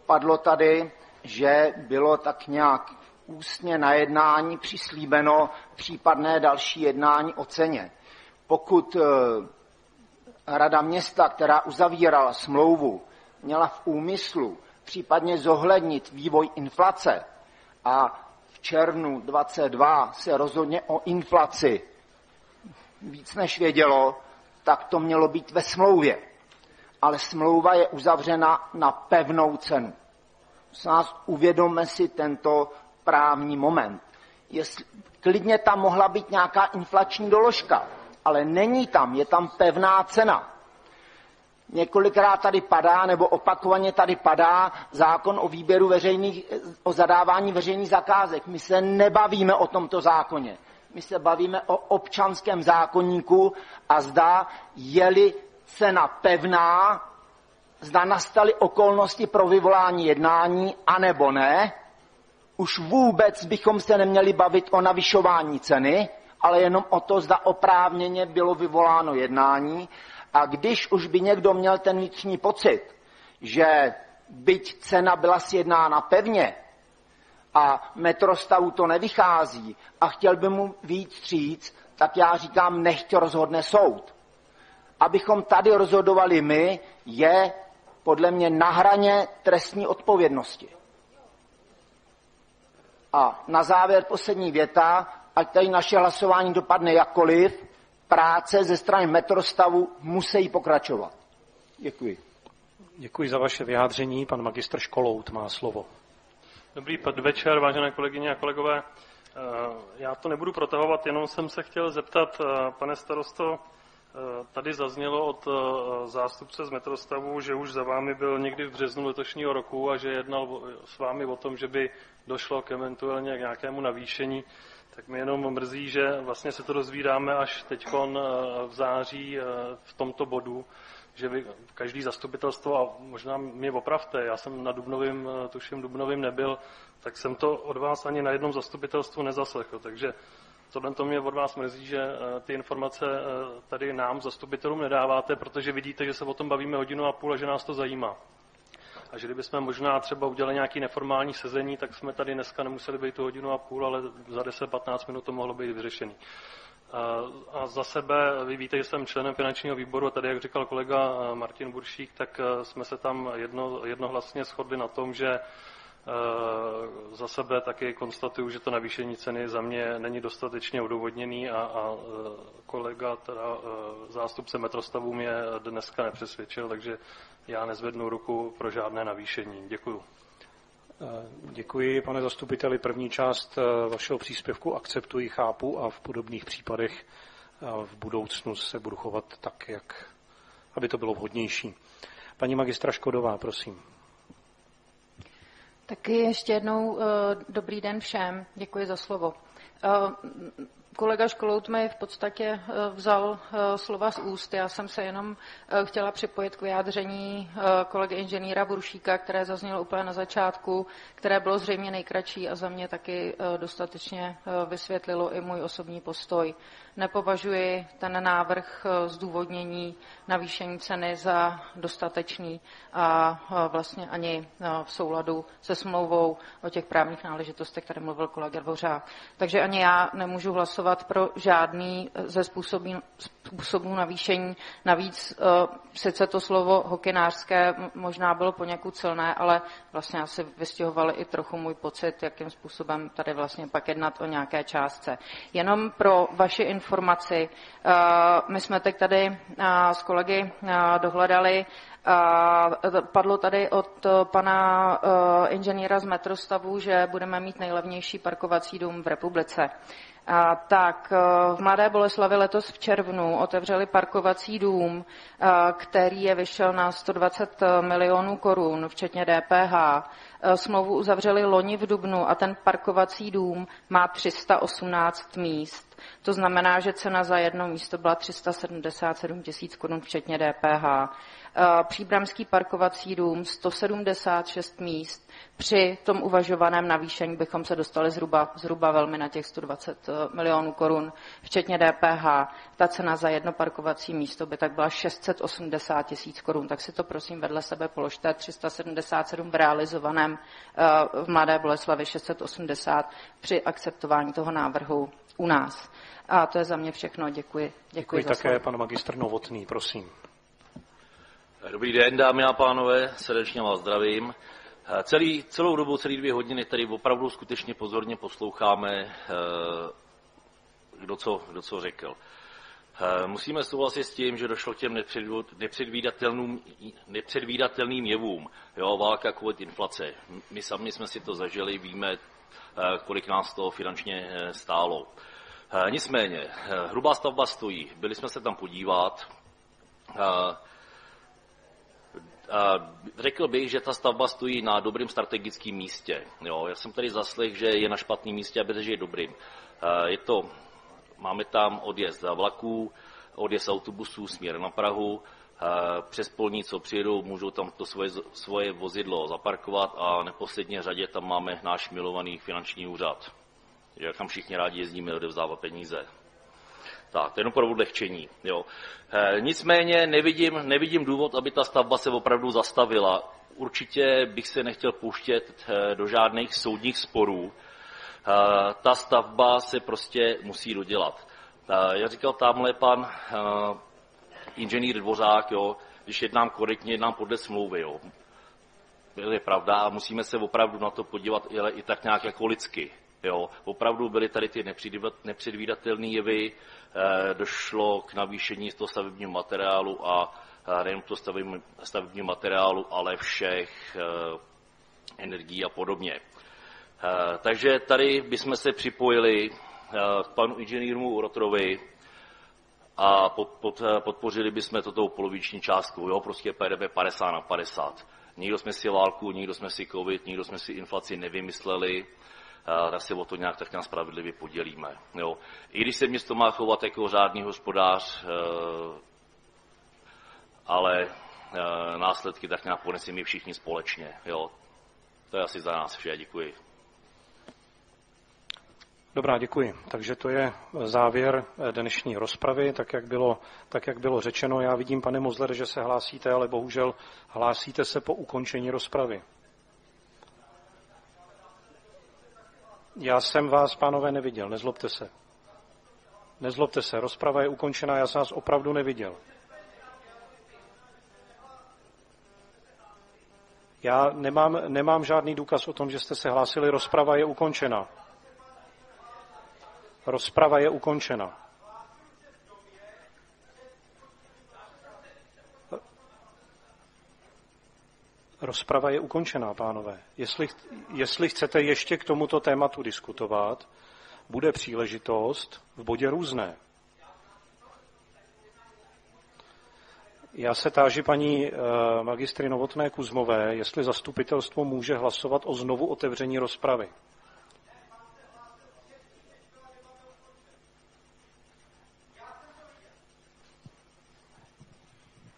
Padlo tady, že bylo tak nějak ústně na jednání přislíbeno případné další jednání o ceně. Pokud rada města, která uzavírala smlouvu, měla v úmyslu případně zohlednit vývoj inflace a v červnu 2022 se rozhodně o inflaci víc než vědělo, tak to mělo být ve smlouvě. Ale smlouva je uzavřena na pevnou cenu. Uvědomme si tento právní moment. Klidně tam mohla být nějaká inflační doložka, ale není tam, je tam pevná cena. Několikrát tady padá, nebo opakovaně tady padá zákon o výběru o zadávání veřejných zakázek. My se nebavíme o tomto zákoně. My se bavíme o občanském zákoníku a zda je-li cena pevná, zda nastaly okolnosti pro vyvolání jednání, anebo ne. Už vůbec bychom se neměli bavit o navyšování ceny, ale jenom o to, zda oprávněně bylo vyvoláno jednání. A když už by někdo měl ten vnitřní pocit, že byť cena byla sjednána pevně a metrostavu to nevychází a chtěl by mu víc vstříc, tak já říkám, nechť rozhodne soud. Abychom tady rozhodovali my, je podle mě na hraně trestní odpovědnosti. A na závěr poslední věta, ať tady naše hlasování dopadne jakkoliv, práce ze strany metrostavu musí pokračovat. Děkuji. Děkuji za vaše vyjádření. Pan magistr Školout má slovo. Dobrý podvečer, vážené kolegyně a kolegové. Já to nebudu protahovat, jenom jsem se chtěl zeptat, pane starosto, tady zaznělo od zástupce z metrostavu, že už za vámi byl někdy v březnu letošního roku a že jednal s vámi o tom, že by došlo k eventuálně k nějakému navýšení. Tak mě jenom mrzí, že vlastně se to dozvídáme až teďkon v září v tomto bodu, že vy, každý zastupitelstvo, a možná mě opravte, já jsem na Dubnovým nebyl, tak jsem to od vás ani na jednom zastupitelstvu nezaslechl. Takže tohle to mě od vás mrzí, že ty informace tady nám, zastupitelům, nedáváte, protože vidíte, že se o tom bavíme 1,5 hodiny a že nás to zajímá. A že kdybychom možná třeba udělali nějaký neformální sezení, tak jsme tady dneska nemuseli být 1,5 hodiny, ale za 10-15 minut to mohlo být vyřešený. A za sebe, vy víte, že jsem členem finančního výboru a tady, jak říkal kolega Martin Buršík, tak jsme se tam jednohlasně shodli na tom, že za sebe taky konstatuju, že to navýšení ceny za mě není dostatečně odůvodněný a kolega, teda zástupce metrostavu, mě dneska nepřesvědčil, takže já nezvednu ruku pro žádné navýšení. Děkuju. Děkuji, pane zastupiteli. První část vašeho příspěvku akceptuji, chápu a v podobných případech v budoucnu se budu chovat tak, aby to bylo vhodnější. Paní magistra Škodová, prosím. Taky ještě jednou dobrý den všem. Děkuji za slovo. Kolega Školout mi v podstatě vzal slova z úst. Já jsem se jenom chtěla připojit k vyjádření kolegy inženýra Buršíka, které zaznělo úplně na začátku, které bylo zřejmě nejkratší a za mě taky dostatečně vysvětlilo i můj osobní postoj. Nepovažuji ten návrh zdůvodnění navýšení ceny za dostatečný a vlastně ani v souladu se smlouvou o těch právních náležitostech, které mluvil kolega Dvořák. Takže ani já nemůžu hlasovat pro žádný ze způsobů navýšení. Navíc sice to slovo hokynářské možná bylo poněkud silné, ale vlastně asi vystihovali i trochu můj pocit, jakým způsobem tady vlastně pak jednat o nějaké částce. Jenom pro vaši informaci, my jsme teď tady s kolegy dohledali, padlo tady od pana inženýra z metrostavu, že budeme mít nejlevnější parkovací dům v republice. Tak v Mladé Boleslavi letos v červnu otevřeli parkovací dům, který je vyšel na 120 milionů korun, včetně DPH. Smlouvu uzavřeli loni v dubnu a ten parkovací dům má 318 míst. To znamená, že cena za jedno místo byla 377 000 korun, včetně DPH. Příbramský parkovací dům 176 míst. Při tom uvažovaném navýšení bychom se dostali zhruba velmi na těch 120 milionů korun, včetně DPH. Ta cena za jedno parkovací místo by tak byla 680 000 korun. Tak si to prosím vedle sebe položte. 377 v realizovaném v Mladé Boleslavi, 680 při akceptování toho návrhu u nás. A to je za mě všechno. Děkuji. Děkuji také, pan magistr Novotný, prosím. Dobrý den, dámy a pánové, srdečně vás zdravím. Celou dobu, celé 2 hodiny tady opravdu skutečně pozorně posloucháme, kdo co řekl. Musíme souhlasit s tím, že došlo k těm nepředvídatelným jevům. Jo, válka, covid, inflace. My sami jsme si to zažili, víme, kolik nás to finančně stálo. Nicméně, hrubá stavba stojí. Byli jsme se tam podívat. Řekl bych, že ta stavba stojí na dobrém strategickém místě. Jo, já jsem tady zaslechl, že je na špatném místě a bez, že je dobrým. Máme tam odjezd vlaků, odjezd autobusů směr na Prahu, přes polní, co přijedou, můžou tam to svoje vozidlo zaparkovat a v neposlední řadě tam máme náš milovaný finanční úřad. Jak tam všichni rádi jezdíme odevzdávat peníze. Tak, to je jenom pro odlehčení. Jo. Nicméně nevidím důvod, aby ta stavba se opravdu zastavila. Určitě bych se nechtěl pouštět do žádných soudních sporů. Ta stavba se prostě musí dodělat. Jak říkal tamhle pan inženýr Dvořák, jo, když jednám korektně, jednám podle smlouvy. Jo. To je pravda a musíme se opravdu na to podívat i tak nějak jako lidsky. Jo. Opravdu byly tady ty nepředvídatelné jevy, došlo k navýšení z toho stavebního materiálu a nejen to stavebního materiálu, ale všech energií a podobně. Takže tady bychom se připojili k panu inženýru Rotrovi a podpořili bychom to tou poloviční částkou, jo, prostě PDB 50/50. Nikdo jsme si válku, nikdo jsme si covid, nikdo jsme si inflaci nevymysleli, tak se o to nějak tak spravedlivě podělíme. Jo. I když se město má chovat jako řádný hospodář, ale následky tak nějak poneseme všichni společně. Jo. To je asi za nás vše, děkuji. Dobrá, děkuji. Takže to je závěr dnešní rozpravy, tak jak bylo řečeno. Já vidím, pane Mozler, že se hlásíte, ale bohužel hlásíte se po ukončení rozpravy. Já jsem vás, pánové, neviděl, nezlobte se. Nezlobte se, rozprava je ukončená, já jsem vás opravdu neviděl. Já nemám žádný důkaz o tom, že jste se hlásili, rozprava je ukončena. Rozprava je ukončena. Rozprava je ukončená, pánové. Jestli chcete ještě k tomuto tématu diskutovat, bude příležitost v bodě různé. Já se táži paní magistry Novotné Kuzmové, jestli zastupitelstvo může hlasovat o znovu otevření rozpravy.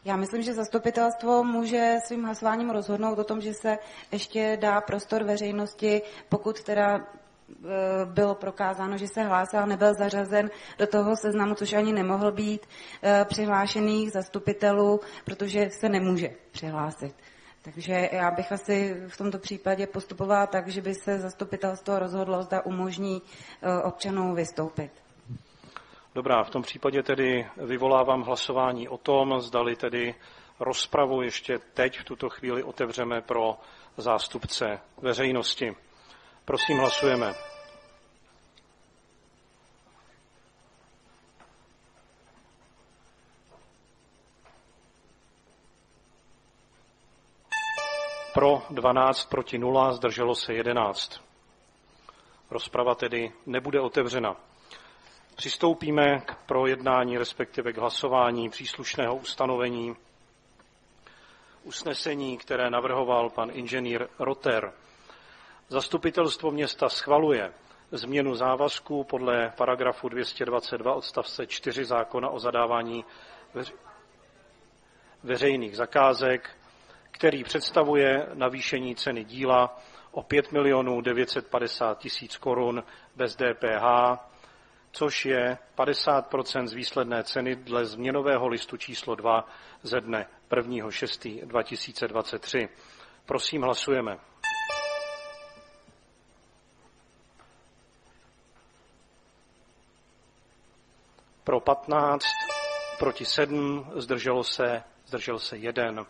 Já myslím, že zastupitelstvo může svým hlasováním rozhodnout o tom, že se ještě dá prostor veřejnosti, pokud teda bylo prokázáno, že se hlásil a nebyl zařazen do toho seznamu, což ani nemohl být přihlášených zastupitelů, protože se nemůže přihlásit. Takže já bych asi v tomto případě postupovala tak, že by se zastupitelstvo rozhodlo, zda umožní občanům vystoupit. Dobrá, v tom případě tedy vyvolávám hlasování o tom, zdali tedy rozpravu ještě teď v tuto chvíli otevřeme pro zástupce veřejnosti. Prosím, hlasujeme. Pro 12, proti 0, zdrželo se 11. Rozprava tedy nebude otevřena. Přistoupíme k projednání, respektive k hlasování příslušného ustanovení usnesení, které navrhoval pan inženýr Rotter. Zastupitelstvo města schvaluje změnu závazků podle paragrafu 222 odstavce 4 zákona o zadávání veřejných zakázek, který představuje navýšení ceny díla o 5 950 000 korun bez DPH, což je 50% z výsledné ceny dle změnového listu číslo 2 ze dne 1.6.2023. Prosím, hlasujeme. Pro 15, proti 7, zdrželo se zdržel se 1.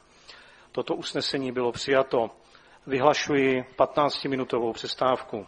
Toto usnesení bylo přijato. Vyhlašuji 15-minutovou přestávku.